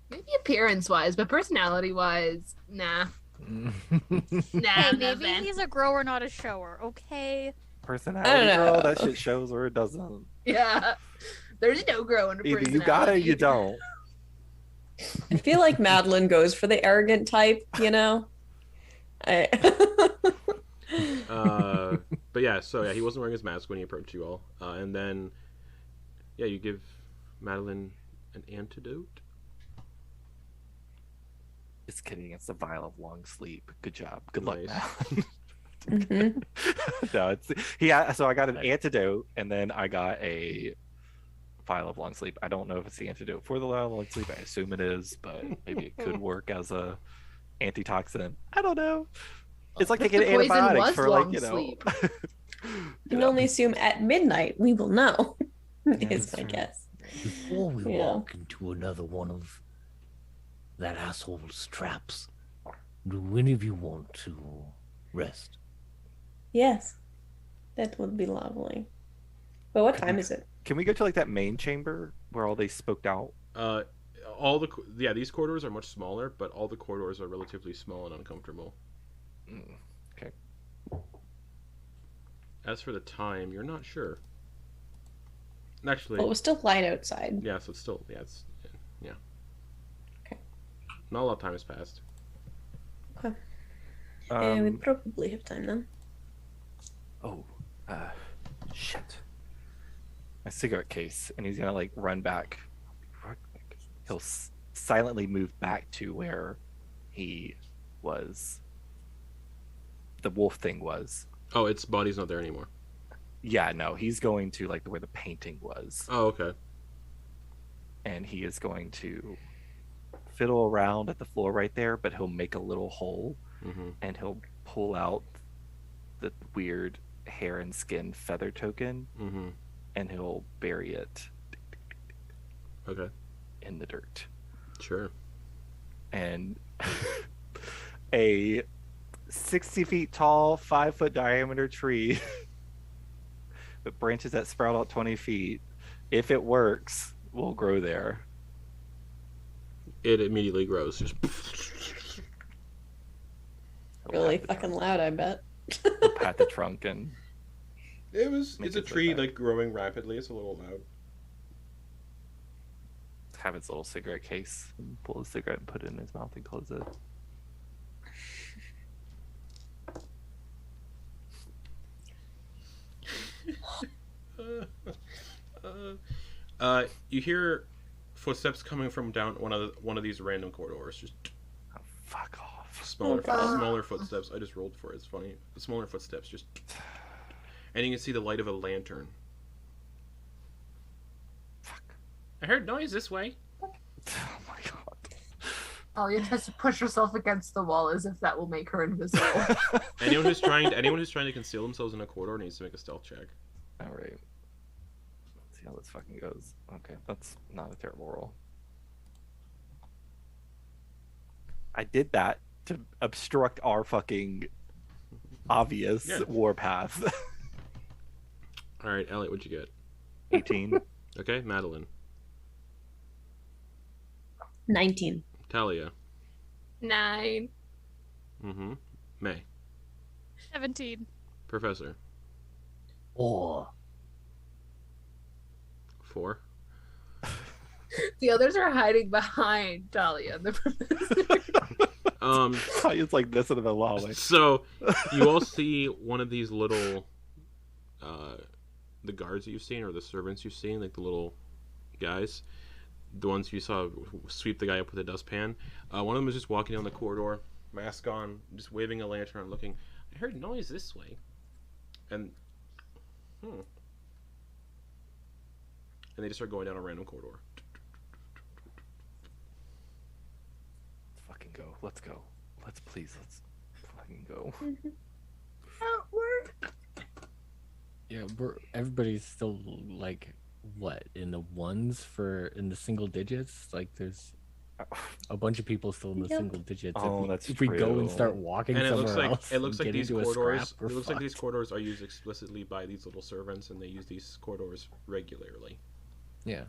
Maybe appearance-wise, but personality-wise, nah. Nah, Hey, maybe nothing. he's a grower, not a shower, okay? Personality, know. girl, that shit shows or it doesn't. Yeah. There's no growing to Either personality. you got it or you don't. I feel like Madeliene goes for the arrogant type, you know? But yeah, so yeah, he wasn't wearing his mask when he approached you all. And then, yeah, you give Madeliene an antidote. Just kidding. It's a vial of long sleep. Good job. Good Nice. luck, man. Mhm. No, it's so I got an antidote and then I got a vial of long sleep. I don't know if it's the antidote for the vial of long sleep. I assume it is, but maybe it could work as a antitoxin. I don't know. It's like What taking if the poison antibiotics was for like, long you know. sleep? You can only assume at midnight we will know, is that's my true. guess. Before we Yeah. walk into another one of that asshole's traps, do any of you want to rest? Yes, that would be lovely. But what time is it? Can we go to like that main chamber where all they spoked out? These corridors are much smaller, but all the corridors are relatively small and uncomfortable. Okay. As for the time, you're not sure. Actually, Well, it was still light outside. yeah, so it's still, yeah. Okay. Not a lot of time has passed. We probably have time then. Shit. My cigarette case, and he's gonna like run back. He'll silently move back to where he was. The wolf thing was. Oh, its body's not there anymore. Yeah, no, he's going to like where the painting was, Oh, okay. and he is going to fiddle around at the floor right there, but he'll make a little hole, Mm-hmm. and he'll pull out the weird hair and skin feather token, Mm-hmm. and he'll bury it Okay. in the dirt. Sure. And a 60 feet tall, 5-foot diameter tree with branches that sprout out 20 feet, if it works, will grow there. It immediately grows. Just Really fucking loud, I bet. He'll pat the trunk and it's a tree like growing rapidly. It's a little loud. have his little cigarette case, and pull a cigarette and put it in his mouth and close it. You hear footsteps coming from down one of these random corridors. Just Oh, fuck off. smaller footsteps. I just rolled for it. It's funny. The smaller footsteps just, and you can see the light of a lantern. Fuck. I heard noise this way. Oh my god. Talia tries to push herself against the wall as if that will make her invisible. Anyone who's trying to conceal themselves in a corridor needs to make a stealth check. All right. Let's see how this fucking goes. Okay, that's not a terrible roll. I did that to obstruct our fucking obvious warpath. All right, Eliott, what'd you get? 18. Okay, Madeliene. 19. Thalia. 9. Mm-hmm. May. 17. Professor. Or 4. The others are hiding behind Talia and the professor. It's like this in the hallway. So you all see one of these little the guards that you've seen, or the servants you've seen, like the little guys, the ones you saw sweep the guy up with a dustpan. One of them is just walking down the corridor, mask on, just waving a lantern, looking. I heard noise this way, and and they just start going down a random corridor. Let's fucking go. Let's go. Let's fucking go. Outward. Yeah, everybody's still like what, in the ones in the single digits? Like there's a bunch of people still in the single digits. Oh, if we go true. and start walking And somewhere else, it looks like these corridors. It Like these corridors are used explicitly by these little servants, and they use these corridors regularly. Yeah.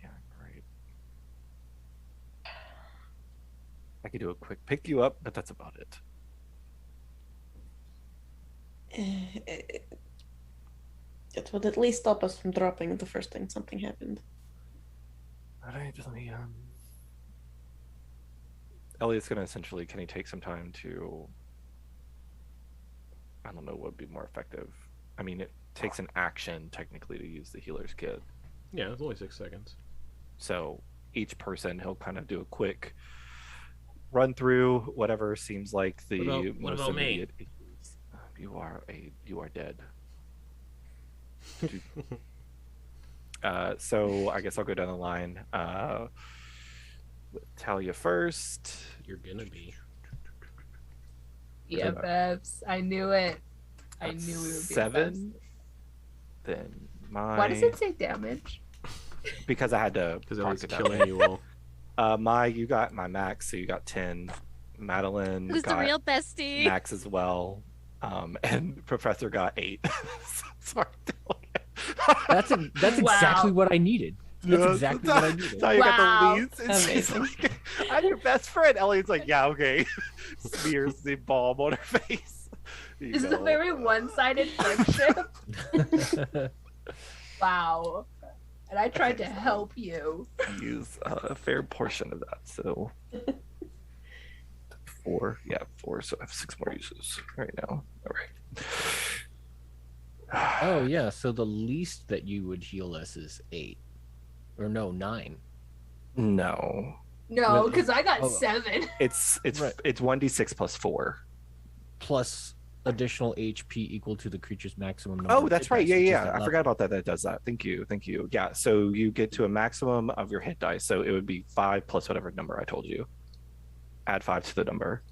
Yeah, great. I could do a quick pick you up, but that's about it. It would at least stop us from dropping the first thing something happened. All right, let me. Eliott's gonna essentially. Can he take some time to? I don't know what would be more effective. I mean, it takes an action technically to use the healer's kit. Yeah, it's only 6 seconds. So each person, he'll kind of do a quick run through whatever seems like the What most about me? immediate. You are dead. So I guess I'll go down the line. Thalia first. You're gonna be. Yeah, Bebs. I knew it. I That's knew we would be 7. Then my. Why does it say damage? Because I had to. Because I proc was it that killing way. you all. You got my max, so you got 10. Madeliene Who's the got real bestie? max as well. And Professor got 8. Sorry. That's exactly what I needed. That's exactly what I needed. Now you got Wow. the leads. It's just like, I'm your best friend. Elliott's like, yeah, okay. Smears the balm on her face. This is a very one-sided friendship. Wow. And I tried to help you. Use a fair portion of that. So 4. Yeah, 4. So I have 6 more uses right now. All right. Oh yeah, so the least that you would heal us is 8, or no, 9. No. No, because I got Hold on. 7. It's Right. it's 1d6 plus 4. Plus additional HP equal to the creature's maximum number. Oh, of that's hit right. dice, Yeah, which is yeah. at I level. forgot about that. That does that. Thank you. Yeah. So you get to a maximum of your hit dice. So it would be 5 plus whatever number I told you. Add 5 to the number.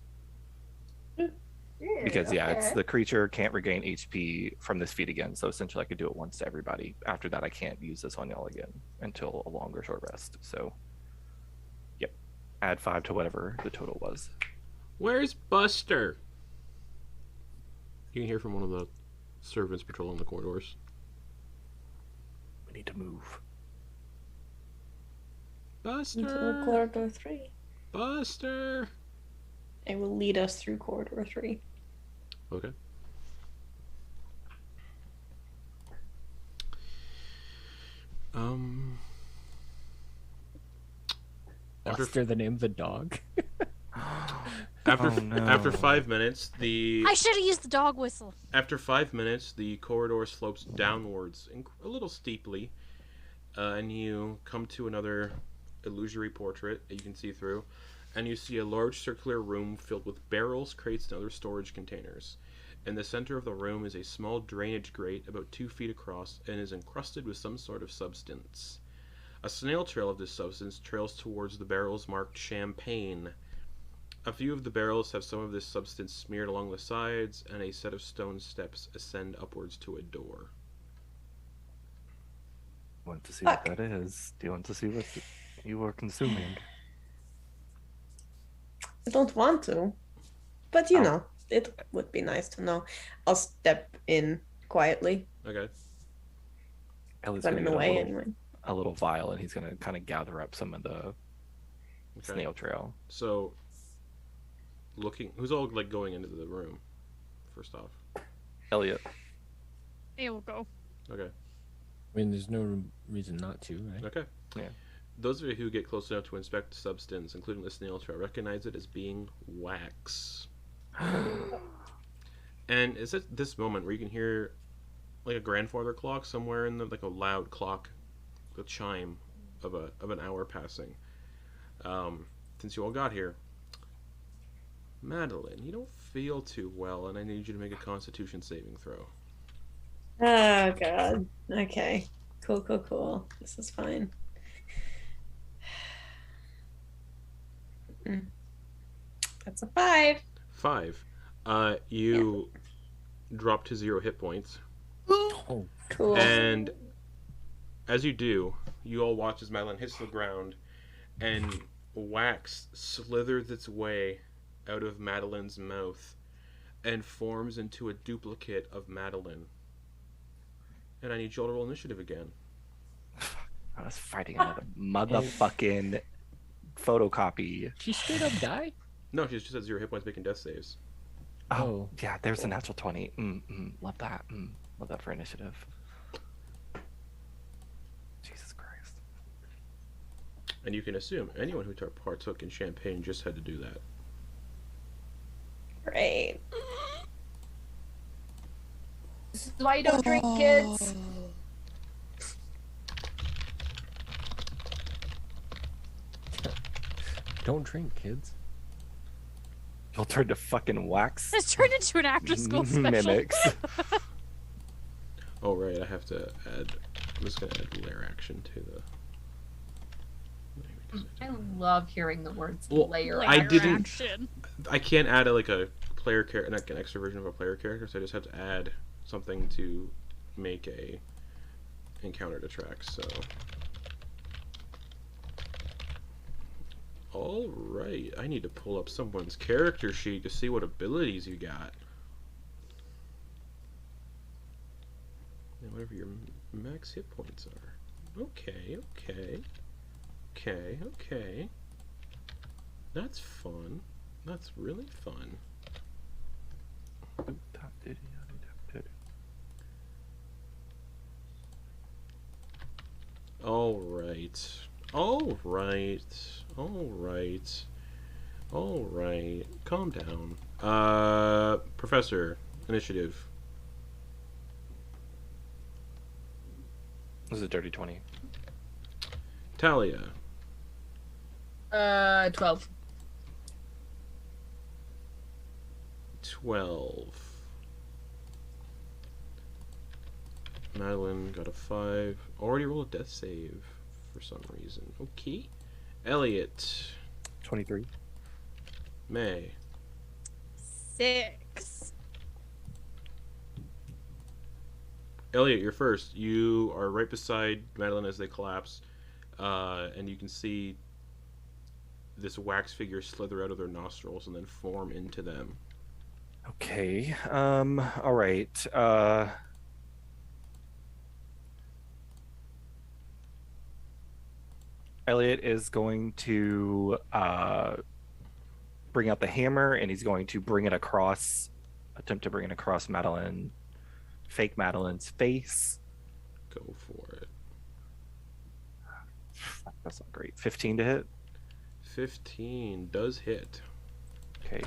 Because it's the creature can't regain HP from this feat again. So essentially, I could do it once to everybody. After that, I can't use this on y'all again until a longer short rest. So, yep, add 5 to whatever the total was. Where's Buster? You can hear from one of the servants patrolling the corridors. We need to move. Buster. Into corridor 3. Buster. It will lead us through corridor 3. Okay. Buster, the name of the dog. After 5 minutes, I should have used the dog whistle. After 5 minutes, the corridor slopes downwards a little steeply, and you come to another illusory portrait that you can see through, and you see a large circular room filled with barrels, crates, and other storage containers. In the center of the room is a small drainage grate about 2 feet across and is encrusted with some sort of substance. A snail trail of this substance trails towards the barrels marked champagne. A few of the barrels have some of this substance smeared along the sides, and a set of stone steps ascend upwards to a door. Want to see what that is? Do you want to see what you are consuming? I don't want to, but you know, it would be nice to know. I'll step in quietly. Okay. Ellie's I'm in the way anyway. A little vial, and he's gonna kind of gather up some of the snail trail. So, who's all like going into the room? First off, Eliott. Yeah, we'll go. Okay. I mean, there's no reason not to, right? Okay. Yeah. Those of you who get close enough to inspect the substance, including the snail trail, recognize it as being wax. And it's at this moment where you can hear like a grandfather clock somewhere in like a loud clock, the chime of an hour passing. Since you all got here, Madeliene, you don't feel too well, and I need you to make a Constitution saving throw. Oh god. Okay. Cool. This is fine. That's a 5. 5. You drop to 0 hit points. Oh, cool. And as you do, you all watch as Madeliene hits the ground, and wax slithers its way out of Madeleine's mouth and forms into a duplicate of Madeliene. And I need you all to roll initiative again. I was fighting another motherfucking photocopy. She straight up die? No, she's just at 0 hit points making death saves. Oh, yeah, there's a natural 20. Love that. Love that for initiative. Jesus Christ. And you can assume anyone who partook in champagne just had to do that. Great. This is why you don't drink, kids. Don't drink, kids. You'll turn to fucking wax. This turned into an after school special. Mimics. Oh, right, I have to add... I'm just going to add layer action to the... I love hearing the words Well, layer I didn't... Action. I can't add a player character, like an extra version of a player character, so I just have to add something to make a encounter to track, so... Alright, I need to pull up someone's character sheet to see what abilities you got. And whatever your max hit points are. Okay. That's fun. That's really fun. Alright. Calm down. Professor, initiative. This is a dirty 20. Thalia. 12. 12. Madeliene got a 5. Already rolled a death save for some reason. Okay. Eliott. 23. May. 6. Eliott, you're first. You are right beside Madeliene as they collapse, and you can see this wax figure slither out of their nostrils and then form into them. Okay. All right. Eliott is going to bring out the hammer, and he's going to bring it across, attempt to bring it across Madeliene, fake Madeleine's face. Go for it. That's not great. 15 to hit. 15 does hit. Okay.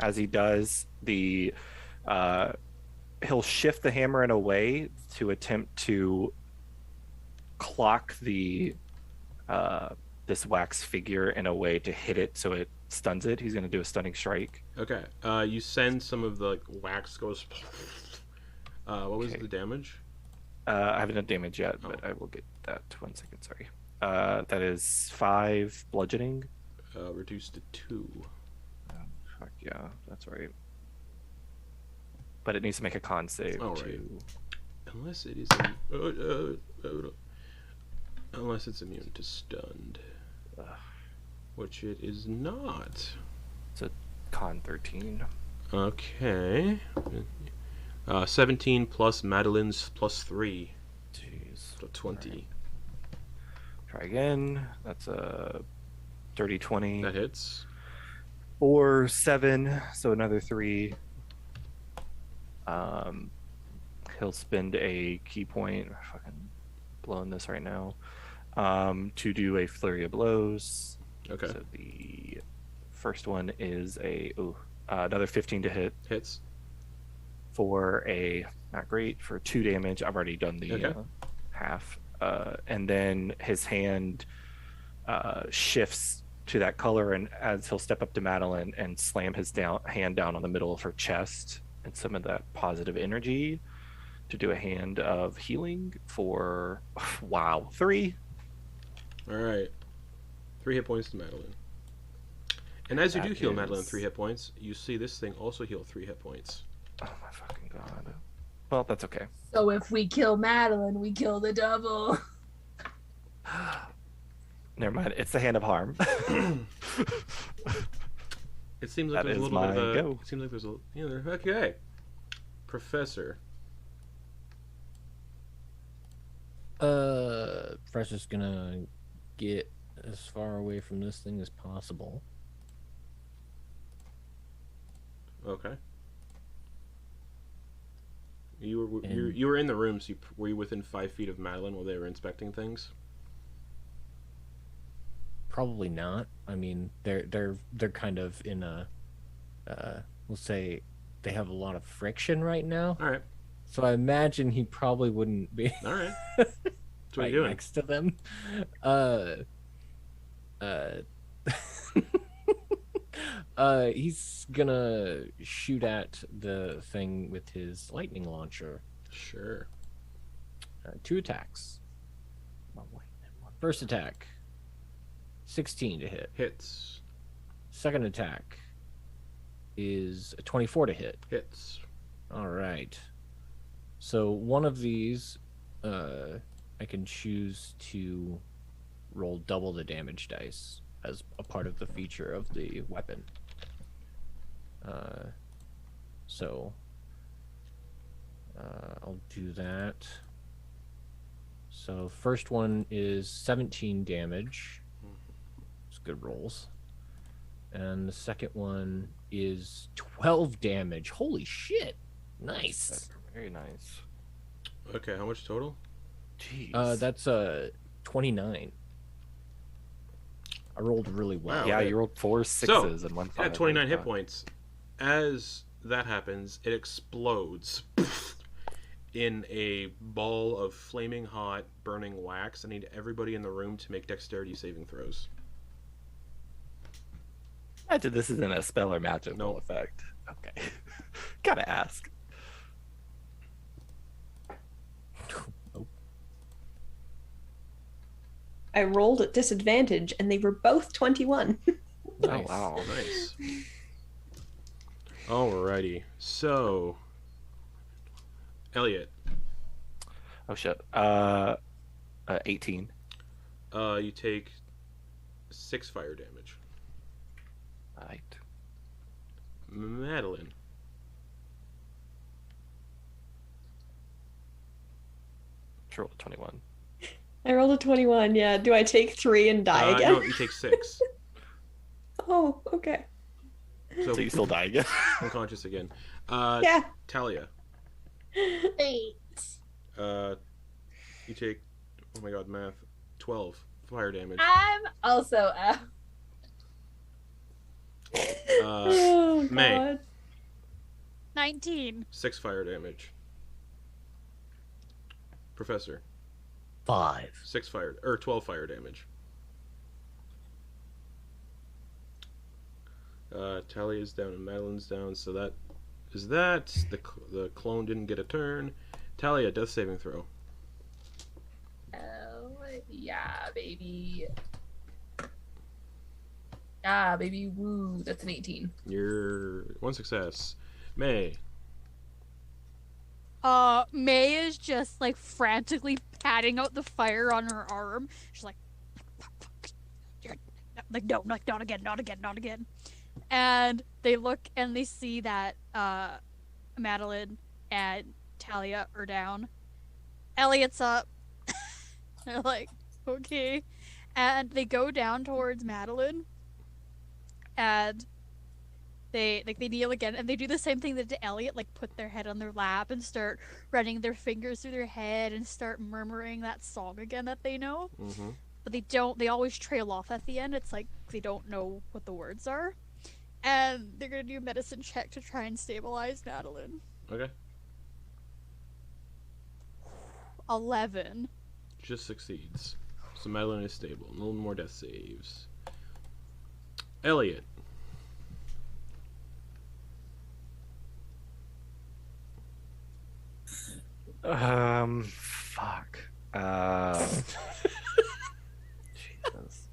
As he does, he'll shift the hammer in a way to attempt to clock the this wax figure in a way to hit it so it stuns it. He's going to do a stunning strike. Okay. You send some of the wax goes. What was the damage? I haven't done damage yet, but I will get that. 1 second. Sorry. That is 5 bludgeoning. Reduced to 2. Fuck yeah, that's right. But it needs to make a con save. Oh, right. Unless it is, unless it's immune to stunned, which it is not. It's a con 13. Okay. 17 plus Madeleine's plus 3. Jeez. So 20. Right. Try again. That's a 30, 20. That hits. 4, 7, so another 3. He'll spend a key point. I'm fucking blowing this right now. To do a flurry of blows. Okay. So the first one is another 15 to hit. Hits. For a not great for 2 damage. I've already done the half. And then his hand shifts to that color, and as he'll step up to Madeliene and slam his hand down on the middle of her chest and some of that positive energy to do a hand of healing for 3. All right. 3 hit points to Madeliene. And as you do heal Madeliene 3 hit points, you see this thing also heal 3 hit points. Oh my fucking god. Well, that's okay. So if we kill Madeliene, we kill the double. Never mind. It's the hand of harm. It seems like that there's a is little bit of a. go. It seems like there's a. Okay. Professor. Professor's gonna get as far away from this thing as possible. Okay. You were in the room, so were you within 5 feet of Madeliene while they were inspecting things? Probably not. I mean, they're kind of in a, we'll say, they have a lot of friction right now. All right. So I imagine he probably wouldn't be. All right. That's what right you're doing next to them. He's gonna shoot at the thing with his lightning launcher. Sure. 2 attacks. First attack. 16 to hit. Hits. Second attack is a 24 to hit. Hits. All right. So one of these, I can choose to roll double the damage dice as a part of the feature of the weapon. I'll do that. So first one is 17 damage. It's good rolls. And the second one is 12 damage. Holy shit. Nice. That's very nice. Okay, how much total? Jeez. That's 29. I rolled really well. Wow. Yeah, okay. you rolled 4 6s and 1 5. At 29 hit points. As that happens, it explodes in a ball of flaming hot, burning wax. I need everybody in the room to make dexterity saving throws. Imagine this isn't a spell or magical No. effect. Okay. Gotta ask. I rolled at disadvantage and they were both 21. Nice. Oh, wow. Nice. Alrighty. So, Eliott, Oh shit. 18. You take 6 fire damage. Right. Madeliene. Roll 21. I rolled a 21. Yeah. Do I take 3 and die again? No, you take 6. Oh, okay. So you still die again? Unconscious again. Yeah. Thalia. 8. You take, oh my god, math, 12 fire damage. I'm also out. Oh, God. May. 19. 6 fire damage. Professor. 5. 12 fire damage. Talia's down and Madeleine's down, so that is that. The clone didn't get a turn. Thalia, death saving throw. Oh, yeah, baby. Yeah, baby. Woo. That's an 18. You're 1 success. May. May is just like frantically patting out the fire on her arm. She's like, no, not again, not again, not again. And they look and they see that Madeliene and Thalia are down. Eliott's up. They're like, okay. And they go down towards Madeliene. And they kneel again, and they do the same thing that to Eliott, like put their head on their lap and start running their fingers through their head and start murmuring that song again that they know. Mm-hmm. But they always trail off at the end. It's like they don't know what the words are. And they're gonna do a medicine check to try and stabilize Madeliene. Okay. 11. Just succeeds. So Madeliene is stable. No more death saves. Eliott. Fuck. Jesus.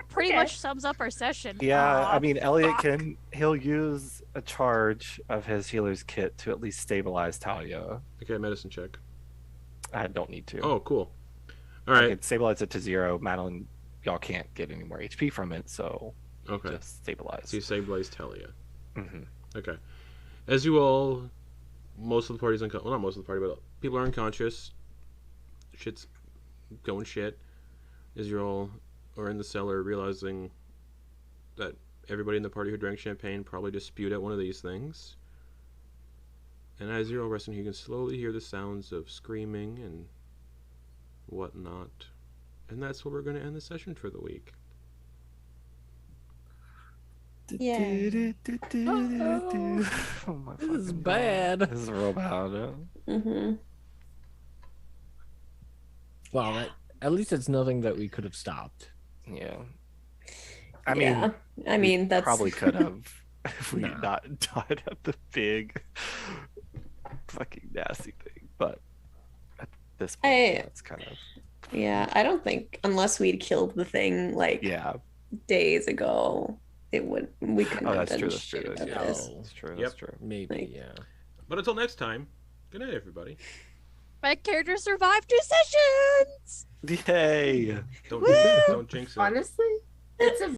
Pretty much sums up our session. Yeah, I mean, Eliott Fuck. he'll use a charge of his healer's kit to at least stabilize Thalia. Okay, medicine check. I don't need to. Oh, cool. All I right. could stabilize it to 0. Madeliene, y'all can't get any more HP from it, so Okay. just stabilize. So you stabilize Thalia. Mm-hmm. Okay. As you all, most of the party's unconscious. Well, not most of the party, but people are unconscious. Shit's going shit. As you all are in the cellar, realizing that everybody in the party who drank champagne probably just spewed out one of these things. And as you're all resting, you can slowly hear the sounds of screaming and whatnot. And that's where we're going to end the session for the week. Yeah. Oh my This is fucking bad. God. This is real bad. Mm-hmm. Well, at least it's nothing that we could have stopped. Yeah. I mean, that's probably could have if we Nah. not died at the big fucking nasty thing. But at this point, that's kind of Yeah, I don't think unless we'd killed the thing like days ago, we couldn't have that's done true. That's shit true. about Yeah. this. That's true. Yep. That's true. Maybe, Like- yeah. But until next time, good night, everybody. My character survived 2 sessions! Yay! Don't jinx it. Honestly, it's a